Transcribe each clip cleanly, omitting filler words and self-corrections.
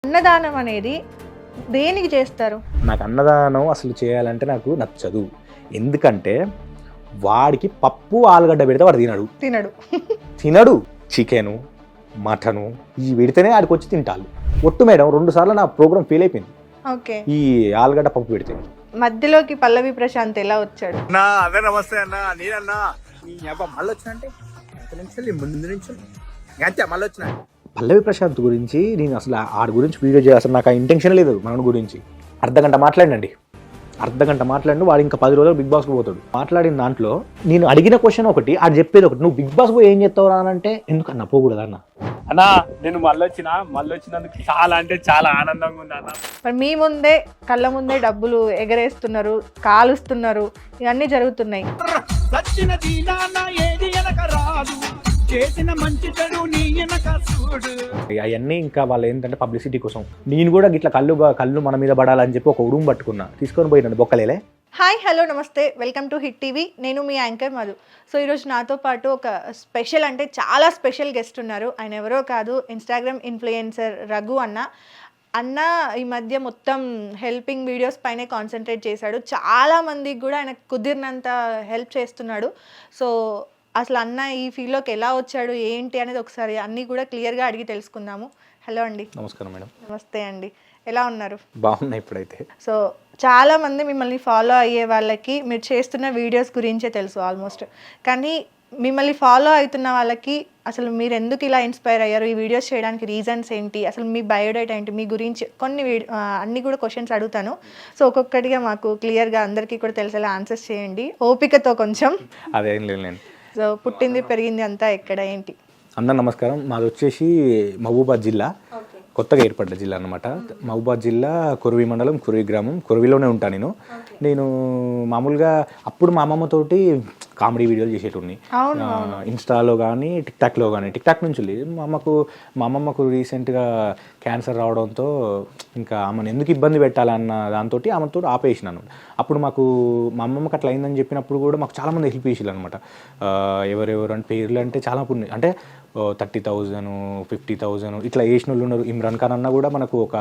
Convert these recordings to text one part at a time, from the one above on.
అన్నదానం అనేది దేనికి చేస్తారు? నాకు అన్నదానం అసలు చేయాలంటే నాకు నచ్చదు. ఎందుకంటే వాడికి పప్పు ఆలుగడ్డ పెడితే వాడు తినడు. చికెను మటను ఇవి పెడితేనే ఆడికి వచ్చి తింటారు. ఒట్టు మేడం 2 సార్లు నా ప్రోగ్రామ్ ఫెయిల్ అయిపోయింది. ఓకే, ఈ ఆలుగడ్డ పప్పు పెడితే. మధ్యలోకి పల్లవి ప్రశాంత్ ఎలా వచ్చాడు? అదే నమస్తే అన్న, నేనన్నా మళ్ళీ వచ్చినంటే ముందు నుంచి మళ్ళీ వచ్చిన పల్లవి ప్రశాంత్ గురించి నేను అసలు ఆడి గురించి వీడియో చేయాలి, అసలు నాకు ఆ ఇంటెన్షన్ లేదు. మన గురించి అర్ధగంట మాట్లాడండి, వాడు ఇంకా 10 రోజులు బిగ్ బాస్కి పోతాడు. మాట్లాడిన దాంట్లో నేను అడిగిన క్వశ్చన్ ఒకటి, ఆడు చెప్పేది ఒకటి. నువ్వు బిగ్ బాస్ పోయి ఏం చేస్తావు అంటే ఎందుకన్నా పోకూడదు అన్నా. నేను మళ్ళీ వచ్చినందుకు చాలా అంటే చాలా ఆనందంగా ఉంది అన్న. మరి మీ ముందే కళ్ళ ముందే డబ్బులు ఎగరేస్తున్నారు, కాలుస్తున్నారు, ఇవన్నీ జరుగుతున్నాయి. అవన్నీ ఇంకా వాళ్ళు ఏంటంటే పబ్లిసిటీ కోసం. నేను కూడా ఇట్లా కళ్ళు మన మీద పడాలని చెప్పి ఒక ఉడుము పట్టుకున్నా, తీసుకొని పోయినాను బొక్కలేలే. హాయ్, హలో, నమస్తే, వెల్కమ్ టు హిట్ టీవీ. నేను మీ యాంకర్ మధు. సో ఈరోజు నాతో పాటు ఒక స్పెషల్, అంటే చాలా స్పెషల్ గెస్ట్ ఉన్నారు. ఆయన ఎవరో కాదు, ఇన్స్టాగ్రామ్ ఇన్ఫ్లుయెన్సర్ రఘు అన్న ఈ మధ్య మొత్తం హెల్పింగ్ వీడియోస్ పైనే కాన్సన్ట్రేట్ చేశాడు. చాలా మందికి కూడా ఆయన కుదిరినంత హెల్ప్ చేస్తున్నాడు. సో అసలు అన్న ఈ ఫీల్డ్లోకి ఎలా వచ్చాడు ఏంటి అనేది ఒకసారి అన్నీ కూడా క్లియర్గా అడిగి తెలుసుకుందాము. హలో అండి. నమస్కారం మేడం. నమస్తే అండి, ఎలా ఉన్నారు? బాగున్నా ఇప్పుడైతే. సో చాలా మంది మిమ్మల్ని ఫాలో అయ్యే వాళ్ళకి మీరు చేస్తున్న వీడియోస్ గురించే తెలుసు ఆల్మోస్ట్, కానీ మిమ్మల్ని ఫాలో అవుతున్న వాళ్ళకి అసలు మీరు ఎందుకు ఇలా ఇన్స్పైర్ అయ్యారు, ఈ వీడియోస్ చేయడానికి రీజన్స్ ఏంటి, అసలు మీ బయోడేటా ఏంటి, మీ గురించి కొన్ని అన్ని కూడా క్వశ్చన్స్ అడుగుతాను. సో ఒక్కొక్కటిగా మాకు క్లియర్గా అందరికీ కూడా తెలిసేలా ఆన్సర్స్ చేయండి, ఓపికతో కొంచెం. అదేం లేదు. సో పుట్టింది పెరిగింది అంతా ఎక్కడ ఏంటి? అందరు నమస్కారం. మాది వచ్చేసి మహబూబాద్ జిల్లా, కొత్తగా ఏర్పడ్డ జిల్లా అనమాట. మహబూబాద్ జిల్లా కురువి మండలం, కురువి గ్రామం, కురువిలోనే ఉంటాను నేను మామూలుగా అప్పుడు మా అమ్మమ్మతోటి కామెడీ వీడియోలు చేసేటోడిని, ఇన్స్టాలో కానీ టిక్టాక్లో కానీ. టిక్టాక్ నుంచి మా అమ్మమ్మకు రీసెంట్గా క్యాన్సర్ రావడంతో ఇంకా ఆమెను ఎందుకు ఇబ్బంది పెట్టాలన్న దాంతో ఆమెతో ఆపేసినాను. అప్పుడు మా అమ్మమ్మకి అట్లా అయిందని చెప్పినప్పుడు కూడా మాకు చాలామంది హెల్ప్ చేసేది అనమాట. ఎవరెవరు అంటే పేర్లు అంటే చాలా పుణ్యం, అంటే 30,000 50,000 ఇట్లా వేసిన వాళ్ళు ఉన్నారు. ఇమ్రాన్ ఖాన్ అన్న కూడా మనకు ఒక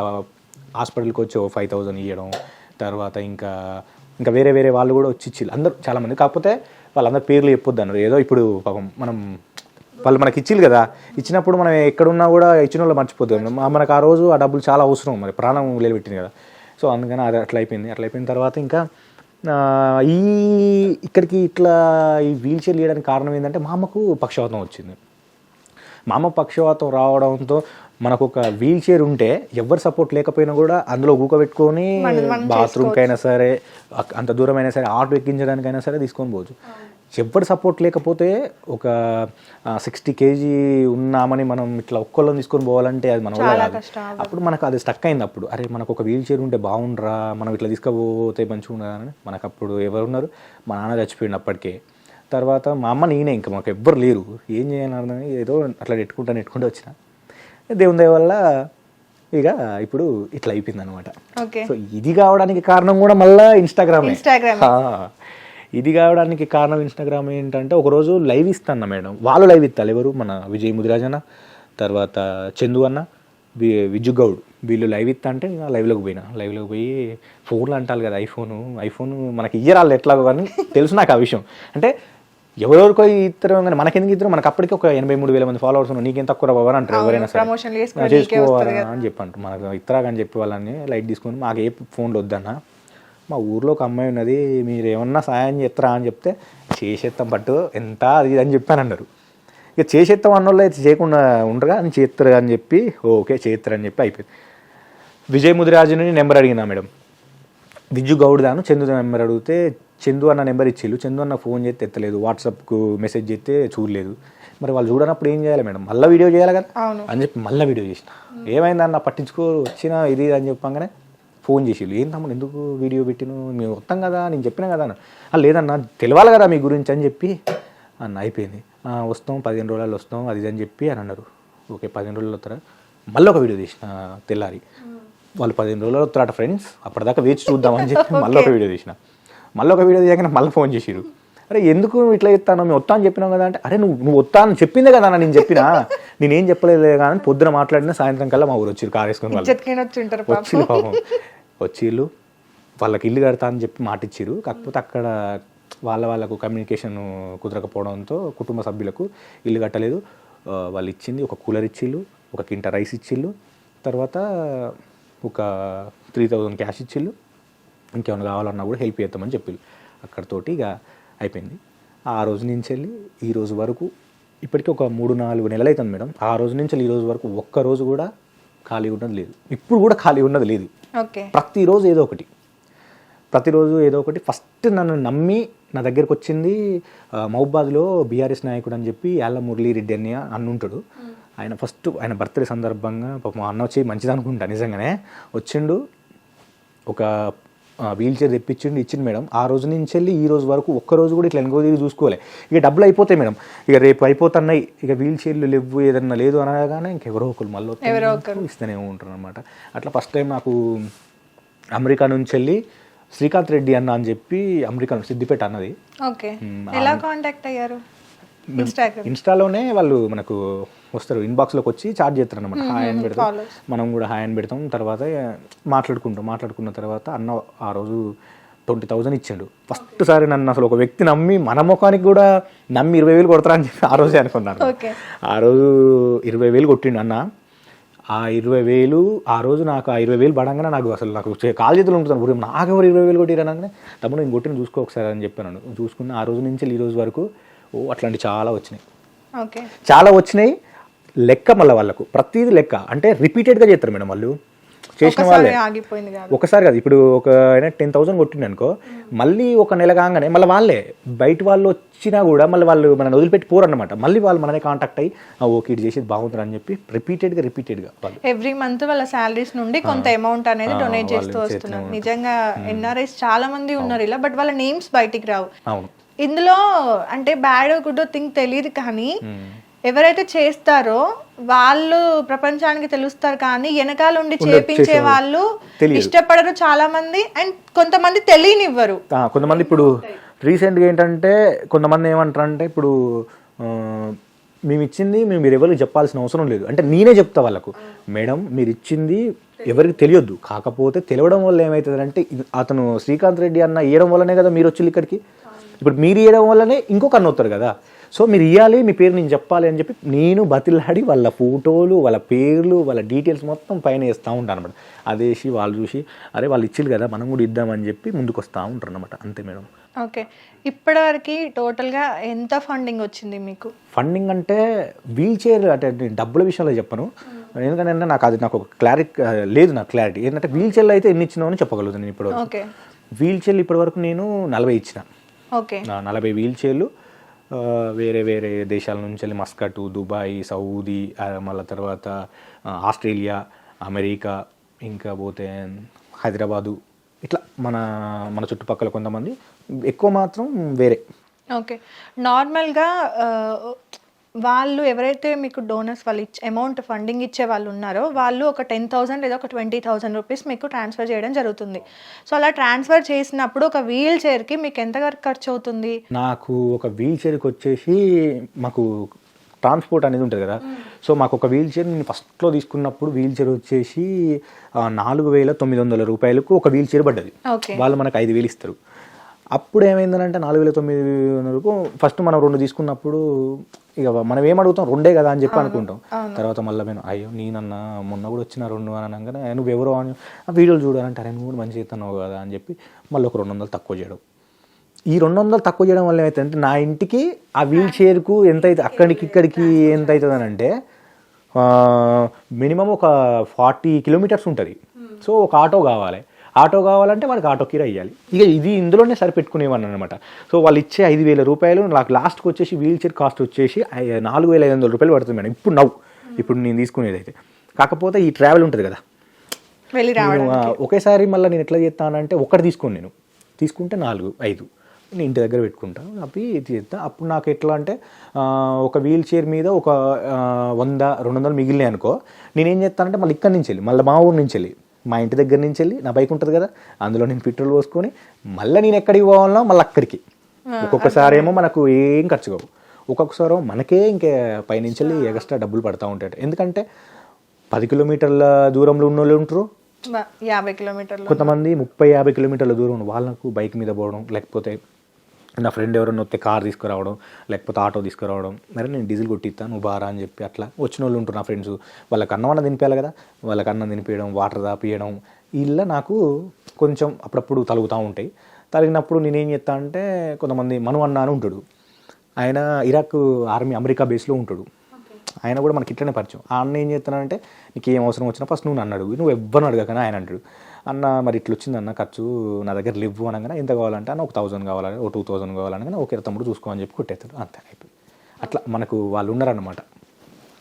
హాస్పిటల్కి వచ్చి 5,000 ఇవ్వడం. తర్వాత ఇంకా వేరే వాళ్ళు కూడా వచ్చి ఇచ్చిళ్ళు అందరూ చాలామంది. కాకపోతే వాళ్ళందరూ పేర్లు చెప్పొద్దు అన్నారు. ఏదో ఇప్పుడు పాపం వాళ్ళు మనకి ఇచ్చిళ్ళు కదా, ఇచ్చినప్పుడు మనం ఎక్కడున్నా కూడా ఇచ్చిన వాళ్ళు మర్చిపోతాం. మనకు ఆ రోజు ఆ డబ్బులు చాలా అవసరం, మరి ప్రాణం నిలబెట్టింది కదా. సో అందుకని అది అట్లా అయిపోయిన తర్వాత ఇంకా ఇక్కడికి ఇట్లా ఈ వీల్ చైర్ తీయడానికి కారణం ఏంటంటే మా అమ్మకు పక్షవాతం వచ్చింది. మా అమ్మ పక్షవాతం రావడంతో మనకు ఒక వీల్ చైర్ ఉంటే ఎవరు సపోర్ట్ లేకపోయినా కూడా అందులో ఊకబెట్టుకొని బాత్రూమ్కి అయినా సరే, అంత దూరం అయినా సరే, ఆటో ఎక్కించడానికైనా సరే తీసుకొని పోవచ్చు. ఎవరు సపోర్ట్ లేకపోతే ఒక 60 kg ఉన్నామని మనం ఇట్లా ఒక్కళ్ళని తీసుకొని పోవాలంటే అది మన వల్ల కాదు. అప్పుడు మనకు అది స్టక్ అయింది. అప్పుడు అరే మనకు ఒక వీల్ చైర్ ఉంటే బాగుండ్రా, మనం ఇట్లా తీసుకుపోతే మంచిగా ఉండదని. మనకు అప్పుడు ఎవరున్నారు, మా నాన్న చచ్చిపోయింది అప్పటికే. తర్వాత మా అమ్మ నేనే, ఇంకా మాకు ఎవ్వరు లేరు. ఏం చేయాలని ఏదో అట్లా నెట్టుకుంటూ వచ్చిన. దేవుని దయ వల్ల ఇక ఇప్పుడు ఇట్లా అయిపోయింది అనమాట. సో ఇది కావడానికి కారణం కూడా మళ్ళీ ఇన్స్టాగ్రామ్. ఇది కావడానికి కారణం ఇన్స్టాగ్రామ్ ఏంటంటే, ఒకరోజు లైవ్ ఇస్తాను మేడం, వాళ్ళు లైవ్ ఇస్తారు. ఎవరు, మన విజయ్ ముదిరాజ్ అన్న, తర్వాత చందు అన్న, విజు గౌడ్, వీళ్ళు లైవ్ ఇస్తా అంటే లైవ్లోకి పోయి ఫోన్లు అంటారు కదా, ఐఫోన్ మనకి ఇయ్యరాళ్ళు ఎట్లాగో కానీ తెలుసు నాకు ఆ విషయం. అంటే ఎవరెవరికో ఇద్దరు కానీ మనకెందుకు ఇద్దరు, మనకు అప్పటికి ఒక 83,000 మంది ఫాలోవర్స్ ఉన్నారు. నీకేం తక్కువ బాబు అని అంటారు ఎవరైనా సరే, చేసుకోవాలా అని చెప్పంటారు. మనకు ఇతరా కానీ చెప్పి వాళ్ళని లైట్ తీసుకొని, మాకు ఏ ఫోన్లు వద్దన్న, మా ఊర్లో ఒక అమ్మాయి ఉన్నది, మీరు ఏమన్నా సాయం చేస్తారా అని చెప్తే చేసేస్తాం పట్టు ఎంత అది అని చెప్పాను అన్నారు. ఇక చేసేస్తాం అన్నోళ్ళు అయితే చేయకుండా ఉండరుగా, అని చేస్తారు అని చెప్పి ఓకే చేస్తారని చెప్పి అయిపోయింది. విజయ్ ముదిరాజుని నెంబర్ అడిగినా మేడం, విజు గౌడ్ దాను చందు నెంబర్ అడిగితే చందు అన్న నెంబర్ ఇచ్చిళ్ళు. చందు అన్న ఫోన్ చేస్తే ఎత్తలేదు, వాట్సాప్కు మెసేజ్ చేస్తే చూడలేదు. మరి వాళ్ళు చూడనప్పుడు ఏం చేయాలి మేడం, మళ్ళీ వీడియో చేయాలి కదా అని చెప్పి మళ్ళీ వీడియో చేసిన. ఏమైందన్న పట్టించుకో వచ్చిన ఇది అని చెప్పగానే ఫోన్ చేసిళ్ళు. ఏం తమ్ముడు ఎందుకు వీడియో పెట్టిను, మేము వస్తాం కదా, నేను చెప్పినా కదా అన్న. లేదన్నా తెలవాలి కదా మీ గురించి అని చెప్పి అన్న. అయిపోయింది, వస్తాం 15 రోజులు వస్తాం అది అని చెప్పి అని అన్నారు. ఓకే 15 రోజులు వస్తారా, మళ్ళీ ఒక వీడియో చేసిన తెల్లారి. వాళ్ళు 15 రోజులు వస్తారట ఫ్రెండ్స్, అప్పటిదాకా వేచి చూద్దామని చెప్పి మళ్ళీ ఒక వీడియో చేసిన. మళ్ళీ ఒక వీడియో చేయగానే మళ్ళీ ఫోన్ చేసిరు. అరే ఎందుకు ఇట్లా చెప్తాను, మేము వస్తా అని చెప్పినాం కదా అంటే, అరే నువ్వు వస్తా అని చెప్పిందే కదా నేను చెప్పినా, నేనేం చెప్పలేదు కానీ పొద్దున మాట్లాడినా సాయంత్రం కల్లా మా ఊరు వచ్చారు కారు వేసుకుని వాళ్ళు ఇజ్జత్కైనా వచ్చి ఉంటారు పాపం. వచ్చింది పాపం వచ్చిళ్ళు వాళ్ళకి ఇల్లు కడతా అని చెప్పి మాట ఇచ్చిర్రు. కాకపోతే అక్కడ వాళ్ళకు కమ్యూనికేషన్ కుదరకపోవడంతో కుటుంబ సభ్యులకు ఇల్లు కట్టలేదు. వాళ్ళు ఇచ్చింది ఒక కూలర్ ఇచ్చిళ్ళు, ఒక కింట రైస్ ఇచ్చిళ్ళు, తర్వాత ఒక 3000 క్యాష్ ఇచ్చిళ్ళు, ఇంకేమైనా కావాలన్నా కూడా హెల్ప్ చేద్దామని చెప్పిళ్ళు. అక్కడతోటి ఇక అయిపోయింది. ఆ రోజు నుంచి వెళ్ళి ఈ రోజు వరకు ఇప్పటికీ ఒక 3-4 నెలలు అవుతుంది మేడం. ఆ రోజు నుంచి ఈ రోజు వరకు ఒక్కరోజు కూడా ఖాళీ ఉన్నది లేదు. ఇప్పుడు కూడా ఖాళీ ఉన్నది లేదు. ఓకే. ప్రతిరోజు ఏదో ఒకటి ఫస్ట్ నన్ను నమ్మి నా దగ్గరకు వచ్చింది మహబూబాద్లో బీఆర్ఎస్ నాయకుడు అని చెప్పి యాళ్ళ మురళీ రెడ్డి అని అన్నుంటాడు. ఆయన ఫస్ట్ ఆయన బర్త్డే సందర్భంగా పాపం అన్న వచ్చి మంచిది అనుకుంటా నిజంగానే వచ్చిండు. ఒక వీల్ చైర్ తెప్పించిండు, ఇచ్చింది మేడం. ఆ రోజు నుంచి వెళ్ళి ఈ రోజు వరకు ఒక్కరోజు కూడా ఇట్లా వెనుక తిరిగి చూసుకోలే. ఇక డబ్బులు అయిపోతాయి మేడం, ఇక రేపు అయిపోతున్నాయి, ఇక వీల్ చైర్లు లేవు ఏదన్నా లేదు అనగానే ఇంకెవరో ఒకరు మళ్ళీ ఇస్తూనే ఉంటారు అనమాట. అట్లా ఫస్ట్ టైం నాకు అమెరికా నుంచి వెళ్ళి శ్రీకాంత్ రెడ్డి అన్న అని చెప్పి అమెరికా సిద్దిపేట అన్నది. ఓకే. ఎలా కాంటాక్ట్ అయ్యారు? ఇన్స్టాలోనే వాళ్ళు మనకు వస్తారు, ఇన్బాక్స్లోకి వచ్చి చార్జ్ చేస్తారు అనమాట. హాయ్ అని పెడతాం, మనం కూడా హాయ్ అని పెడతాం. తర్వాత మాట్లాడుకున్న తర్వాత అన్న ఆ రోజు 20,000 ఇచ్చిండు. ఫస్ట్ సారి నన్ను అసలు ఒక వ్యక్తి నమ్మి మన ముఖానికి కూడా నమ్మి 20,000 కొడతారా అని చెప్పి ఆ రోజే అనుకున్నాను. ఆ రోజు 20,000 కొట్టిండు అన్న. ఆ 20,000 ఆ రోజు నాకు ఆ 20,000 పడంగానే నాకు కాలు చేతులు ఉంటుంది. నాకెవరు 20,000 కొట్టిరనగానే తమ్ముడు నేను కొట్టిన చూసుకో ఒకసారి అని చెప్పాను. చూసుకున్న ఆ రోజు నుంచి ఈ రోజు వరకు అట్లాంటివి చాలా వచ్చినాయి. లెక్క మళ్ళీ వాళ్ళకు ప్రతిదీ లెక్క అంటే రిపీటెడ్గా చేస్తారు మేడం. వాళ్ళు చేసిన వాళ్ళే ఒకసారి కాదు. ఇప్పుడు ఒక 10,000 కొట్టింది అనుకో, మళ్ళీ ఒక నెల కాగానే మళ్ళీ వాళ్ళే బయట వాళ్ళు వచ్చినా కూడా మళ్ళీ వాళ్ళు మనల్ని వదిలిపెట్టి పోరన్నమాట. మళ్ళీ వాళ్ళు మననే కాంటాక్ట్ అయ్యి ఓకే ఇది చేసేది బాగుంటుంది అని చెప్పి రిపీటెడ్గా వాళ్ళు ఎవ్రీ మంత్ వాళ్ళ శాలరీస్ నుండి కొంత అమౌంట్ అనేది డొనేట్ చేస్తూ వస్తున్నారు. నిజంగా ఎన్ఆర్ఐస్ చాలా మంది ఉన్నారు ఇలా, బట్ వాళ్ళ నేమ్స్ బయటికి రావు. అవును. ఇందులో అంటే బ్యాడ్ గుడ్ థింగ్ తెలియదు, కానీ ఎవరైతే చేస్తారో వాళ్ళు ప్రపంచానికి తెలుస్తారు, కానీ వెనకాల ఉండి చేపించే వాళ్ళు ఇష్టపడరు చాలా మంది. అండ్ కొంతమంది తెలియనివ్వరు. కొంతమంది ఇప్పుడు రీసెంట్గా ఏంటంటే కొంతమంది ఏమంటారంటే ఇప్పుడు మేము ఇచ్చింది మీరు ఎవరికి చెప్పాల్సిన అవసరం లేదు అంటే నేనే చెప్తా వాళ్ళకు, మేడం మీరు ఇచ్చింది ఎవరికి తెలియొద్దు, కాకపోతే తెలియడం వల్ల ఏమవుతుందంటే అతను శ్రీకాంత్ రెడ్డి అన్న ఇవ్వడం వల్లనే కదా మీరు వచ్చి ఇక్కడికి, ఇప్పుడు మీరు ఇవ్వడం వల్లనే ఇంకొక అన్న వస్తారు కదా. సో మీరు ఇవ్వాలి, మీ పేరు నేను చెప్పాలి అని చెప్పి నేను బతిలాడి వాళ్ళ ఫోటోలు వాళ్ళ పేర్లు వాళ్ళ డీటెయిల్స్ మొత్తం పైన వేస్తూ ఉంటాను అనమాట. అదేసి వాళ్ళు చూసి అరే వాళ్ళు ఇచ్చిల్లు కదా మనం కూడా ఇద్దామని చెప్పి ముందుకు వస్తూ ఉంటారు అనమాట. అంతే మేడం. ఓకే. ఇప్పటివరకు టోటల్గా ఎంత ఫండింగ్ వచ్చింది మీకు? ఫండింగ్ అంటే వీల్ చైర్ అంటే డబ్బుల విషయంలో చెప్పను, ఎందుకంటే నాకు ఒక క్లారిటీ ఏంటంటే వీల్ చైర్లు అయితే ఎన్ని ఇచ్చినావు అని చెప్పగలుగుతాను నేను ఇప్పటివరకు. ఓకే. వీల్ చైర్లు ఇప్పటివరకు నేను 40 ఇచ్చిన. ఓకే. 40 వీల్ చైర్లు వేరే వేరే దేశాల నుంచి వెళ్ళి మస్కట్, దుబాయ్, సౌదీ, మళ్ళీ తర్వాత ఆస్ట్రేలియా, అమెరికా, ఇంకా పోతే హైదరాబాదు, ఇట్లా మన చుట్టుపక్కల కొంతమంది, ఎక్కువ మాత్రం వేరే. ఓకే. నార్మల్గా వాళ్ళు ఎవరైతే మీకు డోనర్స్ వాళ్ళు అమౌంట్ ఫండింగ్ ఇచ్చే వాళ్ళు ఉన్నారో వాళ్ళు ఒక 10,000 లేదా ఒక 20,000 రూపీస్ మీకు ట్రాన్స్ఫర్ చేయడం జరుగుతుంది. సో అలా ట్రాన్స్ఫర్ చేసినప్పుడు ఒక వీల్ చైర్కి మీకు ఎంత ఖర్చు అవుతుంది? నాకు ఒక వీల్ చైర్కి వచ్చేసి మాకు ట్రాన్స్పోర్ట్ అనేది ఉంటుంది కదా, సో మాకు ఒక వీల్ చైర్ నేను ఫస్ట్లో తీసుకున్నప్పుడు వీల్ చైర్ వచ్చేసి 4,900 రూపాయలకు ఒక వీల్ చైర్ పడ్డది. వాళ్ళు మనకు 5,000 ఇస్తారు. అప్పుడు ఏమైందనంటే 4,900 ఫస్ట్ మనం 2 తీసుకున్నప్పుడు ఇక మనం ఏం అడుగుతాం 2 కదా అని చెప్పి అనుకుంటాం. తర్వాత మళ్ళీ మేము అయ్యో నేనన్నా మొన్న కూడా వచ్చిన 2 అని అనగానే నువ్వు ఎవరో అని వీడియోలు చూడాలంటే అరే నువ్వు కూడా మంచి చేస్తున్నావు కదా అని చెప్పి మళ్ళీ ఒక 200 తక్కువ చేయడం. ఈ 200 తక్కువ చేయడం వల్ల ఏమవుతుందంటే నా ఇంటికి ఆ వీల్ చైర్కు ఎంత అయితే అక్కడికి ఇక్కడికి ఎంత అవుతుంది అని అంటే మినిమం ఒక 40 కిలోమీటర్స్ ఉంటుంది. సో ఒక ఆటో కావాలంటే వాడికి ఆటో కిరా ఇవ్వాలి. ఇక ఇది ఇందులోనే సరిపెట్టుకునేవాడిని అనమాట. సో వాళ్ళు ఇచ్చే 5,000 రూపాయలు నాకు లాస్ట్కి వచ్చేసి వీల్ చైర్ కాస్ట్ వచ్చేసి 4,500 రూపాయలు పడుతుంది మేడం ఇప్పుడు నేను తీసుకునేది అయితే. కాకపోతే ఈ ట్రావెల్ ఉంటుంది కదా, ఒకేసారి మళ్ళీ నేను ఎట్లా చేస్తానంటే ఒకటి తీసుకుంటే 4-5 నేను ఇంటి దగ్గర పెట్టుకుంటా, అవి చేస్తా. అప్పుడు నాకు ఎట్లా అంటే ఒక వీల్ చైర్ మీద ఒక 100-200 మిగిలినాయి అనుకో, నేనేం చేస్తానంటే మళ్ళీ ఇక్కడి నుంచి వెళ్ళి మళ్ళీ మా ఊరు నుంచి వెళ్ళి మా ఇంటి దగ్గర నుంచి వెళ్ళి నా బైక్ ఉంటుంది కదా అందులో నేను పెట్రోల్ పోసుకొని మళ్ళీ నేను ఎక్కడికి పోవాలన్నా మళ్ళీ అక్కడికి. ఒక్కొక్కసారి ఏమో మనకు ఏం ఖర్చు కావు, ఒక్కొక్కసారి మనకే ఇంకే పైనుంచి ఎక్స్ట్రా డబ్బులు పడతా ఉంటాయి. ఎందుకంటే 10 కిలోమీటర్ల దూరంలో ఉన్న వాళ్ళు ఉంటారు, 50 కిలోమీటర్లు, కొంతమంది 30-50 కిలోమీటర్ల దూరం వాళ్ళకు బైక్ మీద పోవడం, లేకపోతే నా ఫ్రెండ్ ఎవరైనా వస్తే కార్ తీసుకురావడం, లేకపోతే ఆటో తీసుకురావడం, మరి నేను డీజిల్ కొట్టిస్తాను నువ్వు బారా అని చెప్పి అట్లా వచ్చిన వాళ్ళు ఉంటారు నా ఫ్రెండ్స్. వాళ్ళకి అన్నం తినిపించాలి కదా, వాళ్ళకి అన్నం తినిపించడం, వాటర్ తాపియడం, ఇలా నాకు కొంచెం అప్పుడప్పుడు తలుగుతూ ఉంటాయి. తగినప్పుడు నేనేం చేస్తా అంటే, కొంతమంది మను అన్న అని ఉంటాడు, ఆయన ఇరాక్ ఆర్మీ అమెరికా బేస్లో ఉంటాడు. ఆయన కూడా మనకి ఇట్లనే పరిచయం. ఆ అన్న ఏం చేస్తానంటే, నీకు ఏం అవసరం వచ్చినా ఫస్ట్ నువ్వు నన్ను అడుగు, నువ్వు ఎవ్వరిని అడగకనే ఆయన అంటాడు. అన్న మరి ఇట్లా వచ్చిందన్న ఖర్చు నా దగ్గర లివ్వు అనగానే ఎంత కావాలంటే అన్న ఒక 1000 కావాలని, ఒక 2000 కావాలనగానే ఓకే తమ్ముడు చూసుకో అని చెప్పి కొట్టేస్తాడు, అంతే అయిపోయి. అట్లా మనకు వాళ్ళు ఉన్నారన్నమాట.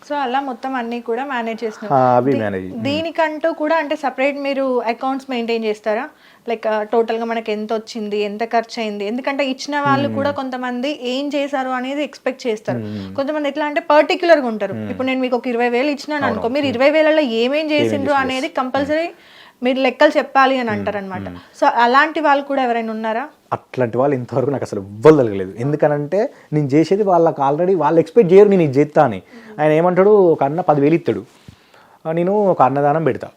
సో అలా మొత్తం అన్ని కూడా మేనేజ్ అవి మేనేజ్. చేస్తున్నారు. దీనికంటూ కూడా అంటే సపరేట్ మీరు అకౌంట్స్ మెయింటైన్ చేస్తారా? లైక్ టోటల్గా మనకి ఎంత వచ్చింది, ఎంత ఖర్చు అయింది? ఎందుకంటే ఇచ్చిన వాళ్ళు కూడా కొంతమంది ఏం చేశారు అనేది ఎక్స్పెక్ట్ చేస్తారు. కొంతమంది ఎట్లా అంటే పర్టికులర్గా ఉంటారు. ఇప్పుడు నేను మీకు ఒక 20,000 ఇచ్చినాను అనుకో, మీరు 20,000లో ఏమేం చేసిండ్రు అనేది కంపల్సరీ మీరు లెక్కలు చెప్పాలి అని అంటారు అనమాట. సో అలాంటి వాళ్ళు కూడా ఎవరైనా ఉన్నారా? అట్లాంటి వాళ్ళు ఇంతవరకు నాకు అసలు ఎవ్వరు తగలేదు. ఎందుకనంటే నేను చేసేది వాళ్ళకి ఆల్రెడీ వాళ్ళు ఎక్స్పెక్ట్ చేయరు నేను ఇది చేస్తా అని. ఆయన ఏమంటాడు, ఒక అన్న 10,000 ఇస్తాడు, నేను ఒక అన్నదానం పెడతా,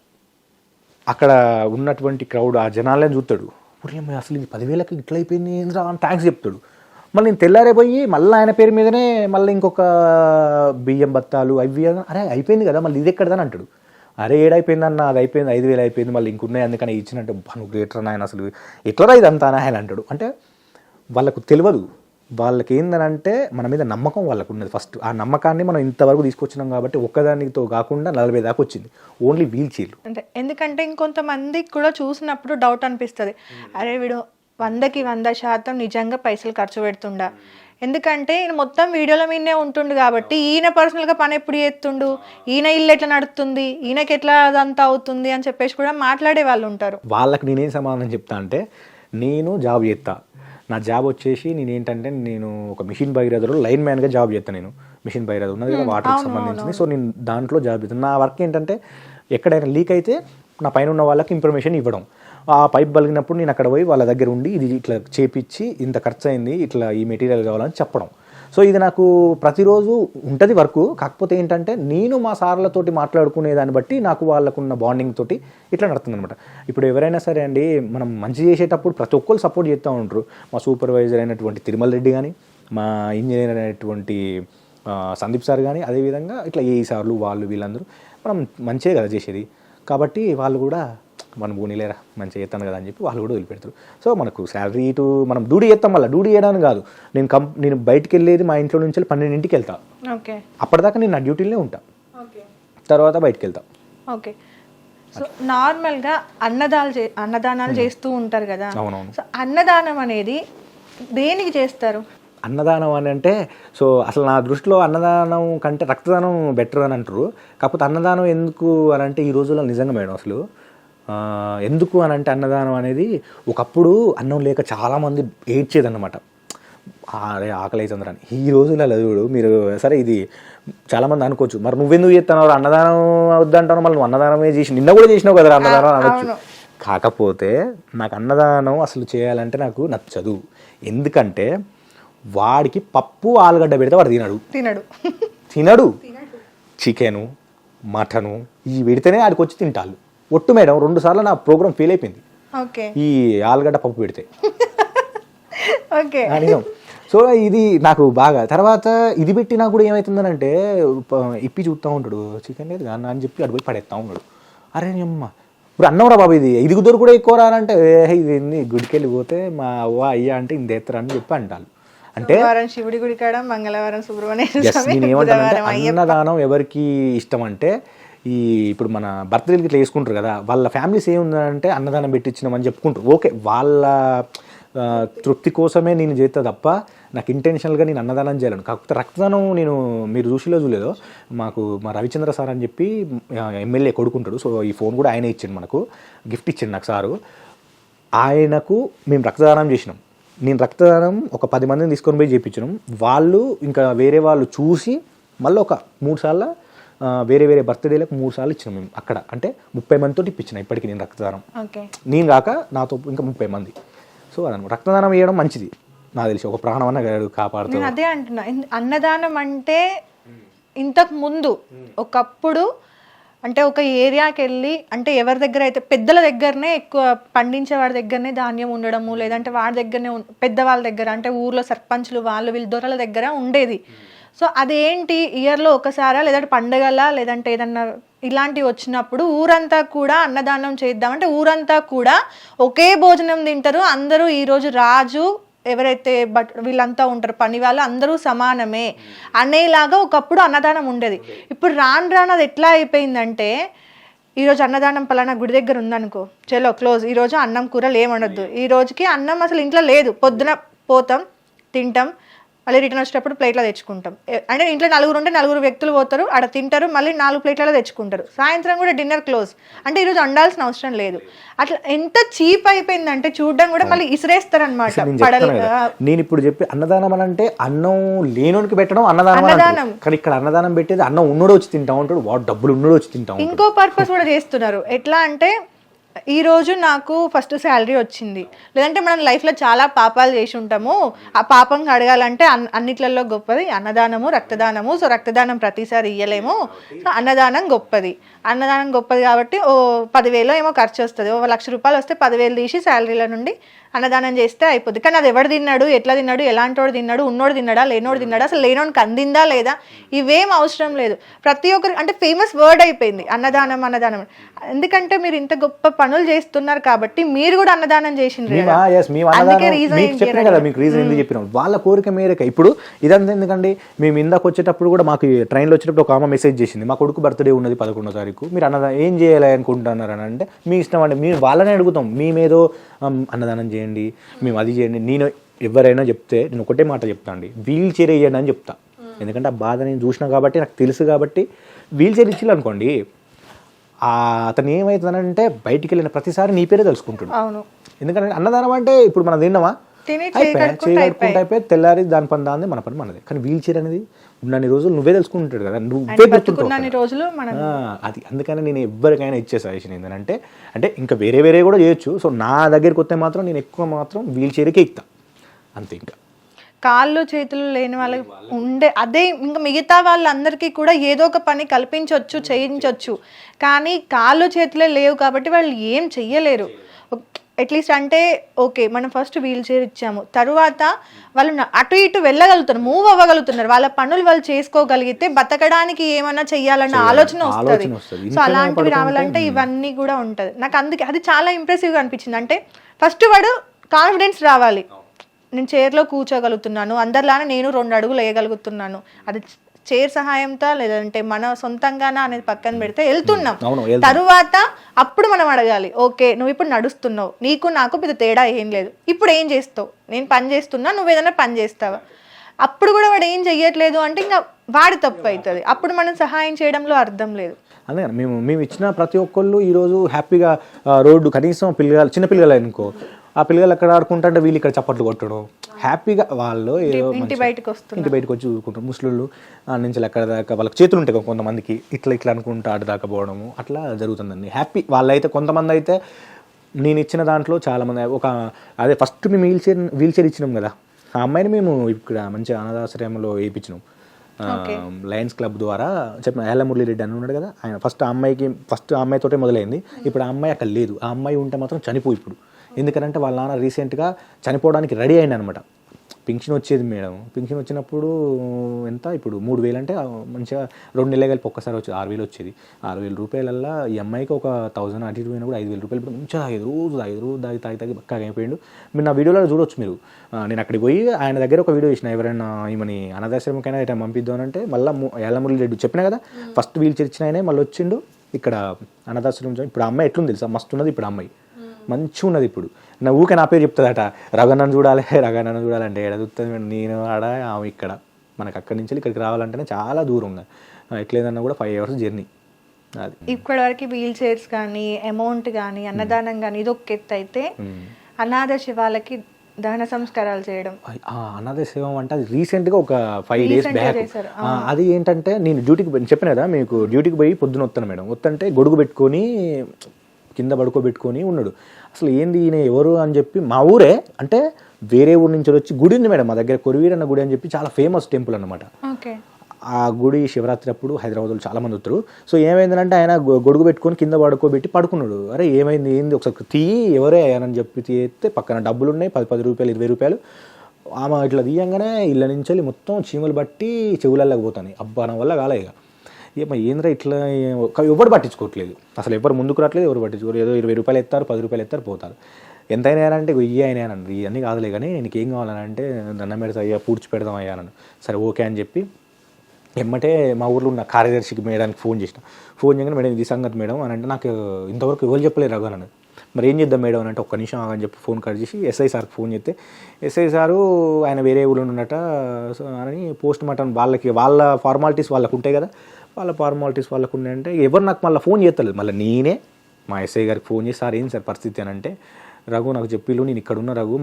అక్కడ ఉన్నటువంటి క్రౌడ్ ఆ జనాలను చూస్తాడు, అసలు ఇది 10,000కి ఇట్లా అయిపోయింది ఏంద్రా అని థ్యాంక్స్ చెప్తాడు. మళ్ళీ నేను తెల్లారే పోయి మళ్ళీ ఆయన పేరు మీదనే మళ్ళీ ఇంకొక బియ్యం బత్తాలు అవి, అరే అయిపోయింది కదా మళ్ళీ ఇది ఎక్కడదని అంటాడు. అరే ఏడైపోయిందన్న, అది అయిపోయింది, 5,000 అయిపోయింది, మళ్ళీ ఇంకున్నాయి అందుకని ఇచ్చినట్టు నువ్వు గ్రేటర్ ఆయన, అసలు ఎట్లా ఇదంతా ఆయన అంటాడు. అంటే వాళ్ళకు తెలియదు, వాళ్ళకి ఏందనంటే మన మీద నమ్మకం వాళ్ళకు ఉన్నది ఫస్ట్. ఆ నమ్మకాన్ని మనం ఇంతవరకు తీసుకొచ్చినాం కాబట్టి ఒక్కదానితో కాకుండా 40 దాకా వచ్చింది, ఓన్లీ వీల్ చైర్లు. అంటే ఎందుకంటే ఇంకొంతమందికి కూడా చూసినప్పుడు డౌట్ అనిపిస్తుంది, అరే వీడు 100కి 100% నిజంగా పైసలు ఖర్చు పెడుతుండా, ఎందుకంటే ఈయన మొత్తం వీడియోల మీదనే ఉంటుండు కాబట్టి ఈయన పర్సనల్గా పని ఎప్పుడు చేస్తుండు, ఈయన ఇల్లు ఎట్లా నడుస్తుంది, ఈయనకి ఎట్లా అదంతా అవుతుంది అని చెప్పేసి కూడా మాట్లాడే వాళ్ళు ఉంటారు. వాళ్ళకి నేనేం సమాధానం చెప్తా అంటే, నేను జాబ్ చేస్తా, నా జాబ్ వచ్చేసి నేను ఒక మిషన్ భగీరథలో లైన్ మ్యాన్గా జాబ్ చేస్తాను. నేను మిషన్ భగీరథ ఉన్నది కదా వాటర్కి సంబంధించింది, సో నేను దాంట్లో జాబ్ చేస్తాను. నా వర్క్ ఏంటంటే ఎక్కడైనా లీక్ అయితే నా పైన ఉన్న వాళ్ళకి ఇన్ఫర్మేషన్ ఇవ్వడం, ఆ పైప్ బలిగినప్పుడు నేను అక్కడ పోయి వాళ్ళ దగ్గర ఉండి ఇది ఇట్లా చేపించి ఇంత ఖర్చు అయింది, ఇట్లా ఈ మెటీరియల్ కావాలని చెప్పడం. సో ఇది నాకు ప్రతిరోజు ఉంటుంది వర్క్. కాకపోతే ఏంటంటే నేను మా సార్లతోటి మాట్లాడుకునే దాన్ని బట్టి నాకు వాళ్ళకున్న బాండింగ్ తోటి ఇట్లా నడుతుంది అనమాట. ఇప్పుడు ఎవరైనా సరే అండి, మనం మంచి చేసేటప్పుడు ప్రతి ఒక్కరు సపోర్ట్ చేస్తూ ఉంటారు. మా సూపర్వైజర్ అయినటువంటి తిరుమల రెడ్డి కానీ, మా ఇంజనీర్ అయినటువంటి సందీప్ సార్ కానీ, అదేవిధంగా ఇట్లా ఏ సార్లు వాళ్ళు వీళ్ళందరూ మనం మంచిగా కదా చేసేది, కాబట్టి వాళ్ళు కూడా మనం పోనీలేరా మంచిగా చేస్తాను కదా అని చెప్పి వాళ్ళు కూడా వదిలిపెడతారు. సో మనకు శాలరీ ఇటు మనం డ్యూటీ చేస్తాం, మళ్ళీ డ్యూటీ చేయడానికి కాదు, నేను బయటికి వెళ్ళేది మా ఇంట్లో నుంచి 12ంటికి వెళ్తా. ఓకే, అప్పటిదాకా నేను నా డ్యూటీలోనే ఉంటా, తర్వాత బయటికి వెళ్తా. ఓకే. సో నార్మల్గా అన్నదానాలు చేస్తూ ఉంటారు కదా. అవునవును. సో అన్నదానం అనేది దేనికి చేస్తారు? అన్నదానం అని అంటే, సో అసలు నా దృష్టిలో అన్నదానం కంటే రక్తదానం బెటర్ అని అంటారు. కాకపోతే అన్నదానం ఎందుకు అని అంటే ఈ రోజుల్లో నిజంగా మేడం అసలు ఎందుకు అని అంటే, అన్నదానం అనేది ఒకప్పుడు అన్నం లేక చాలామంది ఏడ్చేదన్నమాట, అరే ఆకలి అవుతుందని. ఈ రోజుల్లో చూడు మీరు, సరే ఇది చాలామంది అనుకోవచ్చు, మరి నువ్వెందుకు చేస్తున్నావు అన్నదానం వద్దంటావు, మళ్ళీ నువ్వు అన్నదానమే చేసి నిన్న కూడా చేసినావు కదా అన్నదానం అనొచ్చు. కాకపోతే నాకు అన్నదానం అసలు చేయాలంటే నాకు నచ్చదు. ఎందుకంటే వాడికి పప్పు ఆలుగడ్డ పెడితే వాడు తినడు చికెను మటను ఇవి పెడితేనే ఆడికి వచ్చి తింటాళ్ళు. ఒట్టు మేడం 2 సార్లు నా ప్రోగ్రామ్ ఫెయిల్ అయిపోయింది ఈ ఆలుగడ్డ పప్పు పెడితే. నిజం. సో ఇది నాకు బాగా, తర్వాత ఇది పెట్టినా కూడా ఏమవుతుందనంటే ఇప్పి చూస్తూ ఉంటాడు, చికెన్ లేదు కానీ అని చెప్పి అటు పోయి పడేస్తూ ఉన్నాడు. అరే అమ్మ ఇప్పుడు అన్నవరా బాబు ఇది 5 కూడా ఎక్కువ రానంటే, ఇది ఏంది గుడికి వెళ్ళిపోతే మా అవ్వ అయ్యా అంటే ఇంత ఎత్తరని చెప్పి అంటారు. అంటే శివుడి గుడి కాడ, మంగళవారం సుబ్రహ్మణ్య. నేను ఏమంటానంటే అన్నదానం ఎవరికి ఇష్టం అంటే, ఇప్పుడు మన బర్త్డేకి ఇట్లా వేసుకుంటారు కదా, వాళ్ళ ఫ్యామిలీస్ ఏముందంటే అన్నదానం పెట్టించినామని చెప్పుకుంటారు. ఓకే, వాళ్ళ తృప్తి కోసమే నేను చేస్తా తప్ప నాకు ఇంటెన్షనల్గా నేను అన్నదానం చేయాలను. కాకపోతే రక్తదానం నేను మీరు చూడలేదో, మాకు మా రవిచంద్ర సార్ అని చెప్పి ఎమ్మెల్యే కొడుకుంటాడు. సో ఈ ఫోన్ కూడా ఆయనే ఇచ్చిండు, మనకు గిఫ్ట్ ఇచ్చిండు నాకు సారు. ఆయనకు మేము రక్తదానం చేసినాం. నేను రక్తదానం ఒక 10 మందిని తీసుకొని పోయి చేయించినాం. వాళ్ళు ఇంకా వేరే వాళ్ళు చూసి మళ్ళీ ఒక 3 సార్లు వేరే బర్త్డేలకు 3 సార్లు ఇచ్చినాం మేము అక్కడ. అంటే 30 మందితో ఇప్పించిన ఇప్పటికి నేను రక్తదానం. నేను కాక నాతో ఇంకా 30 మంది. సో అదనమాట రక్తదానం చేయడం మంచిది. నాకు తెలిసి ఒక ప్రాణం అన్న కాపాడుతుంది. నేను అదే అంటున్నా, అన్నదానం అంటే ఇంతకు ముందు ఒకప్పుడు అంటే ఒక ఏరియాకి వెళ్ళి అంటే ఎవరి దగ్గర అయితే పెద్దల దగ్గరనే ఎక్కువ పండించే వాడి దగ్గరనే ధాన్యం ఉండడము, లేదంటే వాడి దగ్గరనే పెద్దవాళ్ళ దగ్గర అంటే ఊర్లో సర్పంచ్లు వాళ్ళు వీళ్ళ దొరల దగ్గర ఉండేది. సో అదేంటి ఇయర్లో ఒకసారా లేదంటే పండగలా లేదంటే ఏదన్నా ఇలాంటివి వచ్చినప్పుడు ఊరంతా కూడా అన్నదానం చేద్దామంటే ఊరంతా కూడా ఒకే భోజనం తింటారు అందరూ. ఈరోజు రాజు ఎవరైతే వీళ్ళంతా ఉంటారు పని వాళ్ళు అందరూ సమానమే అనేలాగా ఒకప్పుడు అన్నదానం ఉండేది. ఇప్పుడు రాను అది ఎట్లా అయిపోయిందంటే ఈరోజు అన్నదానం పలానా గుడి దగ్గర ఉందనుకో, చలో క్లోజ్, ఈరోజు అన్నం కూరలు ఏమనొద్దు, ఈ రోజుకి అన్నం అసలు ఇంట్లో లేదు, పొద్దున పోతాం తింటాం మళ్ళీ రిటర్న్ వచ్చేటప్పుడు ప్లేట్లో తెచ్చుకుంటాం. అంటే ఇంట్లో నలుగురు ఉంటే నలుగురు వ్యక్తులు పోతారు, ఆడ తింటారు, మళ్ళీ 4 ప్లేట్లలో తెచ్చుకుంటారు, సాయంత్రం కూడా డిన్నర్ క్లోజ్. అంటే ఈరోజు వండాల్సిన అవసరం లేదు. అట్లా ఎంత చీప్ అయిపోయిందంటే చూడడం కూడా మళ్ళీ ఇసిరేస్తారు అనమాట. నేను ఇప్పుడు చెప్పి అన్నదానం అని అంటే అన్నం లేనోనికి పెట్టడం అన్నదానం, కానీ ఇక్కడ అన్నదానం పెట్టేది అన్నం ఉన్నోడు వచ్చి తింటా ఉంటాడు, వాడు డబ్బులు ఉన్నోడు వచ్చి తింటాం. ఇంకో పర్పస్ కూడా చేస్తున్నారు. ఎట్లా అంటే ఈరోజు నాకు ఫస్ట్ శాలరీ వచ్చింది, లేదంటే మనం లైఫ్లో చాలా పాపాలు చేసి ఉంటాము, ఆ పాపం అడగాలంటే అన్నిట్లలో గొప్పది అన్నదానము రక్తదానము. సో రక్తదానం ప్రతిసారి ఇయ్యలేము, సో అన్నదానం గొప్పది. అన్నదానం గొప్పది కాబట్టి ఓ 10,000 ఏమో ఖర్చు వస్తుంది, ఓ 1,00,000 రూపాయలు వస్తే 10,000 తీసి శాలరీల నుండి అన్నదానం చేస్తే అయిపోద్ది. కానీ అది ఎవడు తిన్నాడు, ఎట్లా తిన్నాడు, ఎలాంటోడు తిన్నాడు, ఉన్నోడు తిన్నాడా లేనోడు తిన్నాడా, అసలు లేనోడికి అందిందా లేదా, ఇవేం అవసరం లేదు. ప్రతి ఒక్కరు అంటే ఫేమస్ వర్డ్ అయిపోయింది అన్నదానం అన్నదానం. ఎందుకంటే మీరు ఇంత గొప్ప పనులు చేస్తున్నారు కాబట్టి మీరు కూడా అన్నదానం చేసిండ్రు. వాళ్ళ కోరిక మేరకు ఇప్పుడు ఇదంతా ఎందుకండి, మేము ఇందాక వచ్చేటప్పుడు కూడా మాకు ట్రైన్లో వచ్చేటప్పుడు ఒక ఆమె మెసేజ్ చేసింది, మా కొడుకు బర్త్డే ఉన్నది 11వ తారీఖు, మీరు అన్నదానం ఏం చేయాలి అనుకుంటున్నారు అని అంటే మీ ఇష్టం అండి, మేము వాళ్ళనే అడుగుతాం, మేమేదో అన్నదానం చేయండి మేము అది చేయండి. నేను ఎవరైనా చెప్తే నేను ఒకటే మాట చెప్తా అండి, వీల్ చైర్ వేయండి అని చెప్తా. ఎందుకంటే ఆ బాధ నేను చూసినా కాబట్టి నాకు తెలుసు కాబట్టి. వీల్ చైర్ ఇచ్చిల్లు అనుకోండి, అతను ఏమవుతుందంటే బయటికి వెళ్ళిన ప్రతిసారి నీ పేరే తెలుసుకుంటాడు. ఎందుకంటే అన్నదానం అంటే ఇప్పుడు మనం తిన్నామా అయిపోయి తెల్లారి దాని పని దాన్ని మన పని మనదే. కానీ వీల్ చైర్ అనేది ఉన్నన్ని రోజులు నువ్వే తెలుసుకుంటాడు కదా, నువ్వే గుర్తుంటావు అది. అందుకని నేను ఎవరికైనా ఇచ్చే సజెషన్ ఏంటంటే అంటే ఇంకా వేరే కూడా చేయొచ్చు. సో నా దగ్గరికి వస్తే మాత్రం నేను ఎక్కువ మాత్రం వీల్ చైర్కే ఎక్కుతా అంతే. ఇంకా కాళ్ళు చేతులు లేని వాళ్ళకి ఉండే అదే ఇంకా మిగతా వాళ్ళందరికీ కూడా ఏదో ఒక పని కల్పించవచ్చు చేయించవచ్చు, కానీ కాళ్ళు చేతులే లేవు కాబట్టి వాళ్ళు ఏం చెయ్యలేరు. అట్లీస్ట్ అంటే ఓకే మనం ఫస్ట్ వీల్ చైర్ ఇచ్చాము, తరువాత వాళ్ళు అటు ఇటు వెళ్ళగలుగుతారు, మూవ్ అవ్వగలుగుతున్నారు, వాళ్ళ పనులు వాళ్ళు చేసుకోగలిగితే బతకడానికి ఏమన్నా చెయ్యాలన్న ఆలోచన వస్తుంది. సో అలాంటివి రావాలంటే ఇవన్నీ కూడా ఉంటుంది. నాకు అందుకే అది చాలా ఇంప్రెసివ్గా అనిపించింది. అంటే ఫస్ట్ వాడు కాన్ఫిడెన్స్ రావాలి, నేను చైర్లో కూర్చోగలుగుతున్నాను, అందరిలానే నేను 2 అడుగులు వేయగలుగుతున్నాను, అది చైర్ సహాయంతో లేదంటే మన సొంతంగానా అనేది పక్కన పెడితే వెళ్తున్నాం. తరువాత అప్పుడు మనం అడగాలి, ఓకే నువ్వు ఇప్పుడు నడుస్తున్నావు, నీకు నాకు పెద్ద తేడా ఏం లేదు, ఇప్పుడు ఏం చేస్తావు, నేను పని చేస్తున్నా నువ్వు ఏదైనా పని చేస్తావా. అప్పుడు కూడా వాడు ఏం చెయ్యట్లేదు అంటే ఇంకా వాడి తప్పు అవుతుంది, అప్పుడు మనం సహాయం చేయడంలో అర్థం లేదు. అదే మేము ఇచ్చిన ప్రతి ఒక్కళ్ళు ఈరోజు హ్యాపీగా రోడ్డు కనీసం చిన్న పిల్లలు అనుకో, ఆ పిల్లలు ఎక్కడ ఆడుకుంటుంటే వీళ్ళు ఇక్కడ చప్పట్లు కొట్టడం హ్యాపీగా, వాళ్ళు ఇంటి బయటకు వచ్చి చూసుకుంటారు. ముస్లింలు నుంచి ఎక్కడ దాకా వాళ్ళకి చేతులు ఉంటాయి కొంతమందికి, ఇట్లా అనుకుంటా ఆడ దాకా పోవడము అట్లా జరుగుతుందండి. హ్యాపీ వాళ్ళైతే. కొంతమంది అయితే నేను ఇచ్చిన దాంట్లో చాలామంది అదే ఫస్ట్ మేము వీల్ చైర్ ఇచ్చినాం కదా, ఆ అమ్మాయిని మేము ఇక్కడ మంచిగా అనాథాశ్రయంలో వేయించినాం. లయన్స్ క్లబ్ ద్వారా చెప్పిన ఎల్లమురళి రెడ్డి అని ఉన్నాడు కదా, ఆయన ఫస్ట్ ఆ అమ్మాయితోటే మొదలైంది. ఇప్పుడు ఆ అమ్మాయి అక్కడ లేదు, ఆ అమ్మాయి ఉంటే మాత్రం చనిపోయి ఇప్పుడు. ఎందుకంటే వాళ్ళ నాన్న రీసెంట్గా చనిపోవడానికి రెడీ అయింది అనమాట. పింఛన్ వచ్చేది మేడం, పింఛన్ వచ్చినప్పుడు ఎంత ఇప్పుడు 3,000 అంటే మంచిగా 2 నెలలు కలిపి ఒక్కసారి వచ్చేది 6,000 వచ్చేది. 6,000 రూపాయలల్లో ఈ అమ్మాయికి ఒక 1,000 అటు ఇటు పోయినా కూడా 5,000 రూపాయలు ఇప్పుడు మంచిగా రోజు తాగి బక్కగా అయిపోయిండు. మీరు నా వీడియోలో చూడొచ్చు మీరు. నేను అక్కడికి పోయి ఆయన దగ్గర ఒక వీడియో చేసిన, ఎవరైనా ఈమెని అనాథాశ్రమకైనా ఇట్లా పంపిద్దామనంటే మళ్ళీ ఎల్లమురళి రెడ్డి చెప్పినా కదా ఫస్ట్ వీల్ చైర్ ఇచ్చిన ఆయనే మళ్ళీ వచ్చిండు ఇక్కడ అనాథాశ్రమం. ఇప్పుడు ఆ అమ్మాయి ఎట్లుంది తెలుసా, మస్తు ఉన్నది ఇప్పుడు అమ్మాయి, మంచిగా ఉన్నది. ఇప్పుడు నా ఊకే నా పేరు చెప్తుందట, రఘనన్ను చూడాలి అంటే ఎడ చూస్తుంది, నేను ఆడ ఆమె ఇక్కడ. మనకు అక్కడి నుంచి ఇక్కడికి రావాలంటేనే చాలా దూరం ఉన్నది, ఎట్లేదన్నా కూడా 5 hours జర్నీ. అది ఇప్పటి వరకు వీల్ చైర్స్ కానీ అమౌంట్ కానీ అన్నదానం కానీ ఇది ఒక ఎత్తు అయితే, అనాథ శివాలకి దహన సంస్కారాలు చేయడం, అనాథ శివం అంటే అది రీసెంట్గా ఒక 5 days బ్యాక్. అది ఏంటంటే నేను డ్యూటీకి చెప్పిన కదా మీకు, డ్యూటీకి పోయి పొద్దున వస్తాను మేడం, వస్తుంటే గొడుగు పెట్టుకొని కింద పడుకోబెట్టుకొని ఉన్నాడు. అసలు ఏంది ఈయన ఎవరు అని చెప్పి మా ఊరే అంటే వేరే ఊరు నుంచి వచ్చి గుడి ఉంది మేడం మా దగ్గర, కొరివీరన్న గుడి అని చెప్పి చాలా ఫేమస్ టెంపుల్ అనమాట. ఆ గుడి శివరాత్రి అప్పుడు హైదరాబాద్లో చాలా మంది వస్తారు. సో ఏమైందంటే ఆయన గొడుగు పెట్టుకొని కింద పడుకోబెట్టి పడుకున్నాడు. అరే ఏమైంది ఏంది ఒకసారి తీయి ఎవరే అని చెప్పి తీస్తే పక్కన డబ్బులు ఉన్నాయి 10 రూపాయలు 20 రూపాయలు. ఆమె ఇట్లా తీయంగానే ఇళ్ళ నుంచి మొత్తం చీమలు బట్టి చెవులలోకి పోతాయి. అబ్బా నా వల్ల కాలే ఇక ఏమో ఏంద్రా ఇట్లా ఎవరు పట్టించుకోవట్లేదు, అసలు ఎవరు ముందుకు రావట్లేదు, ఎవరు పట్టించుకోలేదు. ఏదో 20 రూపాయలు ఎత్తారు 10 రూపాయలు ఎత్తారు పోతారు. ఎంతైనా అంటే ఇయ్యి అయినా అనండి, ఇవన్నీ కాదులే కానీ నీకేం కావాలని అంటే దండం పెడతా అయ్యా పూడ్చి పెడదాం అయ్యా అన్నాను. సరే ఓకే అని చెప్పి ఎమ్మటే మా ఊర్లో ఉన్న కార్యదర్శికి మేడానికి ఫోన్ చేసిన. ఫోన్ చేయగానే మేడం ఇది సంగతి మేడం అని అంటే నాకు ఇంతవరకు ఎవరు చెప్పలేదు రఘు అన్నాను. మరి ఏం చేద్దాం మేడం అని అంటే ఒక్క నిమిషం ఆగని చెప్పి ఫోన్ కట్ చేసి ఎస్ఐ సార్కి ఫోన్ చేస్తే ఎస్ఐ సారు ఆయన వేరే ఊళ్ళో ఉన్నట అని పోస్ట్ మార్టం వాళ్ళ ఫార్మాలిటీస్ వాళ్ళకు ఉంటాయి కదా, వాళ్ళ ఫార్మాలిటీస్ వాళ్ళకు ఉన్నాయంటే ఎవరు నాకు మళ్ళీ ఫోన్ చేస్తలేదు. మళ్ళీ నేనే మా ఎస్ఐ గారికి ఫోన్ చేసి సార్ ఏం సార్ పరిస్థితి అని అంటే రఘు నాకు చెప్పిళ్ళు నేను ఇక్కడ ఉన్న రఘు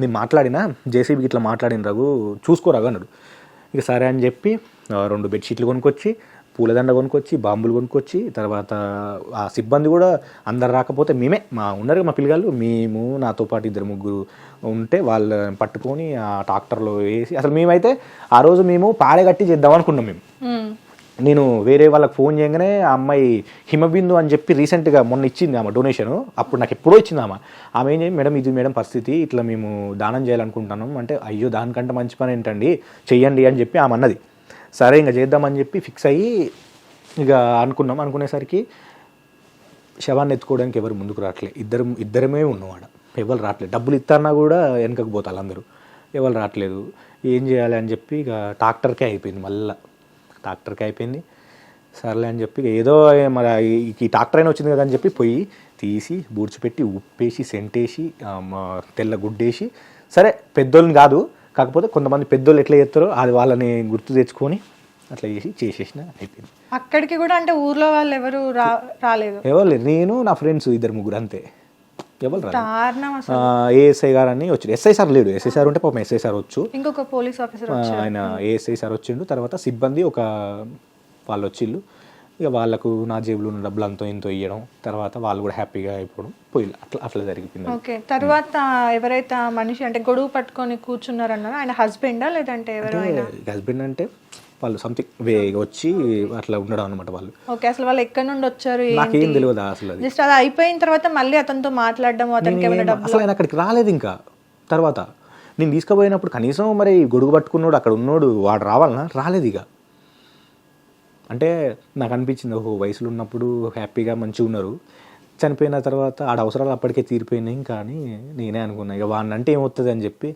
నేను మాట్లాడినా జేసీబీకి ఇట్లా మాట్లాడిన రఘు చూసుకో రఘు అన్నాడు. ఇక సరే అని చెప్పి 2 బెడ్షీట్లు కొనుక్కొచ్చి పూలదండ కొనుక్కొచ్చి బాంబులు కొనుక్కొచ్చి తర్వాత ఆ సిబ్బంది కూడా అందరు రాకపోతే మేమే ఉన్నారు మా పిల్లగాళ్ళు మేము నాతో పాటు 2-3 ఉంటే వాళ్ళని పట్టుకొని ఆ ట్రాక్టర్లో వేసి అసలు మేమైతే ఆ రోజు మేము పాడగట్టి చేద్దాం అనుకున్నాం మేము. నేను వేరే వాళ్ళకి ఫోన్ చేయగానే ఆ అమ్మాయి హిమబిందు అని చెప్పి రీసెంట్గా మొన్న ఇచ్చింది ఆమె డొనేషన్, అప్పుడు నాకు ఎప్పుడో ఇచ్చింది ఆమె ఏం చేయండి మేడం ఇది మేడం పరిస్థితి ఇట్లా మేము దానం చేయాలనుకుంటున్నాం అంటే అయ్యో దానికంటే మంచి పని ఏంటండి చెయ్యండి అని చెప్పి ఆమె అన్నది. సరే ఇంకా చేద్దామని చెప్పి ఫిక్స్ అయ్యి ఇక అనుకునేసరికి శవాన్ని ఎత్తుకోవడానికి ఎవరు ముందుకు రావట్లేదు. ఇద్దరమే ఉన్నవాడ ఎవరు రావట్లేదు. డబ్బులు ఇస్తారన్నా కూడా వెనకకు పోతారు అందరూ, ఎవరు రావట్లేదు. ఏం చేయాలి అని చెప్పి ఇక ట్రాక్టర్కే అయిపోయింది. మళ్ళీ ట్రాక్టర్కి అయిపోయింది. సర్లే అని చెప్పి ఏదో మరి ఈ ట్రాక్టర్ అయినా వచ్చింది కదా అని చెప్పి పొయ్యి తీసి బూడ్చిపెట్టి ఉప్పేసి సెంటేసి తెల్ల గుడ్డేసి సరే పెద్దోళ్ళని కాదు కాకపోతే కొంతమంది పెద్దోళ్ళు ఎట్లా చేస్తారో అది వాళ్ళని గుర్తు తెచ్చుకొని అట్లా చేసేసిన అయిపోయింది. అక్కడికి కూడా అంటే ఊర్లో వాళ్ళు ఎవరు రాలేదు, ఎవరు లేరు, నేను నా ఫ్రెండ్స్ 2-3 అంతే, ఎవరు రాలేదు. ఏఎస్ఐ గారు అని వచ్చాడు. ఎస్ఐ సార్ లేడు, ఎస్ఐ సార్ ఉంటే పాపం ఎస్ఐ సార్ వచ్చు, ఇంకొక పోలీస్ ఆఫీసర్ ఆయన ఏఎస్ఐ సార్ వచ్చిండు. తర్వాత సిబ్బంది వాళ్ళు వచ్చిళ్ళు. ఇక వాళ్ళకు నా జేబులో ఉన్న డబ్బులు అంతో ఇంతో ఇవ్వడం, తర్వాత వాళ్ళు కూడా హ్యాపీగా అయిపోవడం పోయి అట్లా జరిగిపోయింది. ఓకే. తర్వాత ఎవరైతే మనిషి అంటే గొడుగు పట్టుకొని కూర్చున్నారన్నారో ఆయన హస్బెండా లేదంటే ఎవరైనా? హస్బెండ్ అంటే వాళ్ళు సంథింగ్ వచ్చి అట్లా ఉండడం అనమాట వాళ్ళు. ఓకే. అసలు వాళ్ళు ఎక్కడి నుండి వచ్చారు నాకేం తెలియదు అసలు. జస్ట్ అది అయిపోయిన తర్వాత మళ్ళీ అతనితో మాట్లాడడం, అతనికి ఏమైనా డబ్బులు? అసలు ఆయన అక్కడికి రాలేదు. ఇంకా తర్వాత నేను తీసుకుపోయినప్పుడు కనీసం మరి గొడుగు పట్టుకున్నాడు అక్కడ ఉన్నాడు వాడు రావాలన్నా రాలేదు. ఇక అంటే నాకు అనిపించింది ఓహో వయసులో ఉన్నప్పుడు హ్యాపీగా మంచిగా ఉన్నారు, చనిపోయిన తర్వాత ఆడ అవసరాలు అప్పటికే తీరిపోయినాయి. కానీ నేనే అనుకున్నా ఇక వాడిని అంటే ఏమవుతుంది అని చెప్పి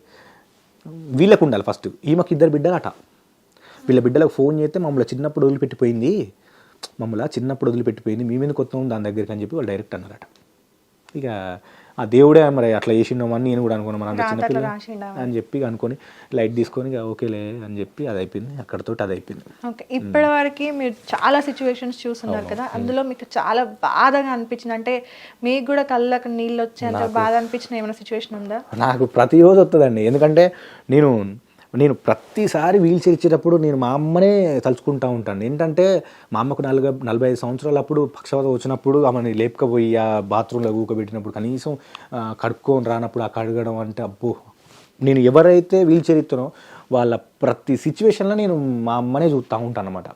వీళ్ళకు ఉండాలి ఫస్ట్. ఈమెకు 2 బిడ్డలు అట. వీళ్ళ బిడ్డలకు ఫోన్ చేస్తే మమ్మల్ని చిన్నప్పుడు వదిలిపెట్టిపోయింది, మీ మీద కొత్త ఉంది దాని దగ్గరికి అని చెప్పి వాళ్ళు డైరెక్ట్ అన్నారట. ఇక ఆ దేవుడే మరి అట్లా చేసిండమని నేను కూడా అనుకున్నాను, మన చిన్నపిల్ల అని చెప్పి అనుకొని లైట్ తీసుకొని ఇక ఓకేలే అని చెప్పి అది అయిపోయింది, అక్కడతో అది అయిపోయింది. ఓకే. ఇప్పటి వరకు మీరు చాలా సిచ్యువేషన్స్ చూస్తున్నారు కదా, అందులో మీకు చాలా బాధగా అనిపించింది అంటే మీకు కూడా కళ్ళకు నీళ్ళు వచ్చేంత బాధ అనిపించిన ఏమైనా సిచ్యువేషన్ ఉందా? నాకు ప్రతిరోజు వస్తుందండి, ఎందుకంటే నేను ప్రతిసారి వీల్ చైర్ ఇచ్చేటప్పుడు నేను మా అమ్మనే తలుచుకుంటూ ఉంటాను. ఏంటంటే మా అమ్మకు 45 సంవత్సరాలు అప్పుడు పక్షవాతం వచ్చినప్పుడు ఆమెని లేపుకపోయి ఆ బాత్రూంలో ఊకబెట్టినప్పుడు కనీసం కడుక్కొని రానప్పుడు ఆ కడగడం అంటే అబ్బో, నేను ఎవరైతే వీల్ చైర్ ఇస్తానో వాళ్ళ ప్రతి సిచ్యువేషన్లో నేను మా అమ్మనే చూస్తూ ఉంటాను అనమాట.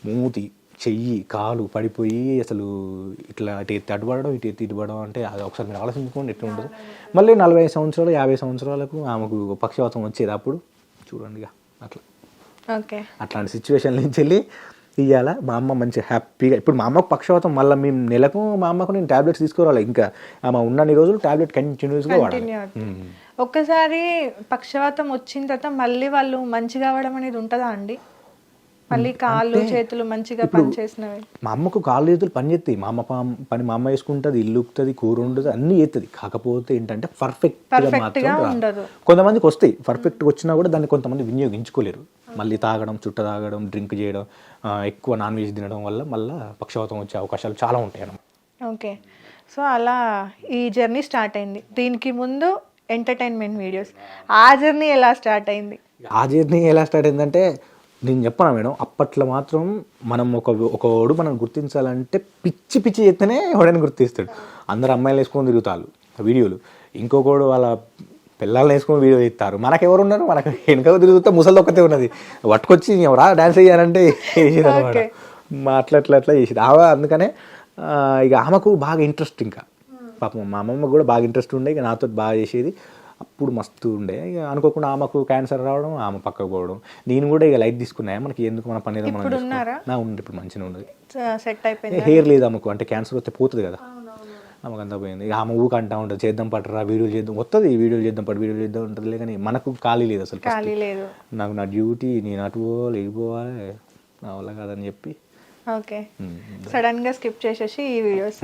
మూతి చెయ్యి కాలు పడిపోయి అసలు ఇట్లా అటు ఎత్తి అడ్డుపడడం ఇటు ఎత్తి ఇటుపడడం అంటే అది ఒకసారి మీరు ఆలోచించుకోండి ఎట్లా ఉంటుంది. మళ్ళీ 45 సంవత్సరాలు 50 సంవత్సరాలకు ఆమెకు పక్షవాతం వచ్చేది అప్పుడు చూడండి ఇక అట్లా. ఓకే. అట్లాంటి సిచ్యువేషన్ నుంచి వెళ్ళి ఇవ్వాల మా అమ్మ మంచి హ్యాపీగా. ఇప్పుడు మా అమ్మకు పక్షవాతం మళ్ళీ మేము నెలకు మా అమ్మకు నేను ట్యాబ్లెట్స్ తీసుకోవాలి, ఇంకా ఆమె ఉన్నన్ని రోజులు ట్యాబ్లెట్ కంటిన్యూస్గా వాడాలి. ఒక్కసారి పక్షవాతం వచ్చిన తర్వాత మళ్ళీ వాళ్ళు మంచిగా అవ్వడం అనేది ఉంటుందా అండి? మళ్ళీ కాళ్ళు చేతులు మంచిగా పనిచేసినవి? మా అమ్మకు కాళ్ళు చేతులు పని చేస్తాయి, మా అమ్మ పని మా అమ్మ వేసుకుంటుంది, ఇల్లు ఉక్కుతుంది, కూర ఉండదు, అన్నీ చేస్తుంది. కాకపోతే ఏంటంటే పర్ఫెక్ట్గా ఉండదు. కొంతమందికి వస్తాయి, పర్ఫెక్ట్గా వచ్చినా కూడా దాన్ని కొంతమంది వినియోగించుకోలేరు. మళ్ళీ తాగడం, చుట్ట తాగడం, డ్రింక్ చేయడం, ఎక్కువ నాన్ వెజ్ తినడం వల్ల మళ్ళీ పక్షవాతం వచ్చే అవకాశాలు చాలా ఉంటాయి అన్నమాట. ఓకే. సో అలా ఈ జర్నీ స్టార్ట్ అయింది. దీనికి ముందు ఎంటర్టైన్మెంట్ వీడియోస్, ఆ జర్నీ ఎలా స్టార్ట్ అయింది? ఆ జర్నీ ఎలా స్టార్ట్ అయిందంటే నేను చెప్పనా మేడం, అప్పట్లో మాత్రం మనం ఒకడు మనం గుర్తించాలంటే పిచ్చి పిచ్చి చేస్తేనే ఎవడైనా గుర్తిస్తాడు. అందరు అమ్మాయిలు వేసుకొని తిరుగుతారు వీడియోలు, ఇంకొకడు వాళ్ళ పిల్లల్ని వేసుకొని వీడియో తీస్తారు. మనకెవరు ఉన్నారు, మనకు వెనక తిరుగుతా ముసలి ఒక్కతే ఉన్నది, పట్టుకొచ్చి ఎవరా డ్యాన్స్ వేయాలంటే వేసేది అనమాట. అట్లా చేసేది అందుకనే ఇక ఆమెకు బాగా ఇంట్రెస్ట్, ఇంకా పాపం మా అమ్మమ్మ కూడా బాగా ఇంట్రెస్ట్ ఉండే, ఇక నాతో బాగా చేసేది. అప్పుడు మస్తు ఉండే. ఇక అనుకోకుండా ఆమెకు క్యాన్సర్ రావడం, ఆమె పక్కకు పోవడం, నేను కూడా ఇక లైట్ తీసుకున్నాయి. మనకి ఎందుకు మన పని ఏదో మనం ఉంది. ఇప్పుడు మంచిగా ఉండదు, సెట్ అయిపోయింది. హెయిర్ లేదు ఆమెకు, అంటే క్యాన్సర్ వస్తే పోతుంది కదా, ఆమెకు అంతా పోయింది. ఇక ఆమె ఊక అంటా ఉంటుంది చేద్దాం పట్టరా, వీడియోలు చేద్దాం వస్తుంది, వీడియోలు చేద్దాం ఉంటుంది. కానీ మనకు ఖాళీ లేదు అసలు. నాకు నా డ్యూటీ, నేను అటు పోవాలి ఇటు పోవాలి, నా వల్ల కాదని చెప్పి ఓకే సడన్ గా స్కిప్ చేసేసి ఈ వీడియోస్.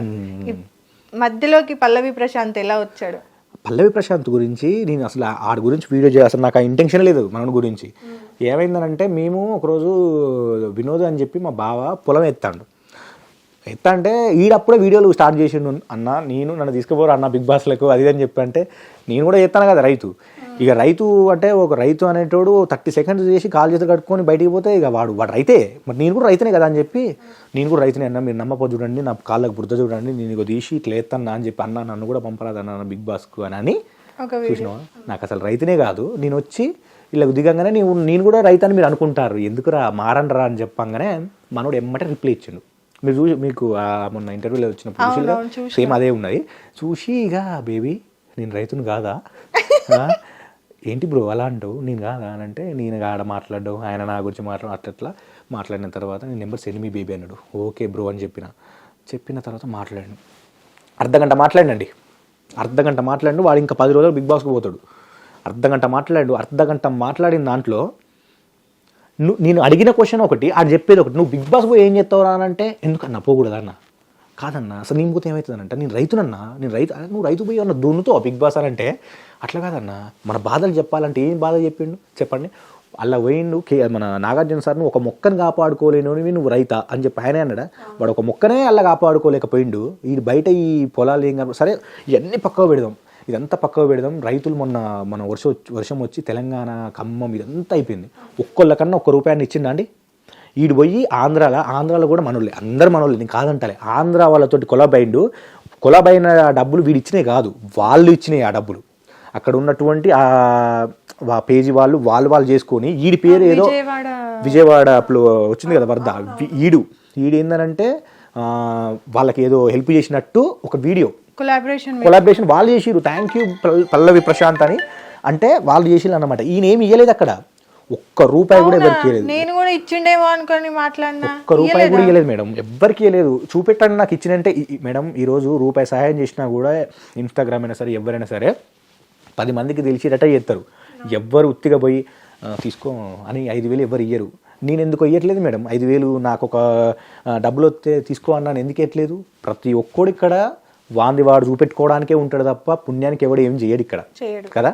మధ్యలోకి పల్లవి ప్రశాంత్ ఎలా వచ్చాడు? పల్లవి ప్రశాంత్ గురించి నేను అసలు ఆడి గురించి వీడియో చేయాలి, అసలు నాకు ఆ ఇంటెన్షన్ లేదు మన గురించి. ఏమైందనంటే, మేము ఒకరోజు వినోద్ అని చెప్పి మా బావ పొలం ఎత్తా అంటే ఈడప్పుడే వీడియోలు స్టార్ట్ చేసిండు. అన్న నేను నన్ను తీసుకుపోరు అన్న బిగ్ బాస్లకు అది అని చెప్పి, అంటే నేను కూడా చేస్తాను కదా రైతు. ఇక రైతు అంటే ఒక రైతు అనేటోడు 30 సెకండ్స్ చేసి కాలు చేతులు కట్టుకొని బయటికి పోతే ఇక వాడు రైతే, మరి నేను కూడా రైతునే కదా అని చెప్పి, నేను కూడా రైతునే అన్న, మీరు నమ్మపోదు చూడండి, నా కాళ్ళకు బురద చూడండి, నేను ఇక తీసి ఇట్లా ఎత్తన్నా అని చెప్పి, అన్న నన్ను కూడా పంపరాదన్న బిగ్ బాస్కు అని చూసినావా. నాకు అసలు రైతునే కాదు, నేను వచ్చి వీళ్ళకు దిగంగానే నేను కూడా రైతు అని మీరు అనుకుంటారు, ఎందుకురా మారండ్రా అని చెప్పంగానే మనోడు ఎమ్మటే రిప్లై ఇచ్చిండు. మీరు మీకు మొన్న ఇంటర్వ్యూలో వచ్చినప్పుడు సేమ్ అదే ఉన్నది. చూసి ఇక బేబీ నేను రైతును కాదా, ఏంటి బ్రో అలా అంటావు, నేను కాదా అని అంటే, నేను ఆడ మాట్లాడడం, ఆయన నా గురించి అట్లా మాట్లాడిన తర్వాత నేను నెంబర్ సెండ్ మీ బేబీ అన్నాడు. ఓకే బ్రో అని చెప్పిన తర్వాత మాట్లాడాను. అర్ధగంట మాట్లాడినండి, వాడు ఇంకా 10 రోజులు బిగ్ బాస్కి పోతాడు. అర్ధగంట మాట్లాడిన దాంట్లో నేను అడిగిన క్వశ్చన్ ఒకటి, ఆడు చెప్పేది ఒకటి. నువ్వు బిగ్ బాస్ పోయి ఏం చేస్తావు రా అంటే, ఎందుకన్నా పోకూడదన్నా, కాదన్నా అసలు నేను పోతే ఏమవుతుందనంట, నేను రైతునన్నా, నువ్వు రైతు పోయి అన్న దున్నుతో బిగ్ బాస్ అని అంటే, అట్లా కాదన్నా మన బాధలు చెప్పాలంటే ఏం బాధ చెప్పిండు చెప్పండి. అలా పోయిండు మన నాగార్జున సార్ను, ఒక మొక్కను కాపాడుకోలేనివి నువ్వు రైతా అని చెప్పి ఆయనే అన్నాడా. వాడు ఒక మొక్కనే అలా కాపాడుకోలేకపోయిండు. ఈ బయట ఈ పొలాలు ఏం కాదు, సరే ఇవన్నీ పక్కకు పెడదాం, ఇదంతా పక్కకు పెడదాం. రైతులు మన వర్షం వచ్చి తెలంగాణ ఖమ్మం ఇదంతా అయిపోయింది, ఒక్కొక్కళ్ళకన్నా ₹1 ఇచ్చిందా అండి. ఈడు పోయి ఆంధ్రాలో కూడా మనోళ్ళే, అందరు మనోళ్ళే, నేను కాదంటలే. ఆంధ్ర వాళ్ళతోటి కొలాబైన డబ్బులు వీడు ఇచ్చినాయి కాదు, వాళ్ళు ఇచ్చినాయి ఆ డబ్బులు. అక్కడ ఉన్నటువంటి ఆ పేజీ వాళ్ళు చేసుకొని, ఈడి పేరు ఏదో విజయవాడ వచ్చింది కదా వరద, ఈడు ఏందనంటే వాళ్ళకి ఏదో హెల్ప్ చేసినట్టు ఒక వీడియో కొలాబరేషన్ వాళ్ళు చేసిరు. థ్యాంక్ యూ పల్లవి ప్రశాంత్ అని అంటే వాళ్ళు చేసిరు అన్నమాట. ఈయన ఏమి ఇవ్వలేదు అక్కడ, ₹1 కూడా ఎవరికి ఇవ్వలేదు. నేను కూడా ఇచ్చిండేమో అనుకొని మాట్లాడినా, ₹1 కూడా ఇవ్వలేదు మేడం, ఎవ్వరికి ఇవ్వలేదు. చూపెట్టండి నాకు ఇచ్చినంటే. మేడం ఈరోజు ₹1 సహాయం చేసినా కూడా ఇన్స్టాగ్రామ్ అయినా సరే ఎవరైనా సరే 10 మందికి తెలిసేటట్టే చేస్తారు. ఎవ్వరు ఉత్తిగా పోయి తీసుకో అని 5,000 ఎవరు ఇయ్యరు. నేను ఎందుకు ఇవ్వట్లేదు మేడం 5,000, నాకు ఒక డబ్బులు వస్తే తీసుకో అన్నాను, ఎందుకు ఇవ్వట్లేదు. ప్రతి ఒక్కడు ఇక్కడ వాడు చూపెట్టుకోవడానికే ఉంటాడు తప్ప పుణ్యానికి ఎవడు ఏం చేయడు ఇక్కడ కదా.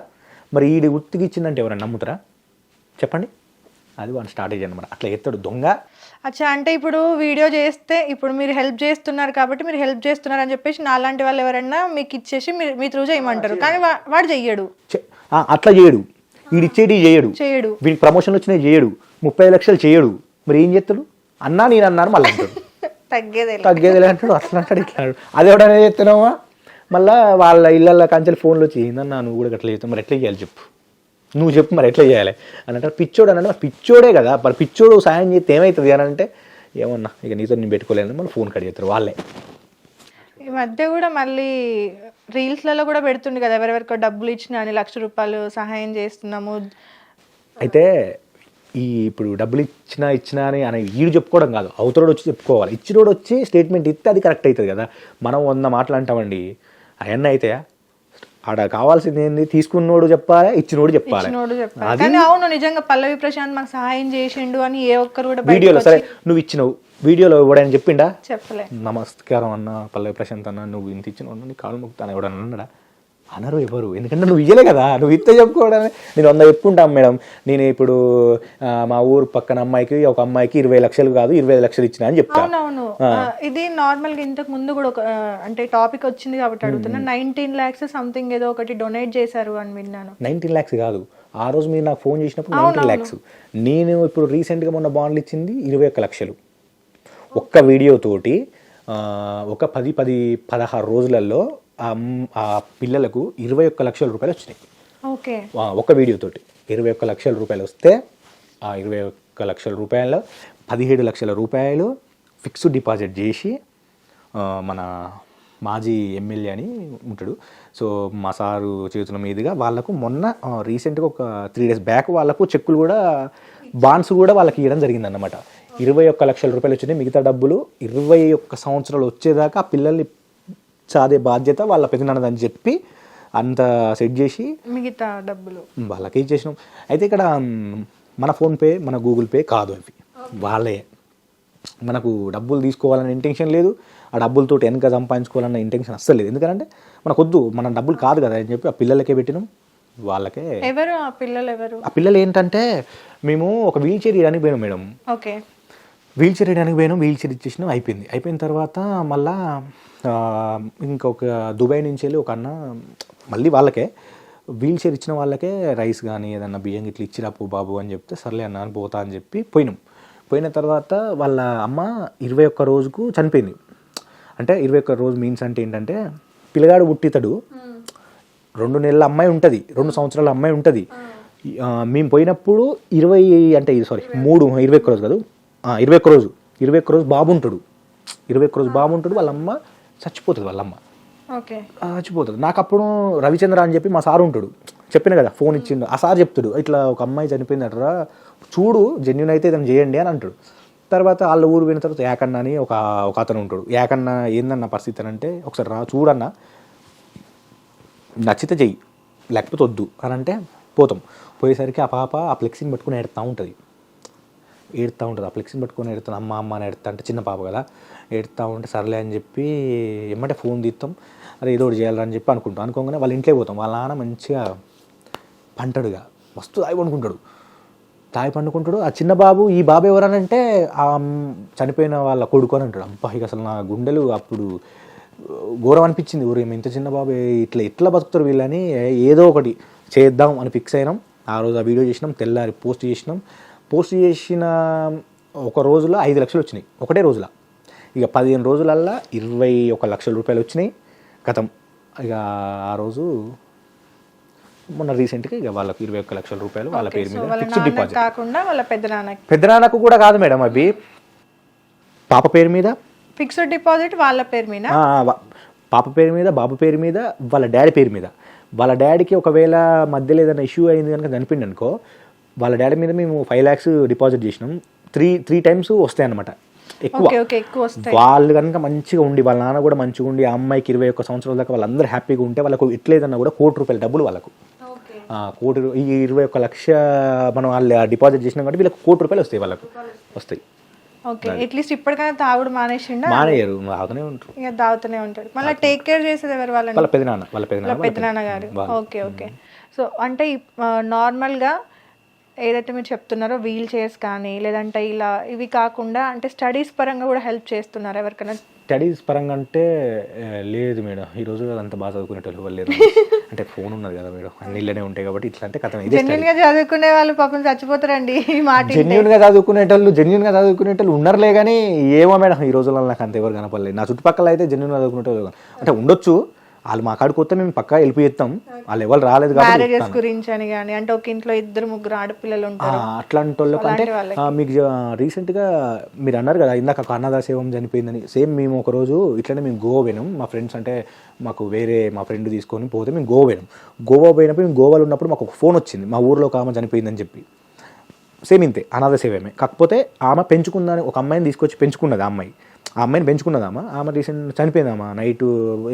మరి ఈడు ఉత్తికి ఇచ్చిందంటే ఎవరైనా నమ్ముతారా చెప్పండి. అది వాడి స్ట్రాటజీ అనమాట, అట్లా ఎత్తాడు దొంగ. అచ్చా, అంటే ఇప్పుడు వీడియో చేస్తే ఇప్పుడు మీరు హెల్ప్ చేస్తున్నారు కాబట్టి మీరు హెల్ప్ చేస్తున్నారు అని చెప్పేసి నాలాంటి వాళ్ళు ఎవరైనా మీకు ఇచ్చేసి మీ త్రూ చేయమంటారు, కానీ వాడు చెయ్యడు, అట్లా చేయడు. వీడిచ్చేటి చేయడు, వీడికి ప్రమోషన్ వచ్చినాయి చేయడు, 30 లక్షలు చేయడు. మరి ఏం చేస్తాడు, అన్నా నేను అన్నాను మళ్ళీ అంటాడు, తగ్గేదే అంటాడు, అట్లా అంటాడు ఇట్లా అంటాడు. అది ఎవడనే చేస్తున్నావా. మళ్ళీ వాళ్ళ ఇళ్ళల్లో కంచెలు ఫోన్లు వచ్చి ఏందన్నా నువ్వు కూడా అట్లా చేస్తావు, మరి ఎట్లా చేయాలి చెప్పు, నువ్వు చెప్పు మరి ఎట్లా చేయాలి అని అంటారు. పిచ్చోడు అని అంటే పిచ్చోడే కదా, మరి పిచ్చోడు సాయం చేస్తే ఏమవుతుంది అని అంటే, ఏమన్నా ఇక నీతో నేను పెట్టుకోలేదు మళ్ళీ ఫోన్ కట్ చేస్తారు వాళ్ళే. ఈ మధ్య కూడా మళ్ళీ రీల్స్లలో కూడా పెడుతుంది కదా, ఎవరెవరికో డబ్బులు ఇచ్చినా అని ₹1,00,000 సహాయం చేస్తున్నాము. అయితే ఇప్పుడు డబ్బులు ఇచ్చినా అని వీడు చెప్పుకోవడం కాదు, అవతలోడు వచ్చి చెప్పుకోవాలి. ఇచ్చినోడు వచ్చి స్టేట్మెంట్ ఇస్తే అది కరెక్ట్ అవుతుంది కదా. మనం 100 మాటలు అంటామండి, అవన్నీ అయితే ఆడ కావాల్సింది ఏంది, తీసుకున్నోడు చెప్పాలి, ఇచ్చినోడు చెప్పాలి. కానీ అవును నిజంగా పల్లవి ప్రశాంత్ మాకు సహాయం చేసిండు అని ఏ ఒక్కరు కూడా వీడియోలో, సరే నువ్వు ఇచ్చినవు వీడియోలో ఎవడైనా చెప్పిండా, చెప్పలే. నమస్కారం అన్న పల్లవి ప్రశాంత్ అన్న నువ్వు ఇంత ఇచ్చినోడు నీ కాళ్ళు మొక్కుతాను ఎవడన్నా అన్నాడా, అనరు ఎవరు, ఎందుకంటే నువ్వు ఇయ్యలే కదా, నువ్వు ఇస్తే చెప్పుకోవడమే. నేను 100 చెప్పుకుంటాను మేడం, నేను ఇప్పుడు మా ఊరు పక్కన అమ్మాయికి ఒక అమ్మాయికి 20 లక్షలు కాదు 25 లక్షలు ఇచ్చిన అని చెప్తాను. అవునవును, ఇది నార్మల్ గా ఇంతకు ముందు కూడా అంటే టాపిక్ వచ్చింది కాబట్టి అడుగుతున్నా. 19 lakhs సంథింగ్ ఏదో ఒకటి డొనేట్ చేశారు అని విన్నాను. 19 lakhs కాదు, ఆ రోజు మీరు నాకు ఫోన్ చేసినప్పుడు 19 lakhs. నేను ఇప్పుడు రీసెంట్గా మొన్న బాండ్లు ఇచ్చింది 21 లక్షలు. ఒక్క వీడియోతోటి ఒక 16 రోజులలో ఆ పిల్లలకు 21 లక్షల రూపాయలు వచ్చినాయి. ఓకే, ఒక వీడియోతోటి 21 లక్షల రూపాయలు వస్తే ఆ 21 లక్షల రూపాయలు 17 లక్షల రూపాయలు ఫిక్స్డ్ డిపాజిట్ చేసి మన మాజీ ఎమ్మెల్యే అని ఉంటాడు, సో మా సారు చేతుల మీదుగా వాళ్ళకు మొన్న రీసెంట్గా ఒక 3 days బ్యాక్ వాళ్ళకు చెక్కులు కూడా బాండ్స్ కూడా వాళ్ళకి ఇవ్వడం జరిగిందన్నమాట. 21 లక్షల రూపాయలు వచ్చినాయి. మిగతా డబ్బులు 21 సంవత్సరాలు వచ్చేదాకా ఆ పిల్లల్ని చాదే బాధ్యత వాళ్ళ పెద్దనాన్నదని చెప్పి అంత సెట్ చేసి మిగతా డబ్బులు వాళ్ళకి ఇచ్చేసినాం. అయితే ఇక్కడ మన ఫోన్పే మన గూగుల్ పే కాదు, అవి వాళ్ళే. మనకు డబ్బులు తీసుకోవాలనే ఇంటెన్షన్ లేదు, ఆ డబ్బులతో వెనక సంపాదించుకోవాలన్న ఇంటెన్షన్ అస్సలు లేదు. ఎందుకంటే మనకు వద్దు, మన డబ్బులు కాదు కదా అని చెప్పి ఆ పిల్లలకే పెట్టినాం. వాళ్ళకే. ఎవరు ఆ పిల్లలు? ఎవరు ఆ పిల్లలు ఏంటంటే మేము ఒక వీల్ చైర్ ఇవ్వడానికి పోయినాం మేడం. ఓకే, వీల్ చైర్ ఇవ్వడానికి పోయినాం, వీల్ చైర్ ఇచ్చేసినాం, అయిపోయిన తర్వాత మళ్ళా ఇంకొక దుబాయ్ నుంచి వెళ్ళి ఒక అన్న మళ్ళీ వాళ్ళకే వీల్ చైర్ ఇచ్చిన వాళ్ళకే రైస్ కానీ ఏదన్నా బియ్యం ఇట్లా ఇచ్చిరాపు బాబు అని చెప్తే సర్లే అన్న అని పోతా అని చెప్పి పోయిన తర్వాత వాళ్ళ అమ్మ 21 రోజుకు చనిపోయింది. అంటే 21 రోజు మీన్స్ అంటే ఏంటంటే పిల్లగాడు పుట్టితడు, 2 నెలల అమ్మాయి ఉంటుంది, 2 సంవత్సరాల అమ్మాయి ఉంటుంది. మేము పోయినప్పుడు 21 రోజు కాదు, 21 రోజు బాబు ఉంటాడు. 21 రోజు బాబు ఉంటాడు, వాళ్ళ అమ్మ చచ్చిపోతుంది. వాళ్ళ అమ్మ చచ్చిపోతుంది. నాకు అప్పుడు రవిచంద్ర అని చెప్పి మా సారు ఉంటాడు, చెప్పిన కదా ఫోన్ ఇచ్చిండు, ఆ సార్ చెప్తాడు ఇట్లా ఒక అమ్మాయి చనిపోయిందటరా, చూడు జెన్యున్ అయితే ఇతను చేయండి అని అంటాడు. తర్వాత వాళ్ళ ఊరు పోయిన తర్వాత ఏకన్న అని ఒక అతను ఉంటాడు. ఏకన్న ఏందన్న పరిస్థితి అని అంటే ఒకసారి రా చూడన్నా, నచ్చితే చెయ్యి లేకపోతే వద్దు అని అంటే పోతాం. పోయేసరికి ఆ పాప ఆ ఫ్లెక్సీని పట్టుకుని ఏడుతూ ఉంటుంది. ఆ ఫ్లెక్సీని పట్టుకొని ఏడుతాను, అమ్మ అని ఏడుతా అంటే చిన్న పాప కదా, ఏడుతూ ఉంటే సర్లే అని చెప్పి ఎమ్మటే ఫోన్ తీస్తాం, అరే ఏదో ఒకటి చేయాలని చెప్పి అనుకోగానే వాళ్ళ ఇంట్లోకి పోతాం. వాళ్ళ నాన్న మంచిగా పంటడుగా మస్తు తాయి పండుకుంటాడు. ఆ చిన్న బాబు, ఈ బాబు ఎవరనంటే ఆ చనిపోయిన వాళ్ళ కొడుకు అని అంటాడు. అబ్బా ఇక అసలు నా గుండెలు అప్పుడు ఘోరం అనిపించింది. ఊరు ఇంత చిన్న బాబు ఎట్లా బతుకుతారు వీళ్ళని, ఏదో ఒకటి చేద్దాం అని ఫిక్స్ అయినాం. ఆ రోజు ఆ వీడియో చేసినాం, తెల్లారి పోస్ట్ చేసిన ఒక రోజులో 5 లక్షలు వచ్చినాయి, ఒకటే రోజులో. ఇక 15 రోజులల్లా 21 లక్షల రూపాయలు వచ్చినాయి. గతం ఇక ఆ రోజు మొన్న రీసెంట్గా ఇక వాళ్ళకి 21 లక్షల రూపాయలు వాళ్ళ పేరు మీద ఫిక్స్డ్ డిపాజిట్. కాకుండా వాళ్ళ పెద్దనాన్నకు కూడా కాదు మేడం, అవి పాప పేరు మీద ఫిక్స్డ్ డిపాజిట్, వాళ్ళ పేరు మీద, పాప పేరు మీద, బాబు పేరు మీద, వాళ్ళ డాడీ పేరు మీద. వాళ్ళ డాడీకి ఒకవేళ మధ్యలో ఏదైనా ఇష్యూ అయింది కనుక చనిపోయింది అనుకో, వాళ్ళ డాడీ మీద మేము 5 lakhs డిపాజిట్ చేసినాం. 3 times వస్తాయి అన్నమాట, ఎక్కువ వస్తాయి. వాళ్ళు కనుక మంచిగా ఉండి, వాళ్ళ నాన్న కూడా మంచిగా ఉండి, ఆ అమ్మాయికి 21 సంవత్సరాల దాకా వాళ్ళందరూ హ్యాపీగా ఉంటే వాళ్ళకు ఎట్లేదన్నా కూడా 1 కోటి రూపాయల డబ్బులు వాళ్ళకు, ఈ 21 లక్ష మనం వాళ్ళు డిపాజిట్ చేసినాం కాబట్టి వీళ్ళకి 1 కోటి రూపాయలు వస్తాయి, వాళ్ళకు వస్తాయి. ఓకే, అట్లీస్ట్ ఇప్పటికైనా తాగుడు మానేసిండా? మానేయరు, తాగుతూనే ఉంటాడు. మళ్ళీ టేక్ కేర్ చేసేది ఎవరు? వాళ్ళ పెద్దనాన్న గారు. ఓకే. సో అంటే నార్మల్గా ఏదైతే మీరు చెప్తున్నారో వీల్ చైర్స్ కానీ లేదంటే ఇలా ఇవి కాకుండా అంటే స్టడీస్ పరంగా కూడా హెల్ప్ చేస్తున్నారు ఎవరికైనా? స్టడీస్ పరంగా అంటే లేదు మేడం, ఈ రోజు అంత బాగా చదువుకునేటోళ్ళు వాళ్ళు లేరు. అంటే ఫోన్ ఉన్నది కదా మేడం, అన్ని ఇళ్ళనే ఉంటాయి కాబట్టి ఇట్లా అంటే కథ. జెన్యూన్ గా చదువుకునే వాళ్ళు పాపం చచ్చిపోతారండి ఈ మాట. జెన్యూన్ గా చదువుకునేటోళ్ళు ఉన్నారులే కానీ ఏమో మేడం ఈ రోజుల్లో నాకు అంత ఎవరు కనపడలేదు. నా చుట్టుపక్కల అయితే జెన్యూన్ గా చదువుకునేటోళ్ళు అంటే ఉండొచ్చు, వాళ్ళు మా కాడికి వస్తే మేము పక్కా వెళ్ళి చేస్తాం. వాళ్ళు ఎవరు రాలేదు మ్యారేజెస్ గురించి అని కానీ, అంటే ఒక ఇంట్లో 2-3 ఆడపిల్లలు ఉంటారు అట్లాంటి వాళ్ళకి. అంటే మీకు రీసెంట్గా మీరు అన్నారు కదా ఇందాక అనాథాశ్రమం చనిపోయిందని, సేమ్ మేము ఒక రోజు ఇట్లనే మేము గోవా పోయినాం. మా ఫ్రెండ్స్ అంటే మాకు వేరే మా ఫ్రెండ్ తీసుకొని పోతే మేము గోవా పోయినప్పుడు మేము గోవాలో ఉన్నప్పుడు మాకు ఒక ఫోన్ వచ్చింది, మా ఊర్లో ఒక ఆమె చనిపోయిందని చెప్పి. సేమ్ ఇంతే, అనాథ సేవమే. కాకపోతే ఆమె పెంచుకుందని ఒక అమ్మాయిని తీసుకొచ్చి పెంచుకున్నది. ఆ అమ్మాయిని పెంచుకున్నదామా, ఆమె రీసెంట్ చనిపోయిందమ్మా. నైట్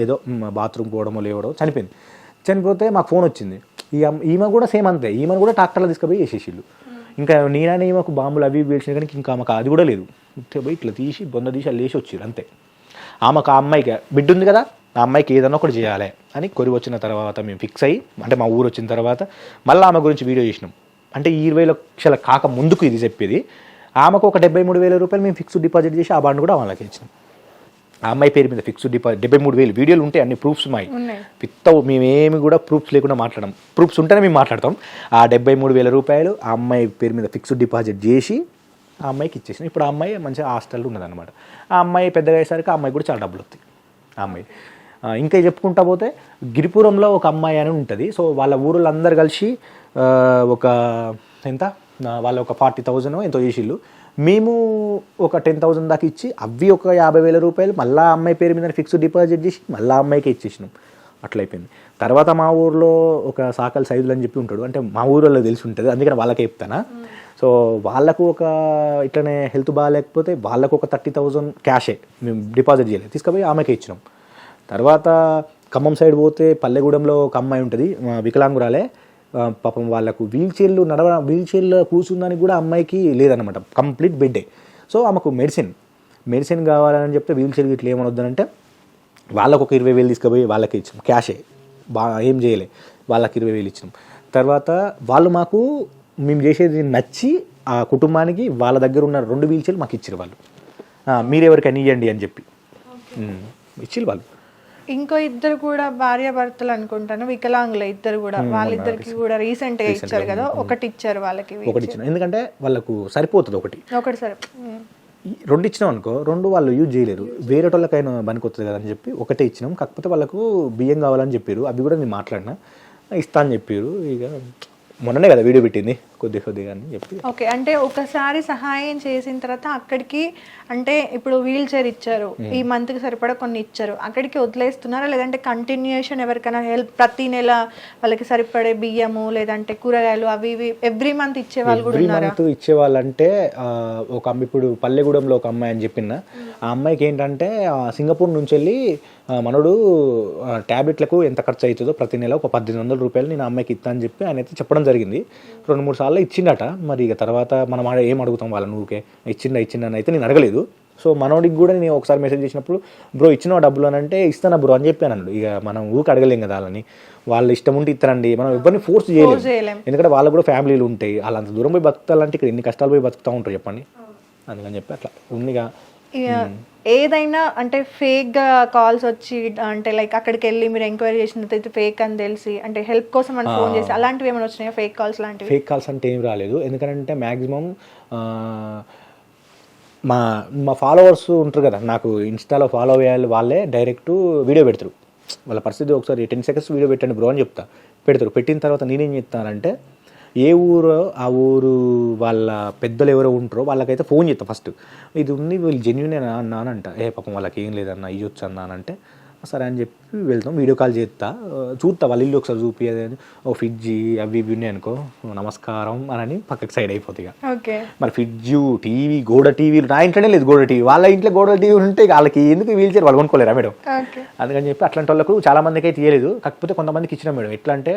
ఏదో బాత్రూమ్ పోవడమో లేవడో చనిపోతే మాకు ఫోన్ వచ్చింది. ఈమె కూడా సేమ్ అంతే, ఈమెను కూడా ట్రాక్టర్లో తీసుకుపోయి వేసేసిళ్ళు. ఇంకా నేననే ఈమెకు బాంబులు అవి వేసిన కానీ ఇంకా ఆమెకు అది కూడా లేదు. పోయి ఇట్లా తీసి బొంద తీసి వాళ్ళు వేసి వచ్చారు అంతే. ఆమెకు ఆ అమ్మాయికి బిడ్డ ఉంది కదా, ఆ అమ్మాయికి ఏదన్నా ఒకటి చేయాలి అని కొరి వచ్చిన తర్వాత మేము ఫిక్స్ అయ్యి, అంటే మా ఊరు వచ్చిన తర్వాత మళ్ళీ ఆమె గురించి వీడియో చేసినాం. అంటే ఈ 20 లక్షల కాక ముందుకు ఇది చెప్పేది. ఆమెకు ఒక 73,000 రూపాయలు మేము ఫిక్స్డ్ డిపాజిట్ చేసి ఆ బాండ్ కూడా వాళ్ళకి ఇచ్చినాం. ఆ అమ్మాయి పేరు మీద ఫిక్స్డ్ డిపాజిట్ 73,000 వీడియోలు ఉంటాయి, అన్ని ప్రూఫ్స్ మాయి ఉన్నాయి. మేమేమి కూడా ప్రూఫ్స్ లేకుండా మాట్లాడడం, ప్రూఫ్స్ ఉంటేనే మేము మాట్లాడతాం. ఆ 73,000 రూపాయలు ఆ అమ్మాయి పేరు మీద ఫిక్స్డ్ డిపాజిట్ చేసి ఆ అమ్మాయికి ఇచ్చేసిన. ఇప్పుడు ఆ అమ్మాయి మంచిగా హాస్టల్లో ఉన్నదన్నమాట. ఆ అమ్మాయి పెద్దగా అయ్యేసరికి ఆ అమ్మాయి కూడా చాలా డబ్బులు వస్తాయి. ఆ అమ్మాయి ఇంకా చెప్పుకుంటా పోతే గిరిపురంలో ఒక అమ్మాయి అని ఉంటుంది. సో వాళ్ళ ఊళ్ళో అందరు కలిసి ఒక ఎంత వాళ్ళ ఒక 40,000 ఎంతో చేసిళ్ళు. మేము ఒక 10,000 దాకా ఇచ్చి అవి ఒక 50,000 రూపాయలు మళ్ళీ అమ్మాయి పేరు మీద ఫిక్స్డ్ డిపాజిట్ చేసి మళ్ళీ అమ్మాయికి ఇచ్చేసినాం. అట్లయిపోయింది. తర్వాత మా ఊర్లో ఒక సాకల్ సైదులు అని చెప్పి ఉంటాడు, అంటే మా ఊళ్ళో తెలిసి ఉంటుంది, అందుకని వాళ్ళకే చెప్తానా. సో వాళ్ళకు ఒక ఇట్లనే హెల్త్ బాగాలేకపోతే వాళ్ళకు ఒక 30,000 క్యాషే మేము డిపాజిట్ చేయలేదు, తీసుకుపోయి ఆమెకే ఇచ్చినాం. తర్వాత ఖమ్మం సైడ్ పోతే పల్లెగూడెంలో ఒక అమ్మాయి ఉంటుంది, వికలాంగురాలే. పాపం వాళ్ళకు వీల్ చైర్లో కూర్చుందానికి కూడా అమ్మాయికి లేదనమాట, కంప్లీట్ బెడ్డే. సో ఆమెకు మెడిసిన్ కావాలని చెప్తే వీల్ చైర్ ఇట్లా ఏమనొద్దనంటే వాళ్ళకు ఒక 20,000 తీసుకుపోయి వాళ్ళకి ఇచ్చినాం, క్యాషే ఏం చేయలే, వాళ్ళకి 20,000 ఇచ్చినాం. తర్వాత వాళ్ళు మాకు మేము చేసేది నచ్చి ఆ కుటుంబానికి వాళ్ళ దగ్గర ఉన్న 2 వీల్ చైర్లు మాకు ఇచ్చారు వాళ్ళు, మీరెవరికైనా ఇవ్వండి అని చెప్పి ఇచ్చిరు వాళ్ళు. ఇంకో ఇద్దరు కూడా భార్యాభర్తలు అనుకుంటాను, వికలాంగులు ఇద్దరు కూడా, వాళ్ళిద్దరికి కూడా రీసెంట్ గా ఇచ్చారు కదా, ఒకటి ఇచ్చారు వాళ్ళకి, ఒకటి ఇచ్చిన, ఎందుకంటే వాళ్ళకు సరిపోతుంది ఒకటి సరే. 2 ఇచ్చినాం అనుకో, 2 వాళ్ళు యూజ్ చేయలేరు, వేరే వాళ్ళకైనా పనికొస్తుంది కదా అని చెప్పి ఒకటే ఇచ్చినాం. కాకపోతే వాళ్ళకు బియ్యం కావాలని చెప్పారు, అవి కూడా నేను మాట్లాడినా, ఇస్తా అని చెప్పారు. ఇక మొన్ననే కదా వీడియో పెట్టింది కొద్దిగా అని చెప్పి. ఓకే, అంటే ఒకసారి సహాయం చేసిన తర్వాత అక్కడికి, అంటే ఇప్పుడు వీల్ చైర్ ఇచ్చారు, ఈ మంత్కి సరిపడా కొన్ని ఇచ్చారు, అక్కడికి వదిలేస్తున్నారా లేదంటే కంటిన్యూషన్ ఎవరికైనా హెల్ప్ ప్రతి నెల వాళ్ళకి సరిపడే బియ్యము లేదంటే కూరగాయలు అవి ఇవి ఎవ్రీ మంత్ ఇచ్చే వాళ్ళు కూడా ఉన్నారా? ఇచ్చేవాళ్ళంటే ఒక ఇప్పుడు పల్లెగూడెంలో ఒక అమ్మాయి అని చెప్పిన, ఆ అమ్మాయికి ఏంటంటే సింగపూర్ నుంచి వెళ్ళి మనోడు ట్యాబ్లెట్లకు ఎంత ఖర్చు అవుతుందో ప్రతి నెల ఒక 1,800 రూపాయలు నేను అమ్మాయికి ఇస్తా అని చెప్పి ఆయన అయితే చెప్పడం జరిగింది. 2-3 సార్లు ఇచ్చిండట. మరి ఇక తర్వాత మనం ఏం అడుగుతాం వాళ్ళని, ఊరికే ఇచ్చిండా అని అయితే నేను అడగలేదు. సో మనోడికి కూడా నేను ఒకసారి మెసేజ్ చేసినప్పుడు, బ్రో ఇచ్చిన డబ్బులు అని అంటే ఇస్తాను బ్రో అని చెప్పాను అన్నాడు. ఇక మనం ఊరికి అడగలేం కదా వాళ్ళని, వాళ్ళ ఇష్టం ఉంటే ఇస్తారండి, మనం ఎవరిని ఫోర్స్ చేయలేము, ఎందుకంటే వాళ్ళకు కూడా ఫ్యామిలీలు ఉంటాయి, వాళ్ళంత దూరం పోయి బతుకుతాలంటే ఇక్కడ ఎన్ని కష్టాలు పోయి బతుకుతూ ఉంటారు చెప్పండి. అందుకని చెప్పి అట్లా ఉందిగా. ఏదైనా అంటే ఫేక్ గా కాల్స్ వచ్చి, అంటే లైక్ అక్కడికి వెళ్ళి మీరు ఎంక్వైరీ చేసినట్లయితే ఫేక్ అని తెలిసి, అంటే హెల్ప్ కోసం అని ఫోన్ చేసి అలాంటివి ఏమైనా వచ్చినాయా? ఫేక్ కాల్స్ లాంటివి? ఫేక్ కాల్స్ అంటే ఏం రాలేదు, ఎందుకంటే మ్యాక్సిమం మా ఫాలోవర్స్ ఉంటారు కదా, నాకు ఇన్స్టాలో ఫాలో అయ్యాలి, వాళ్ళే డైరెక్ట్ వీడియో పెడతారు. వాళ్ళ పరిస్థితి ఒకసారి 10 seconds వీడియో పెట్టండి బ్రో అని చెప్తా, పెడతారు. పెట్టిన తర్వాత నేనేం చెప్తానంటే, ఏ ఊరో ఆ ఊరు వాళ్ళ పెద్దలు ఎవరో ఉంటారో వాళ్ళకైతే ఫోన్ చేస్తా ఫస్ట్, ఇది ఉంది వీళ్ళు జెన్యున్ అన్నా అని అంట, పాపం వాళ్ళకి ఏం లేదన్నా ఇవ్వచ్చు అన్నా అని అంటే సరే అని చెప్పి వెళ్తాం, వీడియో కాల్ చూస్తా వాళ్ళ ఇల్లు ఒకసారి చూపియది అని, ఓ ఫ్రిడ్జి అవి ఇవి ఉన్నాయి అనుకో, నమస్కారం అని పక్కకి సైడ్ అయిపోతాయి. మరి ఫ్రిడ్జు టీవీ గోడ టీవీలు నా ఇంట్లోనే లేదు గోడ టీవీ, వాళ్ళ ఇంట్లో గోడ టీవీ ఉంటే వాళ్ళకి ఎందుకు వీల్ చైర్ వాళ్ళు కొనుక్కోలేరా మేడం? అందుకని చెప్పి అట్లాంటి వాళ్ళకు చాలా మందికి అయితే ఇవ్వలేదు. కాకపోతే కొంతమందికి ఇచ్చినా మేడం, ఎట్లా అంటే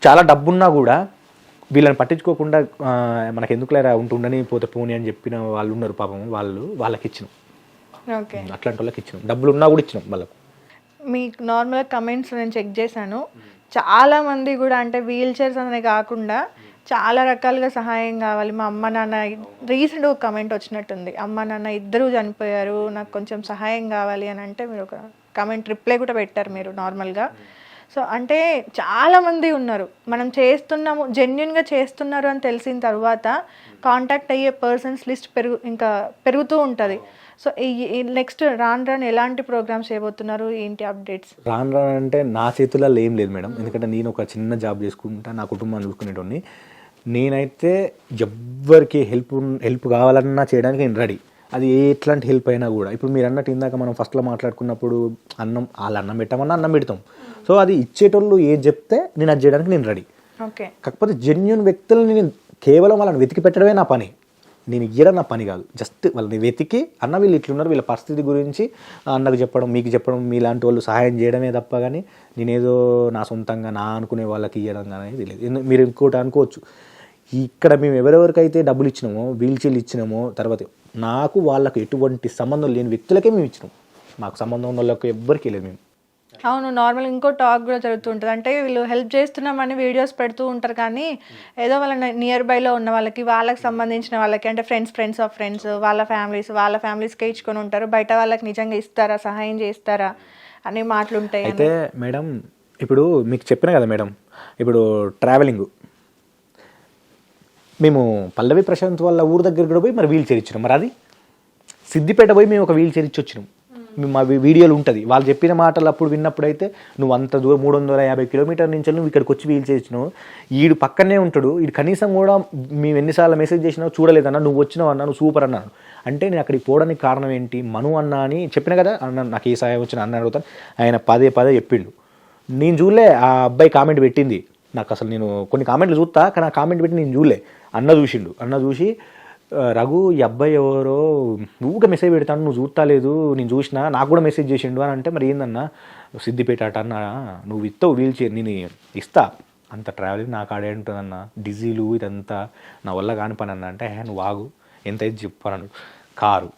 చాలా డబ్బున్నా కూడా వీళ్ళని పట్టించుకోకుండా మనకు ఎందుకులేరా ఉంటుండని పోతే పోనీ అని చెప్పిన వాళ్ళు ఉన్నారు పాపం, వాళ్ళకి ఇచ్చినాం. అట్లాంటి వాళ్ళకి ఇచ్చినాం, డబ్బులు ఉన్నా కూడా ఇచ్చినాం వాళ్ళకు. మీకు నార్మల్గా కమెంట్స్ నేను చెక్ చేశాను, చాలా మంది కూడా అంటే వీల్ చైర్స్ అనే కాకుండా చాలా రకాలుగా సహాయం కావాలి, మా అమ్మ నాన్న, రీసెంట్గా ఒక కమెంట్ వచ్చినట్టుంది, అమ్మ నాన్న ఇద్దరూ చనిపోయారు, నాకు కొంచెం సహాయం కావాలి అని అంటే మీరు ఒక కమెంట్ రిప్లై కూడా పెట్టారు మీరు నార్మల్గా. సో అంటే చాలామంది ఉన్నారు, మనం చేస్తున్నాము జెన్యున్గా చేస్తున్నారు అని తెలిసిన తర్వాత కాంటాక్ట్ అయ్యే పర్సన్స్ లిస్ట్ ఇంకా పెరుగుతూ ఉంటుంది. సో ఈ నెక్స్ట్ రాను ఎలాంటి ప్రోగ్రామ్స్ చేయబోతున్నారు, ఏంటి అప్డేట్స్? రాను అంటే నా చేతుల్లో ఏం లేదు మేడం, ఎందుకంటే నేను ఒక చిన్న జాబ్ చేసుకుంటా, నా కుటుంబాన్ని చూసుకునేటోని. నేనైతే ఎవ్వరికి హెల్ప్ కావాలన్నా చేయడానికి నేను రెడీ, అది ఎట్లాంటి హెల్ప్ అయినా కూడా. ఇప్పుడు మీరు అన్నట్టు ఇందాక మనం ఫస్ట్లో మాట్లాడుకున్నప్పుడు వాళ్ళు అన్నం పెట్టామన్నా అన్నం పెడతాం. సో అది ఇచ్చేటోళ్ళు ఏది చెప్తే నేను అది చేయడానికి నేను రెడీ. కాకపోతే జెన్యున్ వ్యక్తులని నేను కేవలం వాళ్ళని వెతికి పెట్టడమే నా పని, నేను ఇయ్యడం నా పని కాదు. జస్ట్ వాళ్ళని వెతికి అన్న వీళ్ళు ఇట్లున్నారు, వీళ్ళ పరిస్థితి గురించి అన్నకు చెప్పడం, మీకు చెప్పడం, మీలాంటి వాళ్ళు సహాయం చేయడమే తప్ప కానీ నేనేదో నా సొంతంగా నా అనుకునే వాళ్ళకి ఇవ్వడం అనేది లేదు. మీరు ఇంకోటి అనుకోవచ్చు, ఇక్కడ మేము ఎవరెవరికైతే డబ్బులు ఇచ్చినామో, వీల్ చైర్లు ఇచ్చినామో, తర్వాత నాకు వాళ్ళకు ఎటువంటి సంబంధం లేని వ్యక్తులకే మేము ఇచ్చినాం, మాకు సంబంధం ఉన్న వాళ్ళకి ఎవ్వరికీ లేదు మేము. అవును, నార్మల్ ఇంకో టాక్ కూడా జరుగుతుంటుంది. అంటే వీళ్ళు హెల్ప్ చేస్తున్నామని వీడియోస్ పెడుతూ ఉంటారు, కానీ ఏదో వాళ్ళ నియర్ బైలో ఉన్న వాళ్ళకి సంబంధించిన వాళ్ళకి, అంటే ఫ్రెండ్స్ ఆఫ్ ఫ్రెండ్స్, వాళ్ళ ఫ్యామిలీస్కే ఇచ్చుకొని ఉంటారు. బయట వాళ్ళకి నిజంగా ఇస్తారా, సహాయం చేస్తారా అనే మాటలు ఉంటాయి. అయితే మేడం ఇప్పుడు మీకు చెప్పిన కదా మేడం, ఇప్పుడు ట్రావెలింగ్ మేము పల్లవి ప్రశాంత్ వాళ్ళ ఊరు దగ్గర కూడా పోయి మరి వీల్ చైర్ ఇచ్చినాం. మరి అది సిద్దిపేట పోయి మేము ఒక వీల్ చైర్ ఇచ్చి వచ్చినాం. మా వీడియోలు ఉంటుంది, వాళ్ళు చెప్పిన మాటలు అప్పుడు విన్నప్పుడు అయితే నువ్వు అంత దూరం 350 కిలోమీటర్ల నుంచి నువ్వు ఇక్కడికి వచ్చి వీల్ చైర్ ఇచ్చినావు, ఈడు పక్కనే ఉంటాడు, ఈడు కనీసం కూడా మేము ఎన్నిసార్లు మెసేజ్ చేసినావు చూడలేదన్నా, నువ్వు వచ్చినావు అన్నా, నువ్వు సూపర్ అన్నాను. అంటే నేను అక్కడికి పోవడానికి కారణం ఏంటి, మను అన్న అని చెప్పిన కదా, అన్న నాకు ఏ సహాయం వచ్చిన అన్న అడుగుతాను, ఆయన పదే చెప్పిండు. నేను చూడలే, ఆ అబ్బాయి కామెంట్ పెట్టింది నాకు, అసలు నేను కొన్ని కామెంట్లు చూస్తా కానీ ఆ కామెంట్ పెట్టి నేను చూడలే, అన్న చూసిండు. అన్న చూసి రఘు ఈ అబ్బాయి ఎవరో ఊగా మెసేజ్ పెడతాను, నువ్వు చూస్తా లేదు, నేను చూసినా, నాకు కూడా మెసేజ్ చేసిండు అని. అంటే మరి ఏందన్నా సిద్దిపేట అట అన్న, నువ్వు ఇస్తావు వీల్ చైర్, నేను ఇస్తా, అంత ట్రావెలింగ్ నాకు ఆడే ఉంటుందన్న, డీజిలు ఇదంతా నా వల్ల కాని పని అన్న. అంటే నువ్వు ఆగు, ఎంత అయితే చెప్పాను, కారు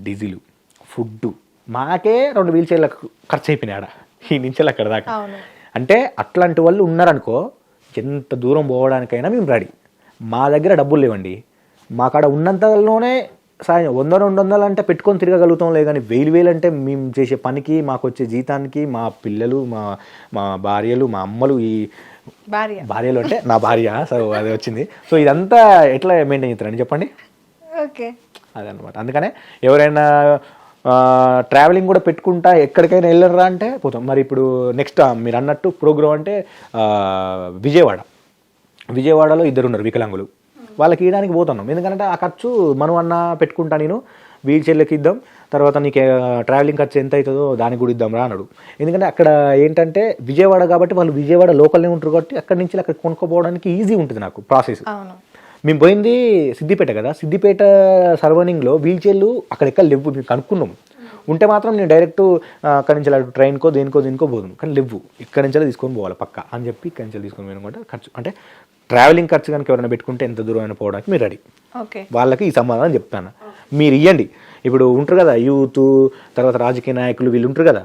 డీజిలు ఫుడ్డు మాకే 2 వీల్ చైర్లకు ఖర్చు అయిపోయినాయి ఆడ, ఈ నుంచి అక్కడ దాకా. అంటే అట్లాంటి వాళ్ళు ఉన్నారనుకో, ఎంత దూరం పోవడానికైనా మేము రెడీ. మా దగ్గర డబ్బులు లేవండి, మా కాడ ఉన్నంతలోనే సాయం 100-200 అంటే పెట్టుకొని తిరగలుగుతాంలే, కానీ 1000 అంటే మేము చేసే పనికి, మాకు వచ్చే జీతానికి, మా పిల్లలు, మా భార్యలు, మా అమ్మలు, ఈ భార్యలు అంటే నా భార్య, సో అది వచ్చింది. సో ఇదంతా ఎట్లా మెయింటైన్ చేస్తారని చెప్పండి. ఓకే, అదనమాట. అందుకనే ఎవరైనా ట్రావెలింగ్ కూడా పెట్టుకుంటా ఎక్కడికైనా వెళ్ళరా అంటే పోతాం. మరి ఇప్పుడు నెక్స్ట్ మీరు అన్నట్టు ప్రోగ్రామ్ అంటే విజయవాడలో 2 ఉన్నారు వికలాంగులు, వాళ్ళకి ఇవ్వడానికి పోతున్నాం. ఎందుకంటే ఆ ఖర్చు మనం అన్న పెట్టుకుంటా, నేను వీల్ చైర్లకి ఇద్దాం, తర్వాత నీకు ట్రావెలింగ్ ఖర్చు ఎంత అవుతుందో దానికి కూడా ఇద్దాం రా అన్నాడు. ఎందుకంటే అక్కడ ఏంటంటే విజయవాడ కాబట్టి వాళ్ళు విజయవాడ లోకల్నే ఉంటారు కాబట్టి అక్కడి నుంచి అక్కడ కొనుక్కోపోవడానికి ఈజీ ఉంటుంది నాకు ప్రాసెస్. మేము పోయింది సిద్దిపేట కదా, సిద్దిపేట సర్వనింగ్లో వీల్ చైర్లు అక్కడెక్కడ లేవు, మేము కనుక్కున్నాం. ఉంటే మాత్రం నేను డైరెక్ట్ అక్కడి నుంచి ట్రైన్కో దేనికో పోదును, కానీ లేవు, ఇక్కడి నుంచి తీసుకొని పోవాలి పక్క అని చెప్పి ఇక్కడి నుంచి తీసుకొని పోయినా కూడా ఖర్చు, అంటే ట్రావెలింగ్ ఖర్చు కనుక ఎవరైనా పెట్టుకుంటే ఎంత దూరం అయినా పోవడానికి మీరు రెడీ. వాళ్ళకి ఈ సమాధానం చెప్తాను, మీరు ఇవ్వండి. ఇప్పుడు ఉంటారు కదా యూత్, తర్వాత రాజకీయ నాయకులు, వీళ్ళు ఉంటారు కదా,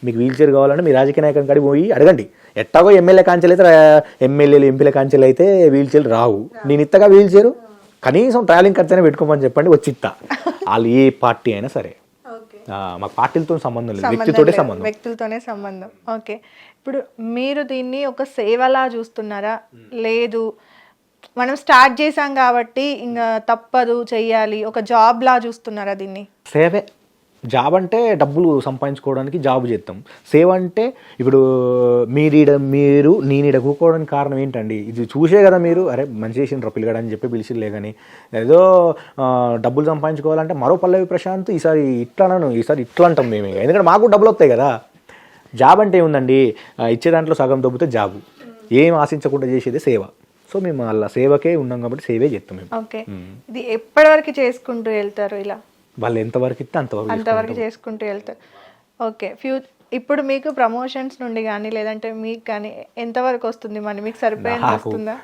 మీకు వీల్ చైర్ కావాలంటే మీ రాజకీయ నాయకుని కాడికి పోయి అడగండి. ఎట్టాగో ఎమ్మెల్యే కాంచెలు అయితే, ఎమ్మెల్యేలు ఎంపీల కాంచెలు అయితే వీల్ చైర్లు రావు, నేను ఇత్తగా వీల్ చైరు, కనీసం ట్రావెలింగ్ ఖర్చు అయినా పెట్టుకోమని చెప్పండి, వచ్చి ఇస్తా. వాళ్ళు ఏ పార్టీ అయినా సరే, మాకు పార్టీలతో సంబంధం లేదు, వ్యక్తులతోనే సంబంధం. ఓకే, ఇప్పుడు మీరు దీన్ని ఒక సేవలా చూస్తున్నారా, లేదు మనం స్టార్ట్ చేసాం కాబట్టి ఇంకా తప్పదు చెయ్యాలి, ఒక జాబ్ లా చూస్తున్నారా దీన్ని? సేవే. జాబ్ అంటే డబ్బులు సంపాదించుకోవడానికి జాబ్ చేస్తాం. సేవ అంటే ఇప్పుడు నేను ఈడ కూకోవడానికి కారణం ఏంటండి, ఇది చూసే కదా మీరు, అరే మంచి చేసిన పిల్లగాడు అని చెప్పి పిలిచిలే, కానీ ఏదో డబ్బులు సంపాదించుకోవాలంటే మరో పల్లవి ప్రశాంత్ ఈసారి ఇట్లా అంటాం మేము, ఎందుకంటే మాకు డబ్బులు వస్తాయి కదా. జాబ్ అంటే ఏముందండి, ఇచ్చే దాంట్లో సగం దొబ్బితే జాబు, ఏం ఆశించకుండా చేసేది సేవ. సో మేము అలా సేవకే ఉన్నాం కాబట్టి సేవే చేస్తాం మేము. ఓకే, ఇది ఎప్పటి వరకు చేసుకుంటూ వెళ్తారు ఇలా? వాళ్ళు ఎంతవరకు ఇస్తే అంతవరకు చేసుకుంటూ వెళ్తారు. ఓకే, ఇప్పుడు మీకు ప్రమోషన్స్ నుండి కానీ లేదంటే మీకు కానీ ఎంతవరకు వస్తుంది మనీ, మీకు సరిపోయేంత వస్తుందా?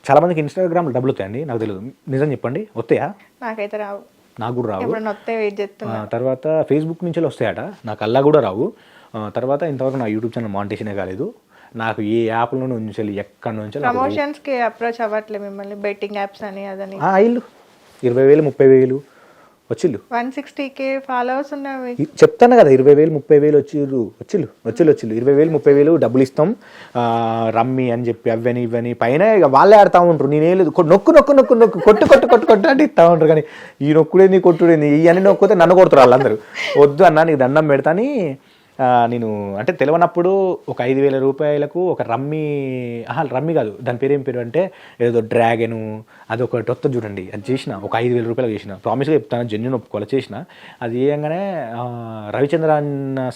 చాలా మందికి ఇన్స్టాగ్రామ్లో డబ్బులు వస్తాయండి, నాకు తెలియదు, నిజం చెప్పండి వస్తాయా? నాకైతే రావు, నాకు కూడా రావు. వస్తే వెయిట్ చేస్తున్నా. తర్వాత ఫేస్బుక్ నుంచి వస్తాయట, నాకు అలా కూడా రావు. తర్వాత ఇంతవరకు నా యూట్యూబ్ ఛానల్ మానిటేషనే కాలేదు, నాకు ఏ యాప్లో నుంచి ఎక్కడి నుంచి ప్రమోషన్స్కి అప్రోచ్ అవ్వట్లేదు మిమ్మల్ని, బెట్టింగ్ యాప్స్ అని అదని? ఇల్లు 20,000 30,000 వచ్చిళ్ళు, 160K ఫాలోవర్స్ ఉన్నాయి. చెప్తాను కదా, 20,000 30,000 వచ్చిళ్ళు 20,000 30,000 డబ్బులు ఇస్తాం రమ్మి అని చెప్పి ఇవన్నీ పైన ఇక వాళ్ళే ఆడుతూ ఉంటారు. నేనేం లేదు, నొక్కు కొట్టు అంటే ఇస్తూ ఉంటారు, కానీ ఈ నొక్కుడేంది కొట్టుడేంది ఇవన్నీ నొక్కితే నన్ను కొడుతారు వాళ్ళందరూ. వద్దు అన్న నీకు దండం పెడతాని నేను అంటే తెలియనప్పుడు ఒక 5,000 రూపాయలకు ఒక రమ్మి కాదు, దాని పేరు ఏం పేరు అంటే ఏదో డ్రాగను, అది ఒకటి వస్తుంది చూడండి, అది చేసిన ఒక 5,000 రూపాయలు చేసిన, ప్రామిస్గా చెప్తాను, జెన్యున్ ఒప్పుకోవాలి చేసిన. అది చేయగానే రవిచంద్ర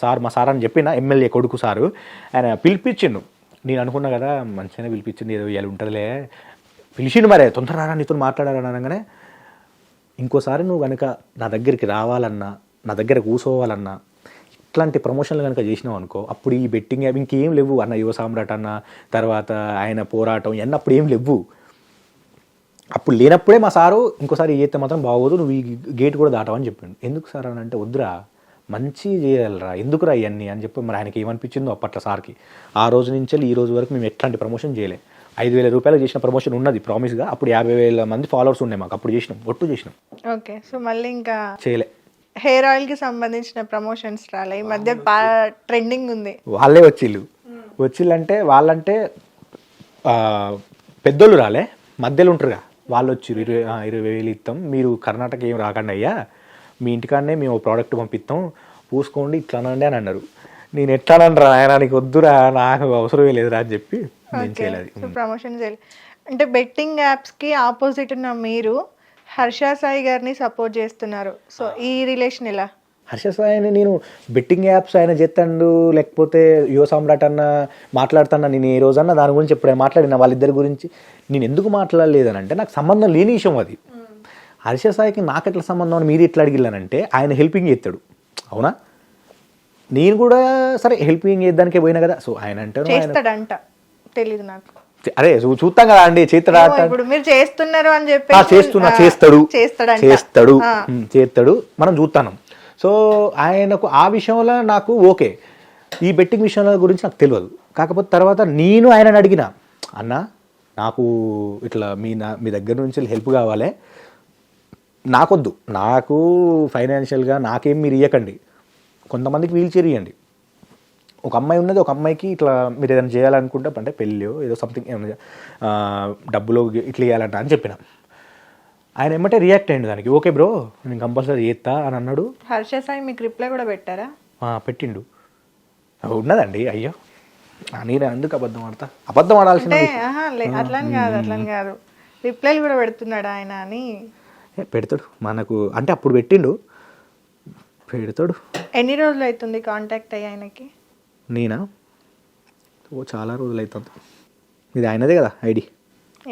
సార్, మా సార్ అని చెప్పిన ఎమ్మెల్యే కొడుకు సారు, ఆయన పిలిపించిండు. నేను అనుకున్నా కదా మంచిగానే పిలిపించింది, ఏదో ఇవాళ ఉంటుందిలే, పిలిచిండు, మరే తొందరగా నీతో మాట్లాడాలని అనగానే, ఇంకోసారి నువ్వు కనుక నా దగ్గరికి రావాలన్నా, నా దగ్గర కూర్చోవాలన్నా, ఇట్లాంటి ప్రమోషన్లు కనుక చేసినావు అనుకో, అప్పుడు ఈ బెట్టింగ్ యాప్ ఇంకేం లేవు అన్న, యువ సామ్రాట్ అన్న, తర్వాత ఆయన పోరాటం ఇవన్నీ అప్పుడు ఏం లేవు. అప్పుడు లేనప్పుడే మా సారు ఇంకోసారి చేస్తే మాత్రం బాగోదు, నువ్వు ఈ గేట్ కూడా దాటవని చెప్పిండు. ఎందుకు సార్ అని అంటే, వద్దురా మంచి చేయాలరా, ఎందుకురా ఇవన్నీ అని చెప్పి మరి ఆయనకి ఏమనిపించిందో అప్పట్లో సార్కి. ఆ రోజు నుంచి ఈ రోజు వరకు మేము ఎట్లాంటి ప్రమోషన్ చేయలే. 5,000 రూపాయలు చేసిన ప్రమోషన్ ఉన్నది ప్రామిస్గా. అప్పుడు 50,000 మంది ఫాలోవర్స్ ఉండే మాకు, అప్పుడు చేసినాం, ఒట్టు చేసినాం. ఓకే, సో మళ్ళీ ఇంకా చేయలే. హెయిర్ ఆయిల్కి సంబంధించిన ప్రమోషన్స్ రాలే, ఈ మధ్య బాగా ట్రెండింగ్ ఉంది. వాళ్ళే వచ్చిళ్ళంటే వాళ్ళంటే పెద్దోళ్ళు రాలే, మధ్యలో ఉంటారుగా వాళ్ళు వచ్చి 20,000 ఇస్తాం, మీరు కర్ణాటక ఏం రాకండి అయ్యా, మీ ఇంటికాడనే మేము ప్రోడక్ట్ పంపిస్తాం, పూసుకోండి ఇట్లానండి అని అన్నారు. నేను ఎట్లానరా ఆయన, నీకు వద్దురా, నాకు అవసరమే లేదురా అని చెప్పి నేను చేయలేదు. సో ప్రమోషన్ చేయాలి అంటే బెట్టింగ్ యాప్స్కి ఆపోజిట్ ఉన్న మీరు హర్ష సాయి గారిని సపోర్ట్ చేస్తున్నారు. సో ఈ రిలేషన్ ఎలా? హర్ష సాయిని నేను బెట్టింగ్ యాప్స్ ఆయన చేస్తాడు, లేకపోతే యువ సామ్రాట్ అన్న మాట్లాడుతున్నా, నేను ఏ రోజన్నా దాని గురించి ఎప్పుడైనా మాట్లాడినా వాళ్ళిద్దరి గురించి నేను ఎందుకు మాట్లాడలేదని అంటే నాకు సంబంధం లేని విషయం అది. హర్ష సాయికి నాకు ఎట్లా సంబంధం అని మీరు ఎట్లా అడిగిల్లానంటే ఆయన హెల్పింగ్ చేస్తాడు, అవునా? నేను కూడా సరే హెల్పింగ్ చేద్దానికే పోయినా కదా. సో ఆయన అంటారు చేస్తాడంట, తెలీదు నాకు. అరే చూస్తాం కదా అండి, చేస్తాడా? ఇప్పుడు మీరు చేస్తున్నారు అని చెప్పి చేస్తాడు మనం చూస్తాను. సో ఆయనకు ఆ విషయంలో నాకు ఓకే, ఈ బెట్టింగ్ విషయాల గురించి నాకు తెలియదు. కాకపోతే తర్వాత నేను ఆయనని అడిగిన, అన్న నాకు ఇట్లా మీ దగ్గర నుంచి హెల్ప్ కావాలి, నాకొద్దు, నాకు ఫైనాన్షియల్గా నాకేం మీరు ఇవ్వకండి, కొంతమందికి వీల్ చైర్ ఇవ్వండి. ఒక అమ్మాయి ఉన్నది, ఒక అమ్మాయికి ఇట్లా మీరు ఏదైనా చేయాలనుకుంటే అంటే పెళ్ళి ఏదో సంథింగ్ ఏమైనా డబ్బులో ఇట్లా ఇవ్వాలంట అని చెప్పిన. ఆయన ఏమంటే రియాక్ట్ అయ్యింది దానికి, ఓకే బ్రో నేను కంపల్సరీ చేస్తా అని అన్నాడు. హర్ష సాయి మీకు రిప్లై కూడా పెట్టారా? పెట్టిండు, ఉన్నదండి. అయ్యో నేను ఎందుకు అబద్ధం ఆడాల్సింది? అట్లని కాదు, రిప్లైలు కూడా పెడుతున్నాడు ఆయన అని. పెడతాడు మనకు అంటే అప్పుడు పెట్టిండు, పెడతాడు. ఎన్ని రోజులు అవుతుంది కాంటాక్ట్ అయ్యి ఆయనకి? నేనా చాలా రోజులు అవుతుంది. ఇది ఆయనదే కదా ఐడి?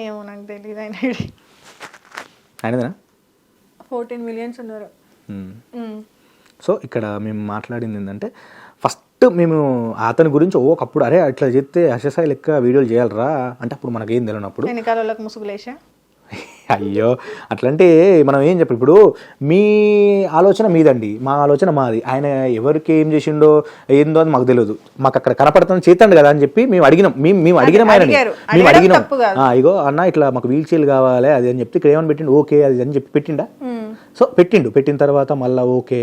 ఏమో నాకు తెలియదు ఆయన ఐడి. ఆయనదేనా? 14 million ఉన్నారు. సో ఇక్కడ మేము మాట్లాడింది ఏంటంటే ఫస్ట్ మేము అతని గురించి ఒకప్పుడు అరే అట్లా చెప్తే హర్షసాయి లెక్క వీడియోలు చేయాలరా అంటే అప్పుడు మనకేం తెలియనప్పుడు వెనకాల వాళ్ళకి ముసుగులేసా. అయ్యో అట్లంటే మనం ఏం చెప్పాలి, ఇప్పుడు మీ ఆలోచన మీదండి, మా ఆలోచన మాది. ఆయన ఎవరికి ఏం చేసిండో ఏందో అని మాకు తెలియదు, మాకు అక్కడ కనపడుతుంది చేతండి కదా అని చెప్పి మేము అడిగినాం. మేము అడిగినాం ఆయనని, మేము అడిగినాం ఇగో అన్న ఇట్లా మాకు వీల్ చైర్ కావాలి అది అని చెప్తే ఇక్కడ ఏమని పెట్టిండు, ఓకే అది అని చెప్పి పెట్టిండా. సో పెట్టిన తర్వాత మళ్ళీ ఓకే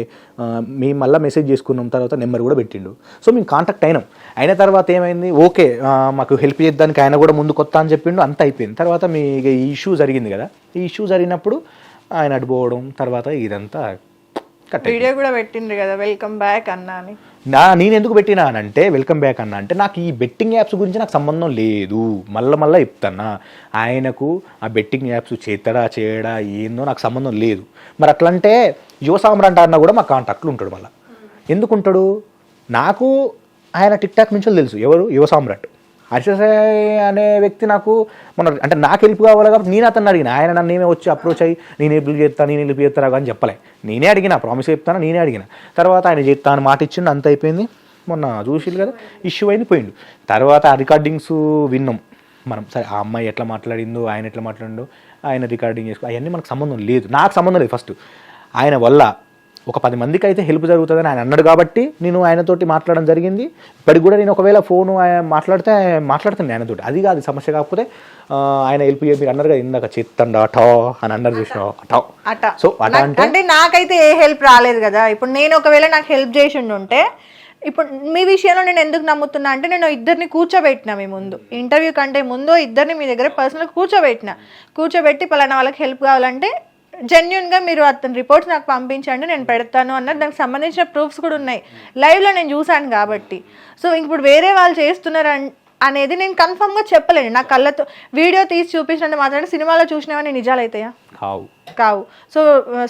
మేము మళ్ళీ మెసేజ్ చేసుకున్నాం, తర్వాత నెంబర్ కూడా పెట్టిండు. సో మేము కాంటాక్ట్ అయిన తర్వాత ఏమైంది, ఓకే మాకు హెల్ప్ చేద్దానికి ఆయన కూడా ముందు కొత్త అని చెప్పిండు, అంతా అయిపోయింది. తర్వాత మీ ఈ ఇష్యూ జరిగింది కదా, ఈ ఇష్యూ జరిగినప్పుడు ఆయన అడిపోవడం, తర్వాత ఇదంతా వీడియో కూడా పెట్టిండ్రు కదా వెల్కమ్ బ్యాక్ అన్నా అని. నేను ఎందుకు పెట్టినా అంటే వెల్కమ్ బ్యాక్ అన్నా అంటే నాకు ఈ బెట్టింగ్ యాప్స్ గురించి నాకు సంబంధం లేదు, మళ్ళీ చెప్తానా. ఆయనకు ఆ బెట్టింగ్ యాప్స్ చేయడా ఏందో నాకు సంబంధం లేదు. మరి అట్లంటే యువ సామ్రాట్ అన్న కూడా మా కాంటాక్ట్లు ఉంటాడు. మళ్ళీ ఎందుకు ఉంటాడు, నాకు ఆయన టిక్ టాక్ నుంచి తెలుసు ఎవరు యువ సామ్రాట్. హర్షసాయి అనే వ్యక్తి నాకు అంటే నాకు హెల్ప్ కావాలి కాబట్టి నేను అతన్ని అడిగిన, ఆయన నన్ను ఏమే వచ్చి అప్రోచ్ అయ్యి నేను హెల్ప్ చేస్తాను అని చెప్పలే, నేనే అడిగిన, ప్రామిస్ చెప్తాను నేనే అడిగిన. తర్వాత ఆయన చేస్తా అని మాట ఇచ్చిండు, అంత అయిపోయింది. మొన్న చూసిరు కదా ఇష్యూ అయింది, పోయిండు. తర్వాత ఆ రికార్డింగ్స్ విన్నాం మనం. సరే ఆ అమ్మాయి ఎట్లా మాట్లాడిందో, ఆయన ఎట్లా మాట్లాడిండో, ఆయన రికార్డింగ్ చేసుకో, అవన్నీ మనకు సంబంధం లేదు, నాకు సంబంధం లేదు. ఫస్ట్ ఆయన వల్ల ఒక 10 మందికి అయితే హెల్ప్ జరుగుతుందని ఆయన అన్నాడు కాబట్టి నేను ఆయనతోటి మాట్లాడడం జరిగింది. ఇప్పటికి కూడా నేను ఒకవేళ ఫోను మాట్లాడుతాను ఆయనతోటి, అది కాదు సమస్య. కాకపోతే ఆయన హెల్ప్ మీరు అన్నారు కదా ఇందాక చేత్తండ అటో అని అన్నారు చూసినావు, అటో. సో అంటే నాకైతే ఏ హెల్ప్ రాలేదు కదా. ఇప్పుడు నేను ఒకవేళ నాకు హెల్ప్ చేసి ఉంటే, ఇప్పుడు మీ విషయంలో నేను ఎందుకు నమ్ముతున్నా అంటే నేను ఇద్దరిని కూర్చోబెట్టినా, మీ ముందు ఇంటర్వ్యూ కంటే ముందు ఇద్దరిని మీ దగ్గర పర్సనల్గా కూర్చోబెట్టి పలానా వాళ్ళకి హెల్ప్ కావాలంటే జెన్యున్గా మీరు అతని రిపోర్ట్స్ నాకు పంపించండి నేను పెడతాను అన్నది, దానికి సంబంధించిన ప్రూఫ్స్ కూడా ఉన్నాయి, లైవ్లో నేను చూశాను కాబట్టి. సో ఇప్పుడు వేరే వాళ్ళు చేస్తున్నారు అనేది నేను కన్ఫర్మ్గా చెప్పలేను. నా కళ్ళతో వీడియో తీసి చూపించినంత మాత్రాన సినిమాలో చూసినవన్నీ నిజాలు అవుతాయా? కావు. సో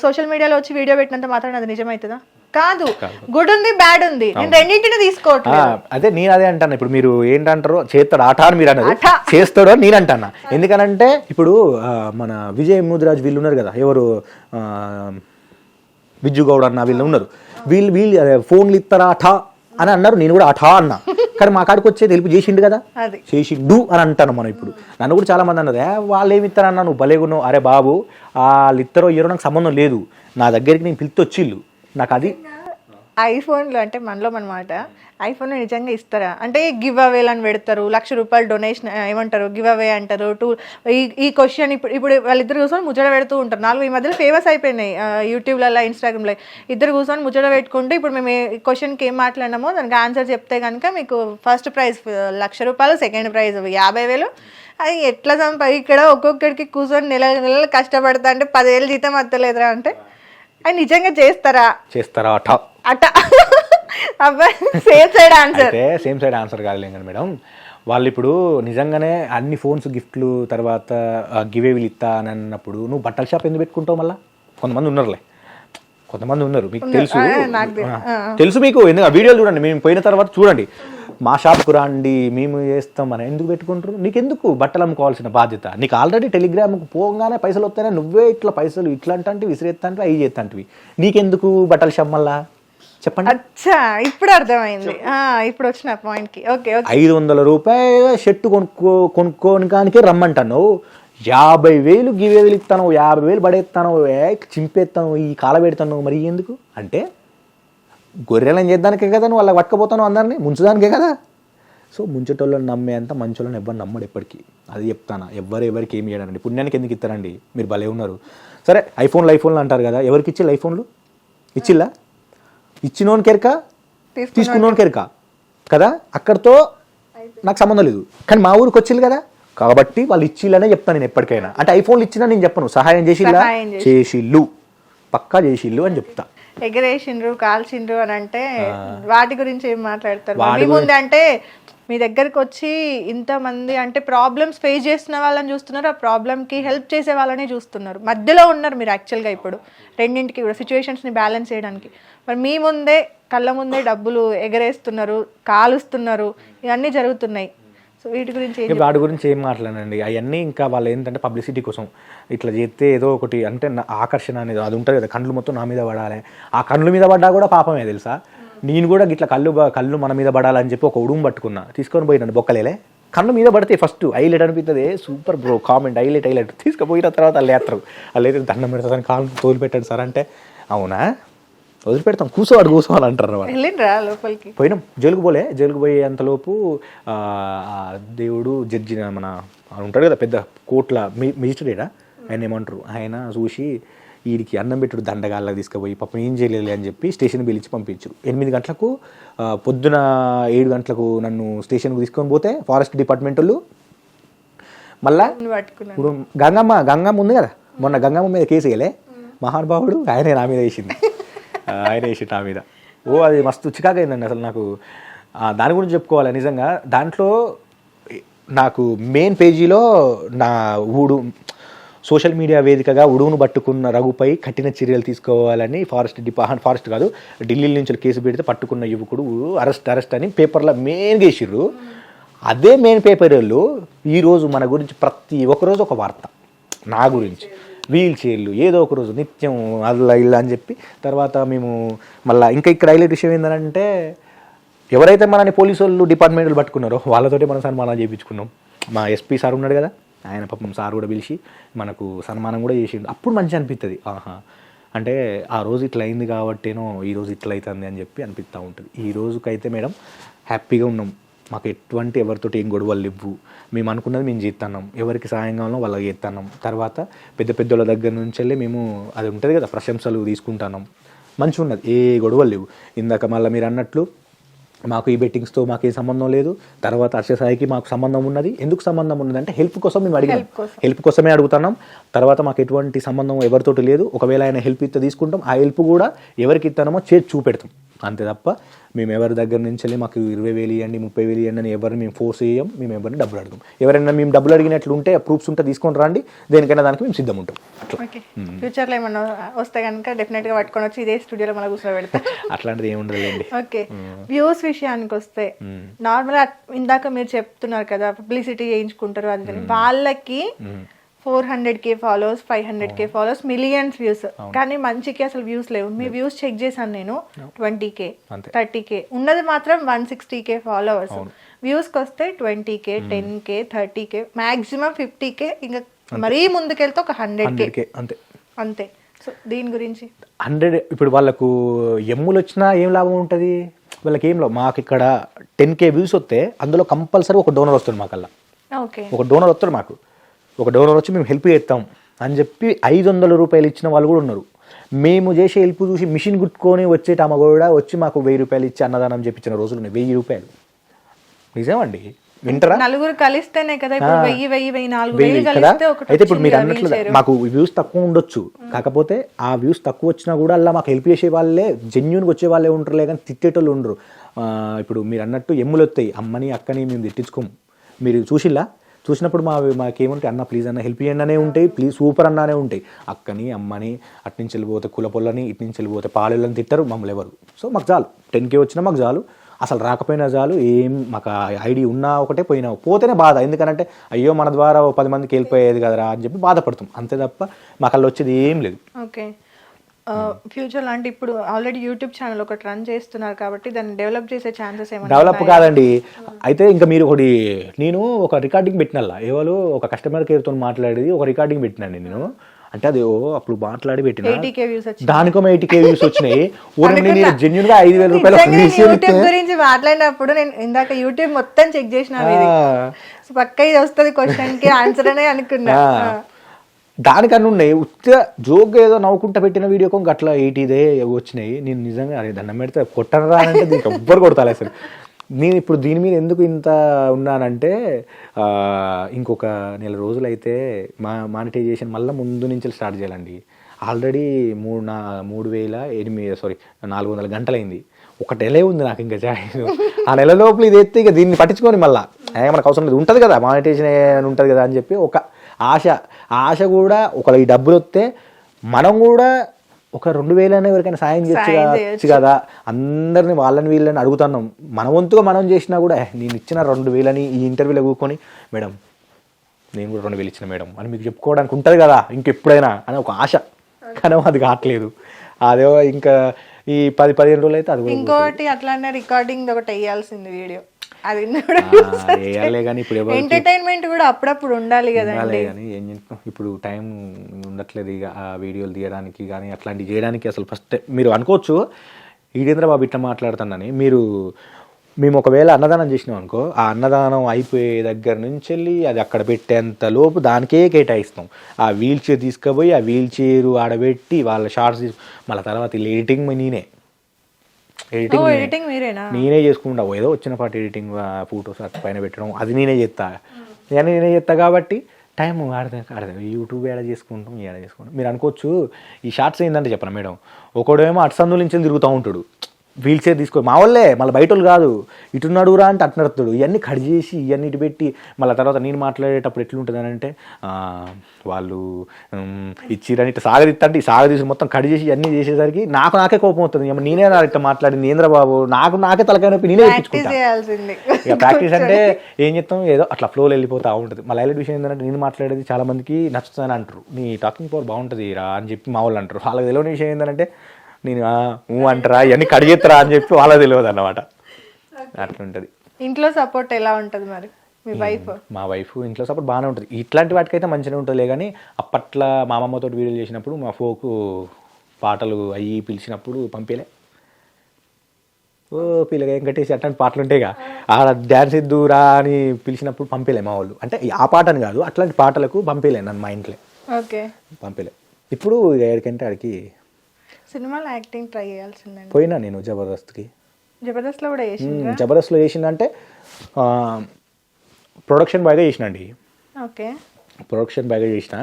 సోషల్ మీడియాలో వచ్చి వీడియో పెట్టినంత మాత్రాన అది నిజమవుతుందా? కాదు. గుడ్ ఉంది, బ్యాడ్ ఉంది, నేను రెండింటిని తీసుకోవట్లేదు. అదే నేను అదే అంటాను. ఇప్పుడు మీరు ఏంటంటారో చేస్తాడు ఆట అని మీరు అన్నారు, చేస్తాడు అని నేను అంటాను. ఎందుకనంటే ఇప్పుడు మన విజయ్ ముదిరాజ్ వీళ్ళు ఉన్నారు కదా, ఎవరు విజ్జు గౌడ్ అన్న వీళ్ళు ఉన్నారు, వీళ్ళు ఫోన్లు ఇస్తారా అఠా అని అన్నారు, నేను కూడా అఠా అన్నా. కానీ మా కాడికి వచ్చే తెలుపు చేసిండు కదా, చేసిండు అని అంటాను మనం. ఇప్పుడు నన్ను కూడా చాలా మంది అన్నది వాళ్ళు ఏమి ఇస్తారన్నా, నువ్వు భలేగున్నావు, అరే బాబు వాళ్ళు ఇస్తారో ఇయ్యరో నాకు సంబంధం లేదు, నా దగ్గరికి నేను పిలిచి వచ్చిళ్ళు, నాకు అది ఐఫోన్లో అంటే మనలో అనమాట, ఐఫోన్ నిజంగా ఇస్తారా అంటే గివ్ అవేలు అని పెడతారు, ₹1,00,000 డొనేషన్ ఏమంటారు గివ్ అవే అంటారు. ఈ క్వశ్చన్ ఇప్పుడు వాళ్ళిద్దరు కూర్చొని ముచ్చట పెడుతూ ఉంటారు. ఈ మధ్యలో ఫేమస్ అయిపోయినాయి యూట్యూబ్లలో, ఇన్స్టాగ్రామ్లో. ఇద్దరు కూర్చొని ముచ్చట పెట్టుకుంటూ ఇప్పుడు మేము ఈ క్వశ్చన్కి ఏం మాట్లాడినామో దానికి ఆన్సర్ చెప్తే కనుక మీకు ఫస్ట్ ప్రైజ్ ₹1,00,000, సెకండ్ ప్రైజ్ 50,000. అది ఎట్లా ఇక్కడ ఒక్కొక్కడికి కూర్చొని నెల కష్టపడతా అంటే 10,000 జీతం వస్తలేదురా అంటే అది నిజంగా చేస్తారా అట అబ్బాయి సేమ్ సైడ్ ఆన్సర్. అయితే సేమ్ సైడ్ ఆన్సర్ కాదులే కానీ మేడం, వాళ్ళు ఇప్పుడు నిజంగానే అన్ని ఫోన్స్ గిఫ్ట్లు తర్వాత గివేవిలు ఇస్తా అని అన్నప్పుడు నువ్వు బట్టల షాప్ ఎందుకు పెట్టుకుంటావు? మళ్ళీ కొంతమంది ఉన్నారు మీకు తెలుసు మీకు ఎందుకు ఆ వీడియోలు చూడండి, మేము పోయిన తర్వాత చూడండి, మా షాప్కు రండి మేము చేస్తామని ఎందుకు పెట్టుకుంటారు? నీకెందుకు బట్టలు అమ్ముకోవాల్సిన బాధ్యత? నీకు ఆల్రెడీ టెలిగ్రామ్కి పోగానే పైసలు వస్తానే నువ్వే ఇట్లా పైసలు ఇట్లా అంటే విసిరేస్తాంటివి, అవి చేస్తాంటివి, నీకెందుకు బట్టల షాప్? మళ్ళా చెప్పండి. అచ్చా ఇప్పుడు అర్థమైంది, ఇప్పుడు వచ్చిన పాయింట్కి. ఓకే, ₹500 షర్టు కొనుక్కోనికానికే రమ్మంటాను, 50,000 గివేలు ఇస్తాను, 50,000 పడేస్తాను, చింపేస్తాను, ఈ కాల పెడతాను. మరి ఎందుకు అంటే గొర్రెలను చేద్దానికే కదా నువ్వు వాళ్ళకి పట్టుకపోతాను, అందరినీ ముంచడానికే కదా. సో ముంచటోళ్ళని నమ్మేంత మంచోళ్ళని ఎవరు నమ్మడు ఎప్పటికీ, అది చెప్తాను. ఎవరికి ఏమి చేయడండి, పుణ్యానికి ఎందుకు ఇస్తారండి? మీరు భలే ఉన్నారు. సరే ఐఫోన్లు అంటారు కదా, ఎవరికి ఇచ్చిల్లు ఐఫోన్లు? ఇచ్చిల్లా? ఇచ్చినోని కెరక, తీసుకున్నోని కెరక కదా, అక్కడితో నాకు సంబంధం లేదు. కానీ మా ఊరికి వచ్చిల్లు కదా కాబట్టి వాళ్ళు ఇచ్చిల్లనే చెప్తాను నేను ఎప్పటికైనా. అంటే ఐఫోన్లు ఇచ్చినా నేను చెప్పను, సహాయం చేసిల్లు పక్కా చేసిల్లు అని చెప్తా. ఎగరేసిండ్రు, కాల్చిండ్రు అని అంటే వాటి గురించి ఏం మాట్లాడతారు? మీ ముందు అంటే మీ దగ్గరకు వచ్చి ఇంతమంది అంటే ప్రాబ్లమ్స్ ఫేస్ చేస్తున్న వాళ్ళని చూస్తున్నారు, ఆ ప్రాబ్లమ్కి హెల్ప్ చేసే వాళ్ళని చూస్తున్నారు, మధ్యలో ఉన్నారు మీరు యాక్చువల్గా ఇప్పుడు రెండింటికి కూడా సిచ్యువేషన్స్ని బ్యాలెన్స్ చేయడానికి. మరి మీ ముందే కళ్ళ ముందే డబ్బులు ఎగరేస్తున్నారు, కాలుస్తున్నారు, ఇవన్నీ జరుగుతున్నాయి. సో వాటి గురించి ఏం మాట్లాడండి, అవన్నీ ఇంకా వాళ్ళు ఏంటంటే పబ్లిసిటీ కోసం ఇట్లా చేస్తే ఏదో ఒకటి అంటే ఆకర్షణ అనేది అది ఉంటుంది కదా, కళ్ళు మొత్తం నా మీద పడాలి, ఆ కళ్ళు మీద పడ్డా కూడా పాపమే తెలుసా. నేను కూడా ఇట్లా కళ్ళు మన మీద పడాలని చెప్పి ఒక ఉడుము పట్టుకున్నా, తీసుకొని పోయినాను బొక్కలేలే, కళ్ళు మీద పడితే ఫస్ట్ హైలైట్ అనిపిస్తుంది, సూపర్ బ్రో కామెంట్ హైలైట్ తీసుకుపోయిన తర్వాత వాళ్ళు వేస్తారు, వాళ్ళు అయితే దండం పెడతారు, కాళ్ళు తోలు పెట్టండి సార్ అంటే అవునా వదిలిపెడతాం కూర్చోవాలి అంటారు. లోపలికి పోయినాం, జైలుకు పోయే అంతలోపు దేవుడు జడ్జి మన ఉంటాడు కదా పెద్ద కోర్టుల మెజిస్ట్రేటా ఆయన ఏమంటారు, ఆయన చూసి వీడికి అన్నం పెట్టుడు దండగాళ్ళకి తీసుకుపోయి పాపం ఏం చేయలేదు అని చెప్పి స్టేషన్ పిలిచి పంపించారు. 8 గంటలకు పొద్దున 7 గంటలకు నన్ను స్టేషన్కు తీసుకొని పోతే ఫారెస్ట్ డిపార్ట్మెంట్ వాళ్ళు మళ్ళా ఇప్పుడు గంగమ్మ ఉంది కదా, మొన్న గంగమ్మ మీద కేసు వేయలే మహానుభావుడు, ఆయనే నా మీద వేసింది, ఆయన వేసి నా మీద. అది మస్తు చికాకు అయిందండి అసలు నాకు. దాని గురించి చెప్పుకోవాలి నిజంగా. దాంట్లో నాకు మెయిన్ పేజీలో నా సోషల్ మీడియా వేదికగా ఉడువును పట్టుకున్న రఘుపై కఠిన చర్యలు తీసుకోవాలని ఫారెస్ట్ కాదు ఢిల్లీ నుంచి కేసు పెడితే పట్టుకున్న యువకుడు అరెస్ట్ అని పేపర్లో మెయిన్గా వేసిర్రు. అదే మెయిన్ పేపర్ వాళ్ళు ఈరోజు మన గురించి ప్రతి ఒక్కరోజు ఒక వార్త నా గురించి, వీల్ చైర్లు ఏదో ఒక రోజు నిత్యం అల్లా ఇల్లా అని చెప్పి. తర్వాత మేము మళ్ళీ ఇంకా ఇక్కడ హైలైట్ విషయం ఏంటంటే ఎవరైతే మనని పోలీసు వాళ్ళు డిపార్ట్మెంట్లు పట్టుకున్నారో వాళ్ళతోటి మనం సన్మానం చేయించుకున్నాం. మా ఎస్పీ సార్ ఉన్నాడు కదా, ఆయన పాపం సార్ కూడా పిలిచి మనకు సన్మానం కూడా చేసిండు. అప్పుడు మంచి అనిపిస్తుంది, ఆహా అంటే ఆ రోజు ఇట్లా అయింది కాబట్టేనో ఈరోజు ఇట్లా అవుతుంది అని చెప్పి అనిపిస్తూ ఉంటుంది. ఈ రోజుకైతే మేడం హ్యాపీగా ఉన్నాం, మాకు ఎటువంటి ఎవరితోటి ఏం గొడవలు లేవు, మేము అనుకున్నది మేము చేస్తున్నాం, ఎవరికి సాయం కావాలో వాళ్ళకి చేస్తున్నాం. తర్వాత పెద్దోళ్ళ దగ్గర నుంచి వెళ్ళి మేము అది ఉంటుంది కదా ప్రశంసలు తీసుకుంటున్నాం, మంచిగా ఉన్నది, ఏ గొడవలు లేవు. ఇందాక మళ్ళీ మీరు అన్నట్లు మాకు ఈ బెట్టింగ్స్తో మాకేం సంబంధం లేదు. తర్వాత అక్షయసాయికి మాకు సంబంధం ఉన్నది. ఎందుకు సంబంధం ఉన్నది అంటే హెల్ప్ కోసం మేము అడిగాం, హెల్ప్ కోసమే అడుగుతున్నాం. తర్వాత మాకు ఎటువంటి సంబంధం ఎవరితోటి లేదు. ఒకవేళ ఆయన హెల్ప్ ఇస్తే తీసుకుంటాం, ఆ హెల్ప్ కూడా ఎవరికి ఇస్తానమో చేసి చూపెడతాం, అంతే తప్ప మేము ఎవరి దగ్గర నుంచి వెళ్ళి మాకు 20,000 ఇవ్వండి 30,000 ఇవ్వండి అని ఎవరిని మేము ఫోర్స్ చేయం. మేము ఎవరిని డబ్బులు అడగం. ఎవరైనా మేము డబ్బులు అడిగినట్లు ఉంటే ప్రూఫ్స్ ఉంటే తీసుకొని రండి, దేనికైనా దానికి మేము సిద్ధం ఉంటాం. ఫ్యూచర్లో ఏమన్నా వస్తే కనుక డెఫినెట్గా పట్టుకొని వచ్చి ఇదే స్టూడియోలో మన కూర్చొని పెడతాం. అట్లాంటిది ఏమి ఉండదులేండి. ఓకే, వ్యూస్ విషయానికి వస్తే నార్మల్గా ఇందాక మీరు చెప్తున్నారు కదా పబ్లిసిటీ చేయించుకుంటారు అందుకని, వాళ్ళకి 400K followers 500K followers millions views, కానీ మంచికి అసలు వ్యూస్ లేవు. మీ వ్యూస్ చెక్ చేశాను నేను, 20K 30K ఉన్నది మాత్రం 160K ఫాలోవర్స్. వ్యూస్కి వస్తే 20K 10K 30K maximum 50K, ఇంకా మరీ ముందుకెళ్తే ఒక 100K అంతే. సో దీని గురించి 100 ఇప్పుడు వాళ్ళకు ఎమ్ములు వచ్చినా ఏం లాభం ఉంటుంది, వాళ్ళకి ఏం లాభం. మాకు ఇక్కడ 10K వ్యూస్ వస్తే అందులో కంపల్సరీ ఒక డోనర్ వస్తుంది మాకల్లా. ఓకే, ఒక డోనర్ వస్తాడు మాకు, ఒక డోనర్ వచ్చి మేము హెల్ప్ చేస్తాం అని చెప్పి 500 రూపాయలు ఇచ్చిన వాళ్ళు కూడా ఉన్నారు. మేము చేసే హెల్ప్ చూసి మిషన్ గుట్టుకొని వచ్చేటామ కూడా వచ్చి మాకు 1000 రూపాయలు ఇచ్చి అన్నదానం చెప్పించిన రోజులు ఉన్నాయి. 1000 రూపాయలు నిజమండి. వింటరా? నలుగురు కలిస్తేనే కదా ఇప్పుడు 1000 4,000 కదా. కలిస్తే ఒకటి అయితే ఇప్పుడు మీరు వచ్చింది అన్నట్లు కదా wheelchair. మాకు వ్యూస్ తక్కువ ఉండొచ్చు, కాకపోతే ఆ వ్యూస్ తక్కువ వచ్చినా కూడా అలా మాకు హెల్ప్ చేసే వాళ్ళే జెన్యున్గా వచ్చే వాళ్ళే ఉంటారులే కానీ తిట్టేటోళ్ళు ఉండరు. ఇప్పుడు మీరు అన్నట్టు ఎమ్ములు వస్తాయి, అమ్మని అక్కని మేము తిట్టించుకోము. మీరు చూసినప్పుడు మాకేముంటాయి, అన్న ప్లీజ్ అన్న హెల్ప్ చేయండి అనే ఉంటాయి, ప్లీజ్ సూపర్ అన్నానే ఉంటాయి. అక్కని అమ్మని అటు నుంచి వెళ్ళిపోతే కులపొల్లని, ఇటు నుంచి వెళ్ళిపోతే పాలెళ్ళని తిట్టారు మమ్మల్ని ఎవరు. సో మాకు చాలు 10K వచ్చినా మాకు చాలు, అసలు రాకపోయినా చాలు. ఏం మాకు ఐడి ఉన్నా ఒకటే, పోతేనే బాధ. ఎందుకంటే అయ్యో మన ద్వారా 10 మందికి వెళ్ళిపోయేది కదరా అని చెప్పి బాధపడతాం, అంతే తప్ప మాకు అలా వచ్చేది ఏం లేదు. ఓకే, ఫ్యూచర్ అంటే ఇప్పుడు ఆల్రెడీ యూట్యూబ్ ఛానల్ ఒకటి రన్ చేస్తున్నారు కాబట్టి దాన్ని డెవలప్ చేసే ఛాన్సెస్ ఏమైనా డెవలప్ కాదండి. అయితే ఇంకా మీరు నేను ఒక రికార్డింగ్ పెట్టినల్లా, ఎవరు ఒక కస్టమర్ కేర్తో మాట్లాడేది ఒక రికార్డింగ్ పెట్టినండి నేను. అంటే అది అప్పుడు మాట్లాడి పెట్టిన 80K వ్యూస్ వచ్చాయి, దానికో 80K వ్యూస్ వచ్చినాయి. నేను జెన్యున్ గా 5,000 రూపాయలు యూట్యూబ్ గురించి మాట్లాడినప్పుడు నేను ఇందాక యూట్యూబ్ మొత్తం చెక్ చేసిన పక్క ఇది వస్తుంది క్వశ్చన్ కి ఆన్సర్ అనే అనుకున్నా. దానికన్నా ఉన్నాయి. ఉత్త జోక్ ఏదో నవ్వుకుంటా పెట్టిన వీడియోకో అట్లా 80 వచ్చినాయి. నేను నిజంగా అదే దండం పెడితే కొట్టరా అంటే దీనికి ఎవ్వరు కొడతాలి అసలు. నేను ఇప్పుడు దీని మీద ఎందుకు ఇంత ఉన్నానంటే ఇంకొక నెల రోజులైతే మానిటైజేషన్ మళ్ళీ ముందు నుంచి స్టార్ట్ చేయాలండి. ఆల్రెడీ 400 గంటలైంది. ఒక నెలే ఉంది నాకు ఇంకా జాయిన్. ఆ నెల లోపల ఇది ఎత్తే ఇక దీన్ని పట్టించుకొని మళ్ళీ మనకు అవసరం లేదు, ఉంటుంది కదా మానిటైజేషన్ ఉంటుంది కదా అని చెప్పి ఒక ఆశ కూడా. ఒక ఈ డబ్బులు వస్తే మనం కూడా ఒక 2,000 ఎవరికైనా సాయం చేయొచ్చు కదా. అందరిని వాళ్ళని వీళ్ళని అడుగుతున్నాం, మన వంతుగా మనం చేసినా కూడా నేను ఇచ్చిన 2,000 ఈ ఇంటర్వ్యూలో కూర్చొని మేడం నేను కూడా 2,000 ఇచ్చిన మేడం అని మీకు చెప్పుకోవడానికి ఉంటుంది కదా ఇంకెప్పుడైనా అని ఒక ఆశ. కానీ అది కావట్లేదు. అదే ఇంకా ఈ 10-15 రోజులు అయితే అది ఇంకోటి అట్లానే రికార్డింగ్ ఒకటి వేయాల్సింది వీడియో, అది వేయాలే కానీ ఇప్పుడు ఎంటర్టైన్మెంట్ కూడా అప్పుడప్పుడు ఉండాలి కదండి. కానీ ఏం చేస్తాం, ఇప్పుడు టైం ఉండట్లేదు ఇక ఆ వీడియోలు తీయడానికి కానీ అట్లాంటివి చేయడానికి. అసలు ఫస్ట్ మీరు అనుకోవచ్చు ఈడేంద్ర బాబు ఇట్లా మాట్లాడుతున్నానని. మేము ఒకవేళ అన్నదానం చేసినాం అనుకో, ఆ అన్నదానం అయిపోయే దగ్గర నుంచి వెళ్ళి అది అక్కడ పెట్టేంత లోపు దానికే కేటాయిస్తాం. ఆ వీల్ చైర్ తీసుకుపోయి ఆ వీల్ చైర్ ఆడబెట్టి వాళ్ళ షార్ట్స్ మళ్ళీ తర్వాత ఎడిటింగ్ నేనే చేసుకుంటా. ఏదో వచ్చిన పాటు ఎడిటింగ్ ఫోటోస్ అటు పైన పెట్టడం అది నేనే చేస్తా కాబట్టి టైం ఆడదే యూట్యూబ్ ఏడ చేసుకుంటాం. మీరు అనుకోవచ్చు ఈ షార్ట్స్ ఏంటంటే చెప్పనా మేడం, ఒకడేమో అటు సందుల నుంచి తిరుగుతూ ఉంటాడు, వీల్ చైర్ తీసుకో మా వాళ్ళే, మళ్ళీ బయట వాళ్ళు కాదు, ఇటున్నాడు రా అంటే అటు నడుతాడు. ఇవన్నీ కట్ చేసి ఇవన్నీ ఇటు పెట్టి మళ్ళీ తర్వాత నేను మాట్లాడేటప్పుడు ఎట్లుంటుంది అని అంటే వాళ్ళు ఇచ్చిరని ఇట్లా సాగదిస్తా ఈ సాగదీసి మొత్తం కట్ చేసి ఇవన్నీ చేసేసరికి నాకే కోపం అవుతుంది. నేనే ఇట్లా మాట్లాడింది ఏంద్ర బాబు, నాకే తలకాయ నొప్పి నేనే తెప్పించుకుంటా. ఇక ప్రాక్టీస్ అంటే ఏం చెప్తాం, ఏదో అట్లా ఫ్లోలో వెళ్ళిపోతూ ఉంటుంది. మళ్ళీ హైలైట్ విషయం ఏంటంటే నేను మాట్లాడేది చాలా మందికి నచ్చుతుందని అంటారు, నీ టాకింగ్ పవర్ బాగుంటుంది రా అని చెప్పి మా వాళ్ళు అంటారు. వాళ్ళకి తెలియని విషయం ఏంటంటే నేను అంటారా ఇవన్నీ కడిగేత్తరా అని చెప్పి వాళ్ళకి తెలియదు అన్నమాట. అట్లుంటది. ఇంట్లో సపోర్ట్ ఎలా ఉంటుంది మరి మీ వైఫ్? మా వైఫ్ ఇంట్లో సపోర్ట్ బాగానే ఉంటుంది. ఇట్లాంటి వాటికైతే మంచిగా ఉంటుందిలే. కానీ అప్పట్లో మా అమ్మమ్మతో వీడియోలు చేసినప్పుడు మా ఫోక్ పాటలు అయ్యి పిలిచినప్పుడు పంపేలే. పిల్లగా వెంకటేసి అట్లాంటి పాటలు ఉంటాయిగా, ఆడ డ్యాన్స్ ఇద్దురా అని పిలిచినప్పుడు పంపేలే మా వాళ్ళు. అంటే ఆ పాటని కాదు, అట్లాంటి పాటలకు పంపేలే నన్ను మా ఇంట్లో. ఓకే, పంపేలే. ఇప్పుడు ఎక్కడికంటే ఆడికి సినిమాలో యాక్టింగ్ ట్రై చేయాల్సిందండి. పోయినా నేను జబర్దస్త్లో కూడా చేసిండ్రా? జబర్దస్త్లో చేసిందంటే ప్రొడక్షన్ బాయ్గా చేసినండి. ఓకే, ప్రొడక్షన్ బాయ్గా చేసిన.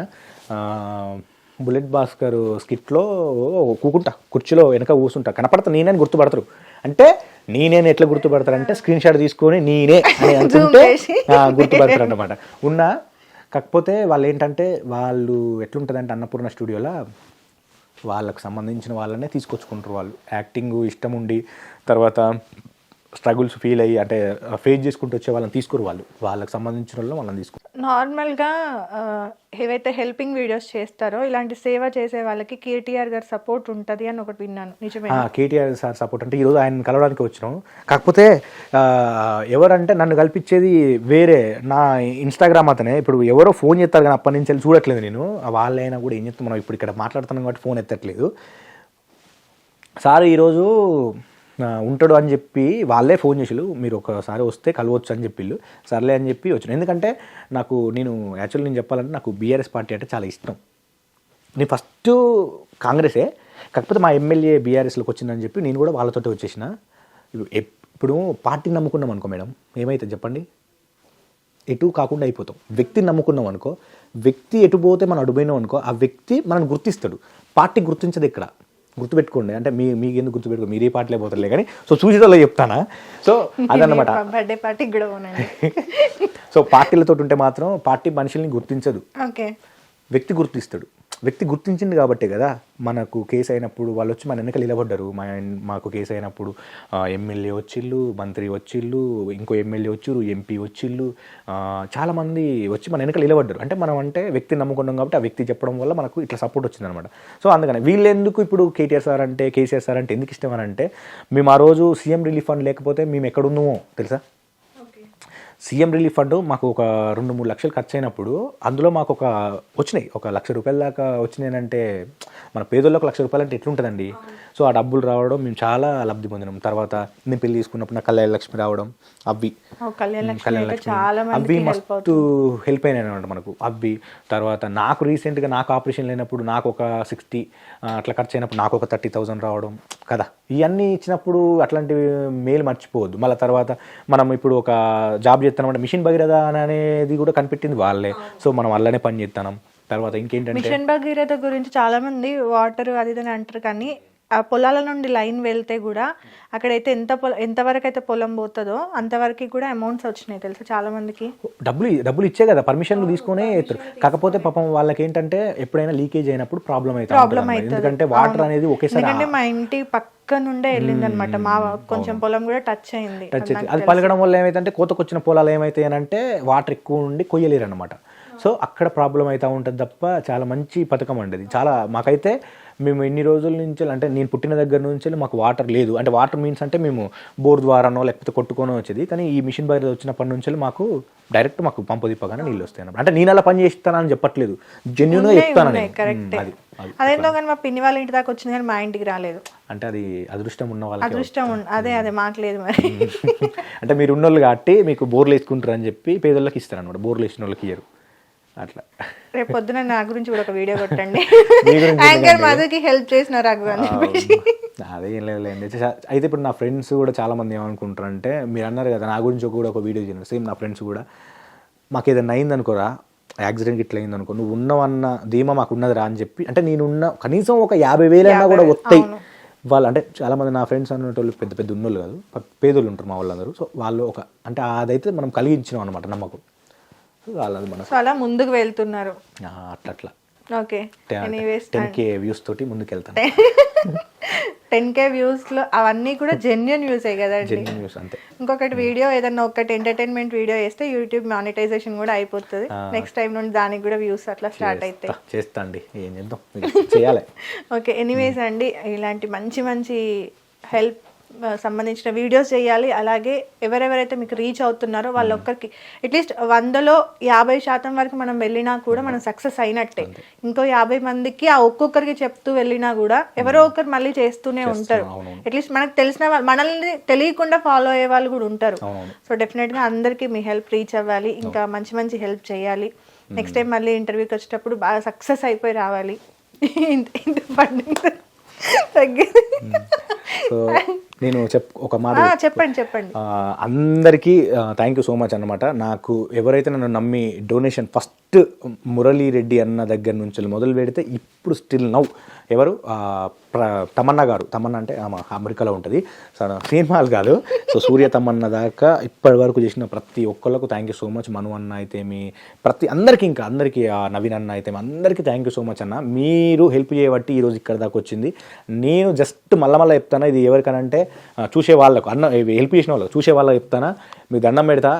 బుల్లెట్ భాస్కర్ స్కిట్లో కూకుంటా కుర్చీలో వెనక కూర్చుంటా, కనపడతా నేనే గుర్తుపడతారు. అంటే నేనేని ఎట్లా గుర్తుపడతారంటే స్క్రీన్ షాట్ తీసుకొని నేనే అని అనుకుంటే గుర్తుపడతారు అన్నమాట. ఉన్నా కాకపోతే వాళ్ళు ఏంటంటే వాళ్ళు ఎట్లుంటుందంటే అన్నపూర్ణ స్టూడియోలో వాళ్ళకు సంబంధించిన వాళ్ళనే తీసుకొచ్చుకుంటారు. వాళ్ళు యాక్టింగ్ ఇష్టం ఉండి తర్వాత స్ట్రగుల్స్ ఫీల్ అయ్యి అంటే ఫేస్ చేసుకుంటూ వచ్చే వాళ్ళని తీసుకోరు, వాళ్ళకి సంబంధించిన వాళ్ళని తీసుకుంటారు. నార్మల్గా ఏవైతే హెల్పింగ్ వీడియోస్ చేస్తారో ఇలాంటి సేవ చేసే వాళ్ళకి కేటీఆర్ గారి సపోర్ట్ ఉంటుంది అని ఒకటి విన్నాను, నిజమే? కేటీఆర్ సార్ సపోర్ట్ అంటే ఈరోజు ఆయన కలవడానికి వచ్చినాం. కాకపోతే ఎవరంటే నన్ను కల్పించేది వేరే నా ఇన్స్టాగ్రామ్ అతనే. ఇప్పుడు ఎవరో ఫోన్ చేస్తారు కానీ అప్పటి నుంచి చూడట్లేదు నేను. వాళ్ళైనా కూడా ఏం చెప్తాం, మనం ఇప్పుడు ఇక్కడ మాట్లాడుతున్నాం కాబట్టి ఫోన్ ఎత్తట్లేదు. సార్ ఈరోజు ఉంటాడు అని చెప్పి వాళ్ళే ఫోన్ చేసిళ్ళు, మీరు ఒకసారి వస్తే కలవచ్చు అని చెప్పిళ్ళు. సర్లే అని చెప్పి వచ్చాను. ఎందుకంటే నేను యాక్చువల్లీ నేను చెప్పాలంటే నాకు బీఆర్ఎస్ పార్టీ అంటే చాలా ఇష్టం. నేను ఫస్ట్ కాంగ్రెసే, కాకపోతే మా ఎమ్మెల్యే బీఆర్ఎస్లోకి వచ్చిందని చెప్పి నేను కూడా వాళ్ళతోటి వచ్చేసిన. ఇప్పుడు పార్టీని నమ్ముకున్నాం అనుకో మేడం, ఏమైతుంది చెప్పండి? ఎటు కాకుండా అయిపోతాం. వ్యక్తిని నమ్ముకున్నాం అనుకో, వ్యక్తి ఎటు పోతే మనం అడుపోయినాం అనుకో, ఆ వ్యక్తి మనల్ని గుర్తిస్తాడు. పార్టీ గుర్తించదు ఇక్కడ, గుర్తుపెట్టుకోండి. అంటే మీకు ఎందుకు గుర్తుపెట్టుకో, మీరు ఏ పార్టీలో పోతారులే కానీ. సో చూసేటోళ్ళకి చెప్తానా. సో అదన్నమాట. బర్త్డే పార్టీకి కూడా పోనండి. సో పార్టీలతో ఉంటే మాత్రం పార్టీ మనుషుల్ని గుర్తించదు, వ్యక్తి గుర్తిస్తాడు. వ్యక్తి గుర్తించింది కాబట్టే కదా మనకు కేసు అయినప్పుడు వాళ్ళు వచ్చి మన వెనకాల నిలబడ్డారు. మాకు కేసు అయినప్పుడు ఎమ్మెల్యే వచ్చిళ్ళు, మంత్రి వచ్చిళ్ళు, ఇంకో ఎమ్మెల్యే వచ్చిర్రు, ఎంపీ వచ్చిళ్ళు, చాలామంది వచ్చి మన వెనకాల నిలబడ్డారు. అంటే మనం అంటే వ్యక్తిని నమ్ముకున్నాం కాబట్టి ఆ వ్యక్తి చెప్పడం వల్ల మనకు ఇట్లా సపోర్ట్ వచ్చిందనమాట. సో అందుకని వీళ్ళు ఎందుకు ఇప్పుడు కేటీఆర్ సార్ అంటే, కేసీఆర్ సార్ అంటే ఎందుకు ఇష్టం అని అంటే, మేము ఆ రోజు సీఎం రిలీఫ్ ఫండ్ లేకపోతే మేము ఎక్కడున్నామో తెలుసా? సీఎం రిలీఫ్ ఫండ్ మాకు ఒక 2-3 లక్షలు ఖర్చు అయినప్పుడు అందులో మాకు వచ్చినాయి ఒక ₹1,00,000 దాకా వచ్చినాయి. అంటే మన పేదోళ్ళకి ₹1,00,000 అంటే ఎట్లుంటుందండి? సో ఆ డబ్బులు రావడం మేము చాలా లబ్ధి పొందినాం. తర్వాత నేను పెళ్లి తీసుకున్నప్పుడు నాకు కళ్యాణ లక్ష్మి రావడం, అవి అవి మస్తు హెల్ప్ అయినాయి అనమాట మనకు అవి. తర్వాత నాకు రీసెంట్గా నాకు ఆపరేషన్ లేనప్పుడు నాకు ఒక 60 అట్లా ఖర్చు అయినప్పుడు నాకు ఒక 30,000 రావడం కదా. ఇవన్నీ ఇచ్చినప్పుడు అట్లాంటి మేలు మర్చిపోవద్దు. మళ్ళీ తర్వాత మనం ఇప్పుడు ఒక జాబ్ చేస్తున్నామంటే మిషన్ భగీరథ అనేది కూడా కనిపెట్టింది వాళ్ళే. సో మనం వాళ్ళనే పని చేస్తున్నాం. తర్వాత ఇంకేంటంటే మిషన్ భగీరథ గురించి చాలా మంది వాటర్ అది ఇది అంటారు, కానీ ఆ పొలాల నుండి లైన్ వెళ్తే కూడా అక్కడైతే ఎంతవరకు అయితే పొలం పోతుందో అంతవరకు కూడా అమౌంట్స్ వచ్చినాయి తెలుసా చాలా మందికి. డబ్బులు ఇచ్చే కదా పర్మిషన్లు తీసుకునే ఎత్తారు. కాకపోతే పాపం వాళ్ళకి ఏంటంటే ఎప్పుడైనా లీకేజ్ అయినప్పుడు ప్రాబ్లం అవుతుంది. ఎందుకంటే వాటర్ అనేది ఒకేసారి. ఎందుకంటే మా ఇంటి పక్క నుండే వెళ్ళింది అనమాట, మా కొంచెం పొలం కూడా టచ్ అయింది. అది పలకడం వల్ల ఏమైతే కోతకొచ్చిన పొలాలు ఏమైతాయి అంటే వాటర్ ఎక్కువ ఉండి కొయ్యలేరు అనమాట. సో అక్కడ ప్రాబ్లం అవుతూ ఉంటుంది తప్ప చాలా మంచి పథకం అండి. చాలా మాకైతే మేము ఎన్ని రోజుల నుంచి అంటే నేను పుట్టిన దగ్గర నుంచి మాకు వాటర్ లేదు. అంటే వాటర్ మీన్స్ అంటే మేము బోర్ ద్వారానో లేకపోతే కొట్టుకోనో వచ్చేది. కానీ ఈ మిషన్ భగీరథ వచ్చినప్పటి నుంచి మాకు డైరెక్ట్ మాకు పంపు దిప్పగానే నీళ్ళు వస్తాయి అన్నమాట. అంటే నేను అలా పని చేస్తానని చెప్పట్లేదు, జెన్యూన్గా చెప్తాను. అదేందో కానీ మా పిన్ని వాళ్ళ ఇంటి దాకా వచ్చింది కానీ మా ఇంటికి రాలేదు. అంటే అది అదృష్టం ఉన్న వాళ్ళకి. అదృష్టం అదే మాకు లేదు మరి. అంటే మీరు ఉన్నోళ్ళు కాబట్టి మీకు బోర్లు వేసుకుంటారు అని చెప్పి పేదోళ్ళకి ఇస్తారు అనమాట, బోర్లు వేసిన వాళ్ళకి ఇయ్యరు అట్లా. రేపు పొద్దున నా గురించి కూడా ఒక వీడియో కొట్టండి, యాంకర్ మధుకి హెల్ప్ చేసిన రఘు అని చెప్పేసి. అదేం లేదులేండి. అయితే ఇప్పుడు నా ఫ్రెండ్స్ కూడా చాలా మంది ఏమనుకుంటారు అంటే, మీరు అన్నారు కదా నా గురించి కూడా ఒక వీడియో చేయండి. సేమ్ నా ఫ్రెండ్స్ కూడా మాకు ఏదైనా అయిందనుకోరా, యాక్సిడెంట్ ఇట్లా అయిందనుకో, నువ్వు ఉన్నవన్న ధీమా మాకు ఉన్నదిరా అని చెప్పి, అంటే నేనున్న కనీసం ఒక 50,000 అయినా కూడా వస్తాయి వాళ్ళు. అంటే చాలామంది నా ఫ్రెండ్స్ అన్నట్టు పెద్ద పెద్ద ఉన్నోళ్ళు కాదు, పేదోళ్ళు ఉంటారు మా వాళ్ళందరూ. సో వాళ్ళు అంటే అదైతే మనం కలిగించినాం అనమాట నమ్మకం. అలా ముందుకు వెళ్తున్నారు అట్లా. ఓకే, 10K వ్యూస్ తోటి ముందుకు వెళ్తాను. 10K వ్యూస్ లో అవన్నీ కూడా జెన్యూన్ వ్యూసే కదండి. అంతే. ఇంకొకటి వీడియో ఏదన్నా ఒకటి ఎంటర్టైన్మెంట్ వీడియో వేస్తే యూట్యూబ్ మానిటైజేషన్ కూడా అయిపోతుంది. నెక్స్ట్ టైం నుండి దానికి కూడా వ్యూస్ అట్లా స్టార్ట్ అవుతాయి. చేస్తా అండి, ఏం చేద్దాం, చేయాలి. ఓకే, ఎనీవేస్ అండి, ఇలాంటి మంచి మంచి హెల్ప్ సంబంధించిన వీడియోస్ చేయాలి. అలాగే ఎవరెవరైతే మీకు రీచ్ అవుతున్నారో వాళ్ళొక్కరికి అట్లీస్ట్ 100లో 50% వరకు మనం వెళ్ళినా కూడా మనం సక్సెస్ అయినట్టే. ఇంకో 50 మందికి ఆ ఒక్కొక్కరికి చెప్తూ వెళ్ళినా కూడా ఎవరో ఒకరు మళ్ళీ చేస్తూనే ఉంటారు. అట్లీస్ట్ మనకు తెలిసిన వాళ్ళు, మనల్ని తెలియకుండా ఫాలో అయ్యే వాళ్ళు కూడా ఉంటారు. సో డెఫినెట్గా అందరికీ మీ హెల్ప్ రీచ్ అవ్వాలి, ఇంకా మంచి మంచి హెల్ప్ చేయాలి. నెక్స్ట్ టైం మళ్ళీ ఇంటర్వ్యూకి వచ్చేటప్పుడు బాగా సక్సెస్ అయిపోయి రావాలి. ఇంత పండుగ తగ్గింది. సో నేను ఒక మాట చెప్పండి. అందరికీ థ్యాంక్ యూ సో మచ్ అన్నమాట. నాకు ఎవరైతే నన్ను నమ్మి డొనేషన్ ఫస్ట్ మురళీ రెడ్డి అన్న దగ్గర నుంచి మొదలు పెడితే ఇప్పుడు స్టిల్ నౌ ఎవరు తమన్నా గారు, తమన్నా అంటే ఆమె అమెరికాలో ఉంటుంది, సినిమాలు కాదు. సో సూర్య తమన్నా దాకా ఇప్పటి వరకు చేసిన ప్రతి ఒక్కళ్ళకు థ్యాంక్ యూ సో మచ్. మను అన్న అయితేమి అందరికీ నవీన్ అన్న అయితేమి అందరికీ థ్యాంక్ యూ సో మచ్ అన్న. మీరు హెల్ప్ చేయబట్టి ఈరోజు ఇక్కడ దాకా వచ్చింది. నేను జస్ట్ మళ్ళీ చెప్తాను, ఇది ఎవరికనంటే చూసే వాళ్ళకు, హెల్ప్ చేసిన వాళ్ళకు చూసే వాళ్ళకి చెప్తానా, మీకు దండం పెడతా,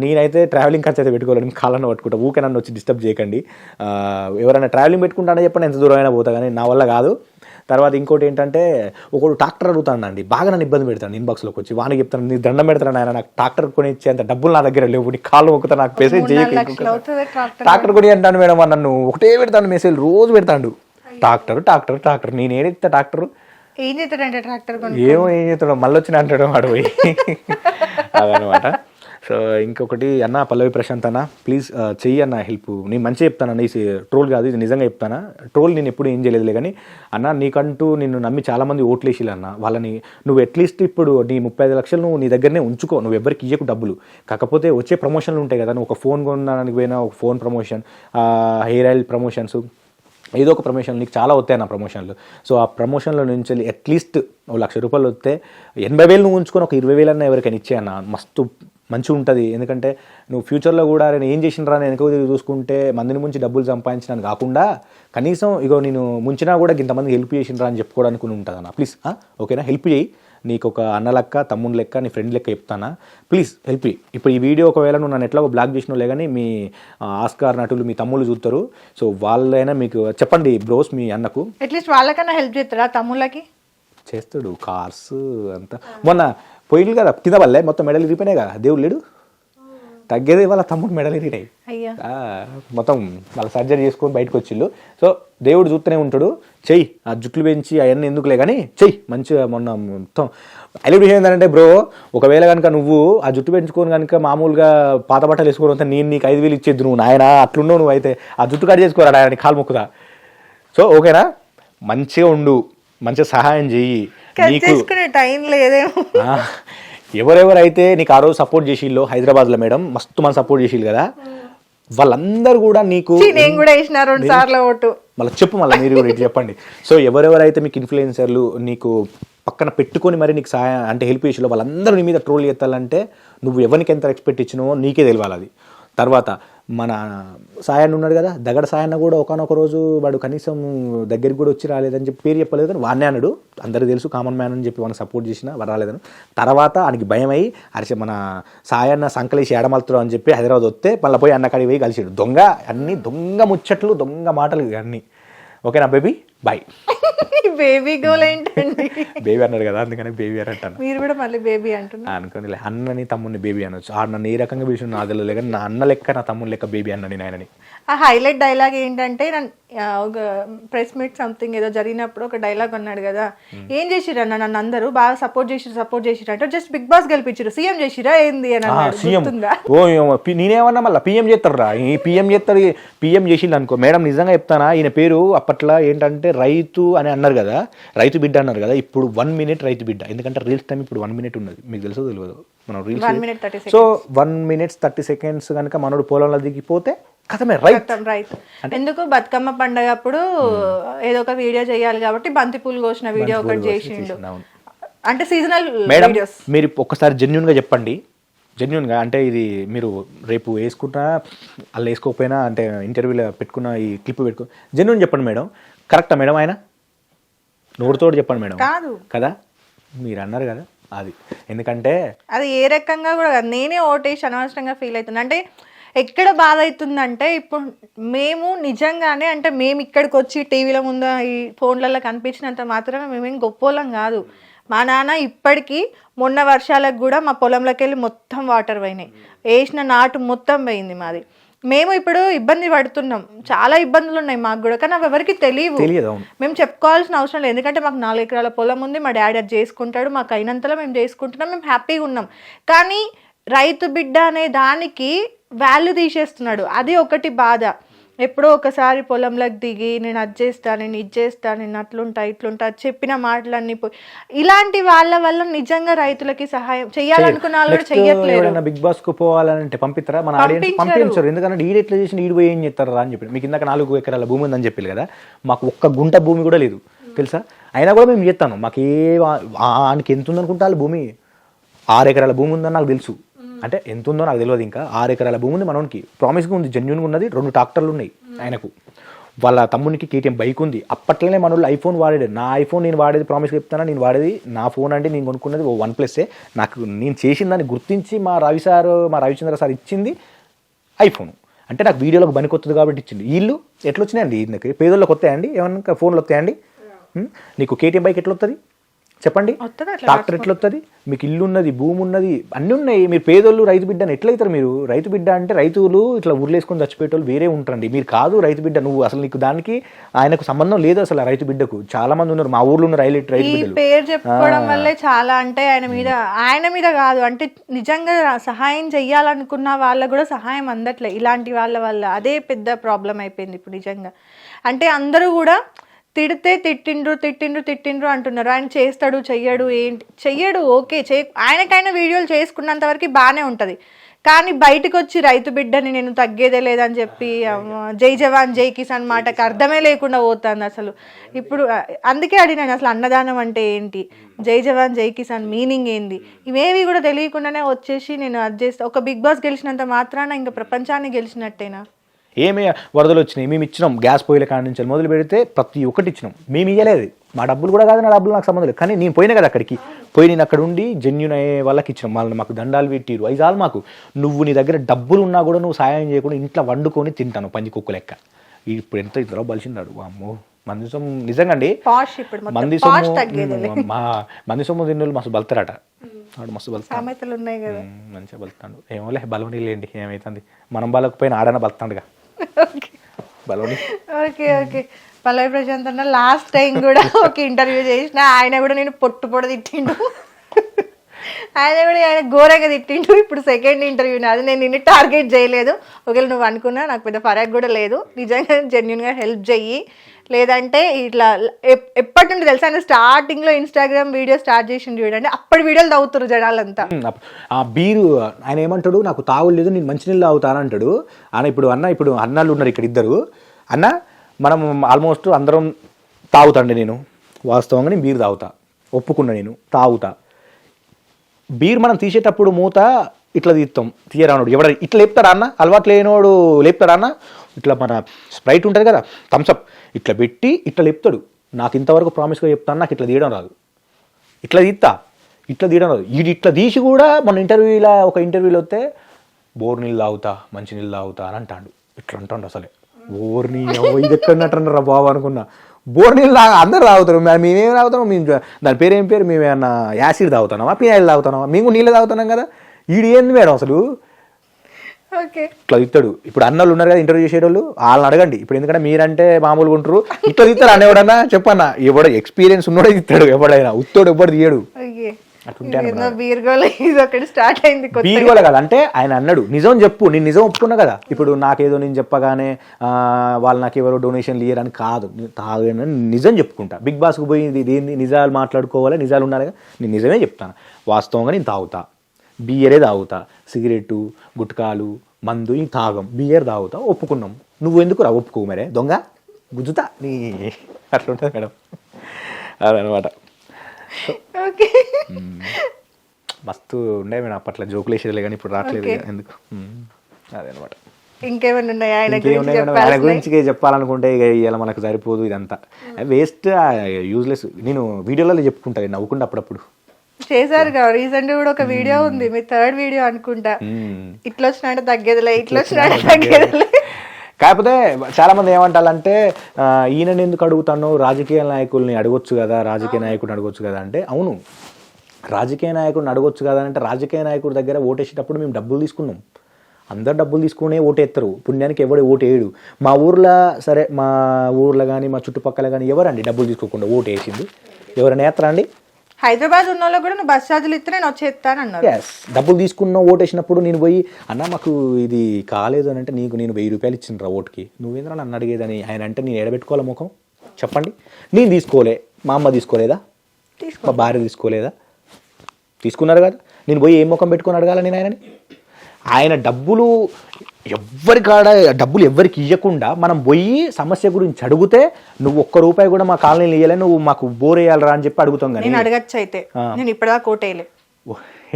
నేనైతే ట్రావెలింగ్ ఖర్చు అయితే పెట్టుకోలేను, కాళ్ళని పట్టుకుంటా, ఊకే నన్ను వచ్చి డిస్టర్బ్ చేయకండి. ఎవరైనా ట్రావెలింగ్ పెట్టుకుంటానని చెప్పండి, ఎంత దూరం అయినా పోతా, కానీ నా వల్ల కాదు. తర్వాత ఇంకోటి ఏంటంటే, ఒకడు ట్రాక్టర్ అడుగుతానండి, బాగా నన్ను ఇబ్బంది పెడతాను ఇన్బాక్స్లోకి వచ్చి. వానికి చెప్తాను, నీ దండం పెడతాను ఆయన, నాకు ట్రాక్టర్ కొని ఇచ్చేంత డబ్బులు నా దగ్గర లేవు, నీ కాళ్ళు మొక్కుతా, నాకు మెసేజ్ చేయకు. ట్రాక్టర్ కొని అంటాను మేడం, నన్ను ఒకటే పెడతాను మెసేజ్, రోజు పెడతాడు ట్రాక్టర్ ట్రాక్టర్ ట్రాక్టర్. నేను ఏదైతే ట్రాక్టర్ ఏం చేస్తాడంటే ట్రాక్టర్ ఏం చేస్తాడు, మళ్ళీ వచ్చిన అంటాడు వాడు పోయి. అదనమాట. సో ఇంకొకటి అన్న, పల్లవి ప్రశాంత్ అన్న, ప్లీజ్ చెయ్యి అన్న హెల్ప్. నేను మంచిగా చెప్తానన్న, ఈ ట్రోల్ కాదు, ఇది నిజంగా చెప్తానా. ట్రోల్ నేను ఎప్పుడు ఏం చేయలేదులే, కానీ అన్న నీకంటూ నిన్ను నమ్మి చాలామంది ఓట్లు వేసిల్లు అన్న, వాళ్ళని నువ్వు అట్లీస్ట్ ఇప్పుడు నీ 35 లక్షలు నువ్వు నీ దగ్గరనే ఉంచుకో, నువ్వు ఎవరికి ఇయ్యకు డబ్బులు. కాకపోతే వచ్చే ప్రమోషన్లు ఉంటాయి కదా, నువ్వు ఒక ఫోన్ కొనడానికి పోయినా ఒక phone promotion, hair oil promotions, ఏదో ఒక ప్రమోషన్ నీకు చాలా వస్తాయి నా ప్రమోషన్లు. సో ఆ ప్రమోషన్లో నుంచి అట్లీస్ట్ ₹1,00,000 వస్తే 80,000 నువ్వు ఉంచుకొని ఒక 20,000 అన్న ఎవరికైనా ఇచ్చేయన్న, మస్తు మంచిగా ఉంటుంది. ఎందుకంటే నువ్వు ఫ్యూచర్లో కూడా నేను ఏం చేసినరా నేను వెనక చూసుకుంటే మందిని ముంచి డబ్బులు సంపాదించినాను కాకుండా, కనీసం ఇగో నేను ముంచినా కూడా ఇంతమంది హెల్ప్ చేసినరా అని చెప్పుకోవడానికి ఉంటుంది అన్న. ప్లీజ్ ఓకేనా, హెల్ప్ చేయి. నీకు ఒక అన్న లెక్క, తమ్ముడు లెక్క, నీ ఫ్రెండ్ లెక్క చెప్తానా, ప్లీజ్ హెల్ప్ చేయి. ఇప్పుడు ఈ వీడియో ఒకవేళ నువ్వు నన్ను ఎట్లా బ్లాక్ చేసినోలే, కానీ మీ ఆస్కార్ నటులు మీ తమ్ముళ్ళు చూస్తారు, సో వాళ్ళైనా మీకు చెప్పండి బ్రోస్, మీ అన్నకు అట్లీస్ట్ వాళ్ళకన్నా హెల్ప్ చేస్తారా తమ్ముళ్ళకి? చేస్తాడు, కార్స్ అంతా. మొన్న పోయిలు కదా కింద వల్లే మొత్తం మెడలు ఇరిగిపోయినాయి కదా, దేవుడు లేడు, తగ్గేది వాళ్ళ తమ్ముడు మెడలు ఇరిగినాయి మొత్తం, వాళ్ళ సర్జరీ చేసుకొని బయటకు వచ్చిళ్ళు. సో దేవుడు చూస్తూనే ఉంటాడు, చెయ్యి. ఆ జుట్లు పెంచి అవన్నీ ఎందుకులే కానీ చెయ్యి మంచిగా. మొన్న మొత్తం హైలైట్ విషయం ఏంటంటే బ్రో, ఒకవేళ కనుక నువ్వు ఆ జుట్టు పెంచుకొని కనుక మామూలుగా పాత బట్టలు వేసుకోవడం అంతా నేను నీకు 5,000 ఇచ్చేద్దు, నువ్వు నాయన అట్లున్నావు, నువ్వు అయితే ఆ జుట్టు కట్ చేసుకోరా ఆయన కాలు మొక్కుదా. సో ఓకేనా, మంచిగా ఉండు, మంచిగా సహాయం చెయ్యి. నీకు టైం లేదేమో. ఎవరెవరైతే నీకు ఆ రోజు సపోర్ట్ చేసిల్లో హైదరాబాద్లో మేడం, మస్తు మంది సపోర్ట్ చేసిల్లు కదా, వాళ్ళందరూ కూడా నీకు నేను కూడా వేసిన 2 సార్లు ఓటు. మళ్ళీ చెప్పు, మళ్ళీ మీరు కూడా ఇటు చెప్పండి. సో ఎవరెవరైతే మీకు ఇన్ఫ్లుయెన్సర్లు నీకు పక్కన పెట్టుకొని మరి నీకు సహాయం అంటే హెల్ప్ చేసిలో వాళ్ళందరూ నీ మీద ట్రోల్ చేస్తాలంటే నువ్వు ఎవరికి ఎంత రెస్పెక్ట్ ఇచ్చినావో నీకే తెలియాలి అది. తర్వాత మన సాయన్న ఉన్నాడు కదా, దగడ సాయన్న కూడా ఒకనొక రోజు వాడు కనీసం దగ్గరికి కూడా వచ్చి రాలేదని చెప్పి పేరు చెప్పలేదు, అని వాడినే అన్నాడు, అందరికీ తెలుసు, కామన్ మ్యాన్ అని చెప్పి మనకు సపోర్ట్ చేసిన వాడు రాలేదని. తర్వాత ఆయనకి భయం అయ్యి అరిసే మన సాయన్న సంకలేసి ఏడమలుతుడు అని చెప్పి హైదరాబాద్ వస్తే మళ్ళీ పోయి అన్నకాడికి పోయి కలిసాడు. దొంగ అన్ని దొంగ ముచ్చట్లు, దొంగ మాటలు అన్నీ. ఓకేనా బేబీ, బాయ్. బేబీ గోల్ ఏంటండి? బేబీ అన్నాడు కదా, అందుకని బేబీ అని అంటాను. మీరు కూడా మళ్ళీ బేబీ అంటున్నా అనుకోని, అన్నని తమ్ముడిని బేబీ అనొచ్చు. ఆ నన్ను ఏ రకంగా పిలిచిన నా తెలియదు, కానీ నా అన్న లెక్క నా తమ్ముడు లెక్క బేబీ అన్న నేను ఆయనని. ఆ హైలైట్ డైలాగ్ ఏంటంటే, ఒక ప్రెస్ మీట్ సంథింగ్ ఏదో జరిగినప్పుడు ఒక డైలాగ్ అన్నాడు కదా, ఏం చేసిరా నన్ను అందరూ బాగా సపోర్ట్ చేసిరు అంటే జస్ట్ బిగ్ బాస్ గెలిపించారు, సీఎం చేసిరా ఏంది అని అన్నాడు. ఓ నేనేమన్నా మళ్ళీ పీఎం చేస్తాడు రా, ఈ పీఎం చేస్తాడు, పీఎం చేసిండు అనుకో మేడం. నిజంగా చెప్తానా, ఈయన పేరు అప్పట్లో ఏంటంటే రైతు అని అన్నారు కదా, రైతు బిడ్డ అన్నారు కదా, ఇప్పుడు 1 minute రైతు బిడ్డ. ఎందుకంటే రీల్స్ టైం ఇప్పుడు 1 minute ఉన్నది, మీకు తెలుసో తెలియదు మనం రీల్స్. సో 1 minute 30 seconds కనుక మనోడు పొలంలో దిగిపోతే కథమే రైట్. ఎందుకు బతుకమ్మ పండగ అప్పుడు ఏదో ఒక వీడియో చేయాలి కాబట్టి బంతి పూలు కోసిన వీడియో ఒకటి చేసిండు. అంటే సీజనల్ మేడం, మీరు ఒక్కసారి జెన్యున్గా చెప్పండి, జెన్యున్గా అంటే ఇది మీరు రేపు వేసుకున్నా అలా వేసుకోకపోయినా, అంటే ఇంటర్వ్యూలో పెట్టుకున్న ఈ క్లిప్ పెట్టుకో, జెన్యున్ చెప్పండి మేడం. కరెక్టా మేడం? ఆయన నోటితోటి చెప్పండి మేడం, కాదు కదా మీరు అన్నారు కదా అది. ఎందుకంటే అది ఏ రకంగా కూడా కాదు, నేనే ఓటేసి అనవసరంగా ఫీల్ అవుతున్నా. అంటే ఎక్కడ బాధ అవుతుందంటే, ఇప్పుడు మేము నిజంగానే అంటే మేము ఇక్కడికి వచ్చి టీవీల ముందు ఈ ఫోన్లలో కనిపించినంత మాత్రమే మేమేం గొప్పోళ్ళం కాదు. మా నాన్న ఇప్పటికీ మొన్న వర్షాలకు కూడా మా పొలంలోకి వెళ్ళి మొత్తం వాటర్ పోయినాయి, వేసిన నాటు మొత్తం పోయింది మాది. మేము ఇప్పుడు ఇబ్బంది పడుతున్నాం, చాలా ఇబ్బందులు ఉన్నాయి మాకు కూడా, కానీ అవి ఎవరికి తెలియదు. మేము చెప్పుకోవాల్సిన అవసరం లేదు, ఎందుకంటే మాకు 4 ఎకరాల పొలం ఉంది, మా డాడీ అది చేసుకుంటాడు, మాకు అయినంతలో మేము చేసుకుంటున్నాం, మేము హ్యాపీగా ఉన్నాం. కానీ రైతు బిడ్డ అనే దానికి వాల్యూ తీసేస్తున్నాడు, అది ఒకటి బాధ. ఎప్పుడో ఒకసారి పొలంలోకి దిగి నేను అది చేస్తాను, నేను ఇది చేస్తాను, నేను అట్లుంటా ఇట్లుంటా చెప్పిన మాటలన్నీ పోయి, ఇలాంటి వాళ్ళ వల్ల నిజంగా రైతులకి సహాయం చేయాలనుకున్న వాళ్ళు కూడా చెయ్యట్లేదు. బిగ్ బాస్ కు పోవాలంటే పంపిస్తారా? మన ఆడియన్స్ పంపించారు, ఎందుకంటే ఈడు ఎట్లా చేసి ఈడు పోయి ఏం చేస్తారా అని చెప్పి. మీకు ఇందాక 4 ఎకరాల భూమి ఉందని చెప్పారు కదా, మాకు 1 గుంట భూమి కూడా లేదు తెలుసా, అయినా కూడా మేము చేస్తాను. మాకు ఆయనకి ఎంత ఉందనుకుంటా భూమి, 6 ఎకరాల భూమి ఉందని నాకు తెలుసు, అంటే ఎంత ఉందో నాకు తెలియదు. ఇంకా 6 ఎకరాల భూమి ఉంది మనోనికి, ప్రామిస్గా ఉంది, జెన్యున్గా ఉన్నది. 2 ట్రాక్టర్లు ఉన్నాయి ఆయనకు, వాళ్ళ తమ్మునికి కేటీఎం బైక్ ఉంది. అప్పట్లోనే మన వాళ్ళు ఐఫోన్ వాడాడు. నా ఐఫోన్ నేను వాడేది ప్రామిస్ చెప్తాను, నేను వాడేది నా ఫోన్ అంటే నేను కొనుక్కున్నది OnePlus. నాకు నేను చేసిన దాన్ని గుర్తించి మా రవిచంద్ర సార్ ఇచ్చింది ఐఫోన్. అంటే నాకు వీడియోలోకి పనికొస్తుంది కాబట్టి ఇచ్చింది. వీళ్ళు ఎట్లా వచ్చినాయండి? ఈయనకి పేదోళ్ళకి వస్తాయండి ఏమన్నా ఫోన్లు వస్తాయండి? నీకు కేటీఎం బైక్ ఎట్లా వస్తుంది చెప్పండి? ట్రాక్టర్ ఎట్లా వస్తుంది? మీకు ఇల్లు ఉన్నది, భూమి ఉన్నది, అన్నీ ఉన్నాయి. మీరు పేదోళ్ళు రైతు బిడ్డని ఎట్లయితారు? మీరు రైతు బిడ్డ అంటే రైతులు ఇట్లా ఊర్లేసుకొని చచ్చిపోయేటోళ్ళు వేరే ఉంటారండి. మీరు కాదు రైతు బిడ్డ. నువ్వు అసలు నీకు దానికి ఆయనకు సంబంధం లేదు అసలు. రైతు బిడ్డకు చాలా మంది ఉన్నారు మా ఊర్లో ఉన్న రైతు బిడ్డలు. పేరు చెప్పుకోవడం వల్లే చాలా అంటే ఆయన మీద కాదు, అంటే నిజంగా సహాయం చెయ్యాలనుకున్న వాళ్ళకు కూడా సహాయం అందట్లే ఇలాంటి వాళ్ళ వల్ల. అదే పెద్ద ప్రాబ్లం అయిపోయింది ఇప్పుడు నిజంగా. అంటే అందరూ కూడా తిడితే తిట్టిండ్రు అంటున్నారు. ఆయన చేస్తాడు చెయ్యడు, ఏంటి చెయ్యడు, ఓకే ఆయనకైనా వీడియోలు చేసుకున్నంత వరకు బాగానే ఉంటుంది. కానీ బయటకు వచ్చి రైతు బిడ్డని నేను తగ్గేదే లేదని చెప్పి జై జవాన్ జై కిసాన్ మాటకు అర్థమే లేకుండా పోతుంది అసలు. ఇప్పుడు అందుకే అడిగినాను అసలు అన్నదానం అంటే ఏంటి, జై జవాన్ జై కిసాన్ మీనింగ్ ఏంది, ఇవేవి కూడా తెలియకుండానే వచ్చేసి నేను అది చేస్తా. ఒక బిగ్ బాస్ గెలిచినంత మాత్రాన ఇంకా ప్రపంచాన్ని గెలిచినట్టేనా? ఏమి వరదలు వచ్చినాయి, మేము ఇచ్చినాం. గ్యాస్ పొయ్యిల కాడ నుంచి మొదలు పెడితే ప్రతి ఒక్కటి ఇచ్చినాం. మేము ఇవ్వలేదు, మా డబ్బులు కూడా కాదు, నా డబ్బులు నాకు సంబంధం లేదు. కానీ నేను పోయినా కదా అక్కడికి నేను అక్కడ ఉండి జెన్యున్ అయ్యే వాళ్ళకి ఇచ్చినాం. వాళ్ళని మాకు దండాలు పెట్టిరు. అవి చాలు మాకు. నువ్వు నీ దగ్గర డబ్బులు ఉన్నా కూడా నువ్వు సాయం చేయకుండా ఇంట్లో వండుకొని తింటాను పంది కుక్కు లెక్క. ఇప్పుడు ఎంత ఇంతలో బలిసిందాడు అమ్మో. మంది సొమ్ము నిజంగా అండి, మంది సొమ్ము తిన్నోళ్ళు మస్తు బలుతారట. వాడు మస్తు బలుతాడు, మంచిగా బలుతాడు. ఏమోలే బలవని లేండి, ఏమైతుంది మనం బలకపోయినా ఆడన బలుతాడుగా బలవని. ఓకే పల్లవి ప్రశాంత్ అన్న లాస్ట్ టైం కూడా ఒక ఇంటర్వ్యూ చేసిన ఆయన కూడా నేను పొట్టు తిట్టిండు. ఆయన ఘోరంగా తిట్టిండు. ఇప్పుడు సెకండ్ ఇంటర్వ్యూ అది నేను నిన్ను టార్గెట్ చేయలేదు. ఒకవేళ నువ్వు అనుకున్నా నాకు పెద్ద ఫరక్ కూడా లేదు. నిజంగా జెన్యున్గా హెల్ప్ చెయ్యి. లేదంటే ఇట్లా ఎప్పటి నుండి తెలుసా ఆయన స్టార్టింగ్లో ఇన్స్టాగ్రామ్ వీడియో స్టార్ట్ చేసిండు చూడండి, అప్పటి వీడియోలు తాగుతారు జనాలంతా. ఆ బీరు ఆయన ఏమంటాడు, నాకు తాగులేదు నేను మంచినీళ్ళు తాగుతాను అంటాడు. ఇప్పుడు అన్నాళ్ళు ఉన్నారు ఇక్కడ ఇద్దరు. అన్న మనం ఆల్మోస్ట్ అందరం తాగుతాండి. నేను వాస్తవంగా నేను బీరు తాగుతా, ఒప్పుకున్నా, నేను తాగుతా. బీర్ మనం తీసేటప్పుడు మూత ఇట్లా తీస్తాం, తీయరానోడు ఎవడ ఇట్లా లేపుతాడా అన్న? అలవాటు లేనోడు లేపుతాడా అన్న? ఇట్లా మన స్ప్రైట్ ఉంటుంది కదా, థమ్స్అప్ ఇట్లా పెట్టి ఇట్లా లేపుతాడు. నాకు ఇంతవరకు ప్రామిస్గా చెప్తాను, నాకు ఇట్లా తీయడం రాదు. ఇట్లా తీయడం రాదు. ఇది ఇట్లా తీసి కూడా మన ఒక ఇంటర్వ్యూలో వస్తే బోర్ నీళ్ళు తాగుతా, మంచి నీళ్ళు తాగుతా అని అంటాడు. ఇట్లా అంటాడు అసలే. బోర్ని ఇది ఎక్కడన్నట్టు బాబు అనుకున్నా. బోర్ నీళ్ళు అందరు తాగుతారు, మేమేం తాగుతాం? మేము దాని పేరేం పేరు, మేమేమన్నా యాసిడ్ తాగుతున్నామా, పినాయిల్ తాగుతున్నామా? మేము నీళ్ళు తాగుతున్నాం కదా. ఈడు ఏంది మేడం అసలు ఇట్లా తిత్తాడు. ఇప్పుడు అన్నోళ్ళు ఉన్నారు కదా ఇంటర్వ్యూ చేసేటోళ్ళు, వాళ్ళని అడగండి. ఇప్పుడు ఎందుకంటే మీరంటే మామూలుగా ఉంటారు, ఇట్లా తిత్తారు అన్న ఎవడన్నా చెప్పన్నా. ఎవడో ఎక్స్పీరియన్స్ ఉన్నోడే తిత్తాడు, ఎవడైనా ఉత్తోడు ఎవడు తీయడు. బీర్గోల కదా అంటే ఆయన అన్నాడు నిజం చెప్పు, నేను నిజం ఒప్పుకున్నా కదా. ఇప్పుడు నాకేదో నేను చెప్పగానే వాళ్ళు నాకు ఎవరో డొనేషన్లు ఇయ్యరని కాదు, తాగని నిజం చెప్పుకుంటా. బిగ్ బాస్కి పోయి ఇదేంది నిజాలు మాట్లాడుకోవాలి, నిజాలు ఉండాలి. నేను నిజమే చెప్తాను. వాస్తవంగా నేను తాగుతా, బియరే తాగుతా, సిగరెట్టు గుట్కాలు మందు ఇంక తాగం, బియర్ తాగుతా, ఒప్పుకున్నాం. నువ్వు ఎందుకు రా ఒప్పుకో మరే దొంగ గుజ్జుతా నీ అట్లా ఉంటుంది మేడం. అదనమాట. మస్తు ఉండే మేడం అప్పట్లో జోకులు వేసేదిలే కానీ ఇప్పుడు రావట్లేదు ఎందుకు. అదనమాట. ఇంకేమైనా ఉన్నాయా ఆయన గురించి చెప్పాలనుకుంటే ఇక ఇలా మనకు సరిపోదు, ఇదంతా వేస్ట్ యూజ్లెస్. నేను వీడియోలలో చెప్పుకుంటాను నవ్వుకుంటా అప్పుడప్పుడు. చేశారు కదా రీసెంట్ కూడా ఒక వీడియో ఉంది, మీ థర్డ్ వీడియో అనుకుంటా, ఇట్లా వచ్చినట్టు తగ్గేదిలే, ఇట్లా వచ్చినట్టు తగ్గేదిలే. కాకపోతే చాలా మంది ఏమంటారంటే ఈయనని ఎందుకు అడుగుతాను, రాజకీయ నాయకుల్ని అడగొచ్చు కదా, రాజకీయ నాయకుడిని అడగొచ్చు కదా అంటే, అవును రాజకీయ నాయకుడిని అడగొచ్చు కదా అంటే, రాజకీయ నాయకుడి దగ్గర ఓటేసేటప్పుడు మేము డబ్బులు తీసుకున్నాం. అందరు డబ్బులు తీసుకునే ఓటేస్తారు, పుణ్యానికి ఎవడు ఓటు వేయడు. మా ఊర్లో సరే, మా ఊర్లో కానీ మా చుట్టుపక్కల కానీ ఎవరండి డబ్బులు తీసుకోకుండా ఓటు వేసింది? ఎవరైనా వేస్తారా అండి? హైదరాబాద్ ఉన్న వాళ్ళు కూడా నువ్వు బస్ ఛార్జీలు ఇస్తే నేను వచ్చేస్తాను అన్నారు. డబ్బులు తీసుకున్న ఓటు వేసినప్పుడు నేను పోయి అన్న మాకు ఇది కాలేదు అని అంటే, నీకు నేను 1000 రూపాయలు ఇచ్చిన రా ఓటుకి, నువ్వేంద్రా నన్ను అడిగేదని. ఆయన అంటే నేను ఎడబెట్టుకోవాలా ముఖం చెప్పండి? నేను తీసుకోలే, మా అమ్మ తీసుకోలేదా, మా భార్య తీసుకోలేదా? తీసుకున్నారు కదా, నేను పోయి ఏం ముఖం పెట్టుకొని అడగాల నేను ఆయనని? ఆయన డబ్బులు డబ్బులు ఎవ్వరికి ఇవ్వకుండా మనం పోయి సమస్య గురించి అడిగితే, నువ్వు ₹1 కూడా మా కాలనీలు ఇవ్వలే, నువ్వు మాకు బోర్ వేయాలరా అని చెప్పి అడుగుతాం. కానీ నేను అడగచ్చు అయితే, నేను ఇప్పటిదాకా ఓటేయలే.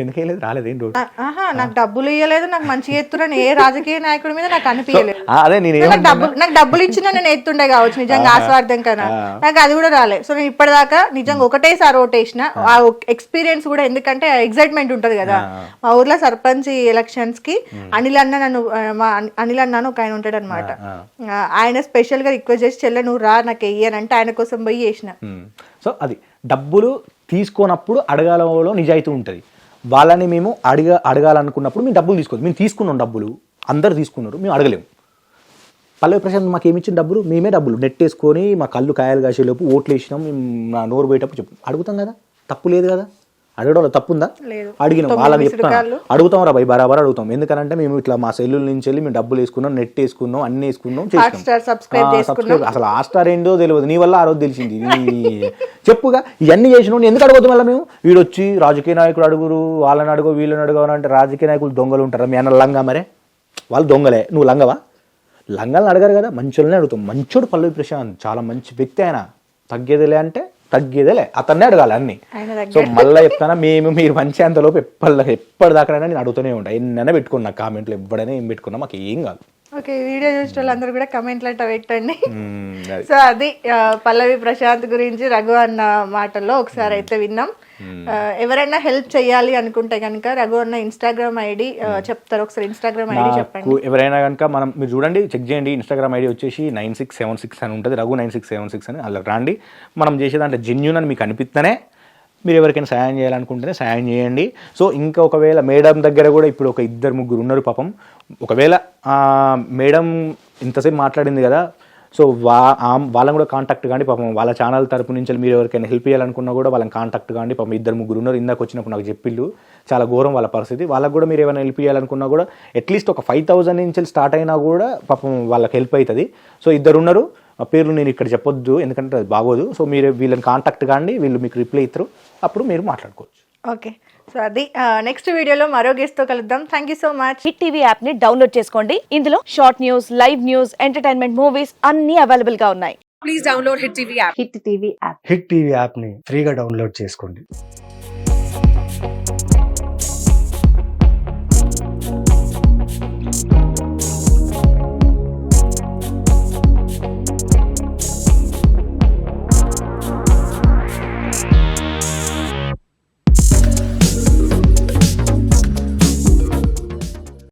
ఎందుకేలేదు రాలేదు ఏం రోజు ఆహా నాకు డబ్బులు ఇవ్వలేదు, నాకు మంచిగా ఎత్తురని ఏ రాజకీయ నాయకుడి మీద నాకు అనిపించలేదు. అదే నేను నాకు డబ్బులు ఇచ్చినా నేను ఎత్తుండే కావచ్చు నిజంగా ఆస్వార్థం కన్నా, నాకు అది కూడా రాలేదు. సో నేను ఇప్పటిదాకా నిజంగా ఒకటేసారి ఓటేసిన ఆ ఎక్స్పీరియన్స్ కూడా, ఎందుకంటే ఎక్సైట్మెంట్ ఉంటది కదా. మా ఊర్లో సర్పంచ్ ఎలక్షన్స్ కి అనిల్ అన్న ఒక ఆయన ఉంటాడు అనమాట, ఆయన స్పెషల్ గా రిక్వెస్ట్ చేసి చెల్లె నువ్వు రా నాకు వెయ్యనంటే ఆయన కోసం పోయి చేసిన. సో అది డబ్బులు తీసుకోనప్పుడు అడగాలలో నిజాయితీ ఉంటుంది. వాళ్ళని మేము అడగాలనుకున్నప్పుడు మేము డబ్బులు తీసుకోవచ్చు. మేము తీసుకున్నాం డబ్బులు, అందరు తీసుకున్నారు, మేము అడగలేము. పల్లవి ప్రశాంత్ మాకు ఏమి ఇచ్చిన డబ్బులు, మేమే డబ్బులు నెట్టేసుకొని మా కళ్ళు కాయలు కాసేలోపు ఓట్లు వేసినాం, మేము నా నోరు పోయేటప్పుడు చెప్పు అడుగుతాం కదా, తప్పు లేదు కదా. అడగడం తప్పుందా? అడిగినాం, వాళ్ళకి చెప్తాను అడుగుతాం రా భయ్, బరాబర్ అడుగుతాం. ఎందుకంటే మేము ఇట్లా మా సెల్లుల నుంచి వెళ్ళి మేము డబ్బులు వేసుకున్నాం, నెట్ వేసుకున్నాం, అన్ని వేసుకున్నాం, సబ్స్క్రైబ్. అసలు ఆ స్టార్ ఏంటో తెలియదు, నీ వల్ల ఆ రోజు తెలిసింది. చెప్పుగా ఇవన్నీ చేసినాం, ఎందుకు అడగదు మళ్ళీ మేము? వీడొచ్చి రాజకీయ నాయకుడు అడుగురు, వాళ్ళని అడుగు వీళ్ళని అడుగు అంటే రాజకీయ నాయకులు దొంగలు ఉంటారా? మీ అన్న లంగా మరే, వాళ్ళు దొంగలే, నువ్వు లంగవా? లంగాలను అడగారు కదా, మంచోళ్ళనే అడుగుతాం. మంచోడు పల్లవి ప్రశాంత్, చాలా మంచి వ్యక్తి ఆయన. తగ్గేదిలే అంటే తగ్గేదేలే, అతన్నే అడగాలి అన్ని. సో మళ్ళీ చెప్తానా, మీరు మంచి అంతలోపు ఎప్పటిదాకానైనా నేను అడుగుతూనే ఉంటాను. ఎన్నైనా పెట్టుకున్నా కామెంట్లు, ఎప్పుడైనా ఏం పెట్టుకున్నా మాకు ఏం కాదు. ఓకే, వీడియో చూసిన వాళ్ళందరూ కూడా కమెంట్లు అట్లా పెట్టండి. సో అది పల్లవి ప్రశాంత్ గురించి రఘు అన్న మాటల్లో ఒకసారి అయితే విన్నాం. ఎవరైనా హెల్ప్ చేయాలి అనుకుంటే కనుక రఘు అన్న ఇన్స్టాగ్రామ్ ఐడి చెప్తారు, ఒకసారి ఇన్స్టాగ్రామ్ ఐడి చెప్పండి. ఎవరైనా కనుక మీరు చూడండి, చెక్ చేయండి, ఇన్స్టాగ్రామ్ ఐడి వచ్చేసి 9676 అని ఉంటుంది, రఘు 9676 అని. అలా రాండి, మనం చేసేదంటే జెన్యూన్ అని మీకు అనిపిస్తేనే మీరు ఎవరికైనా సాయం చేయాలనుకుంటేనే సాయం చేయండి. సో ఇంకా ఒకవేళ మేడం దగ్గర కూడా ఇప్పుడు ఒక 2-3 ఉన్నారు పాపం. ఒకవేళ మేడం ఇంతసేపు మాట్లాడింది కదా, సో వాళ్ళని కూడా కాంటాక్ట్ కానీ పాపం, వాళ్ళ ఛానల్ తరపు నుంచి మీరు ఎవరికైనా హెల్ప్ చేయాలనుకున్నా కూడా వాళ్ళని కాంటాక్ట్ కానీ పాపం. 2-3 ఉన్నారు, ఇందాక వచ్చినప్పుడు నాకు చెప్పిళ్ళు, చాలా ఘోరం వాళ్ళ పరిస్థితి. వాళ్ళకు కూడా మీరు ఏమైనా హెల్ప్ చేయాలనుకున్నా కూడా అట్లీస్ట్ ఒక 5,000 నుంచి స్టార్ట్ అయినా కూడా పాపం వాళ్ళకి హెల్ప్ అవుతుంది. సో 2 ఉన్నారు, ఆ పేర్లు నేను ఇక్కడ చెప్పొద్దు ఎందుకంటే అది బాగోదు. సో మీరు వీళ్ళని కాంటాక్ట్ కాండి, వీళ్ళు మీకు రిప్లై ఇస్తారు, అప్పుడు మీరు మాట్లాడుకోవచ్చు. ఓకే, సో అది నెక్స్ట్ వీడియోలో మరో గెస్ట్ తో కలుద్దాం. Thank you so much. Hit TV app ని డౌన్లోడ్ చేసుకోండి. ఇందులో short news, live news, entertainment movies అన్ని అవైలబుల్ గా ఉన్నాయి. Please download Hit TV app. Hit TV app hit TV యాప్ని ఫ్రీగా డౌన్లోడ్ చేసుకోండి.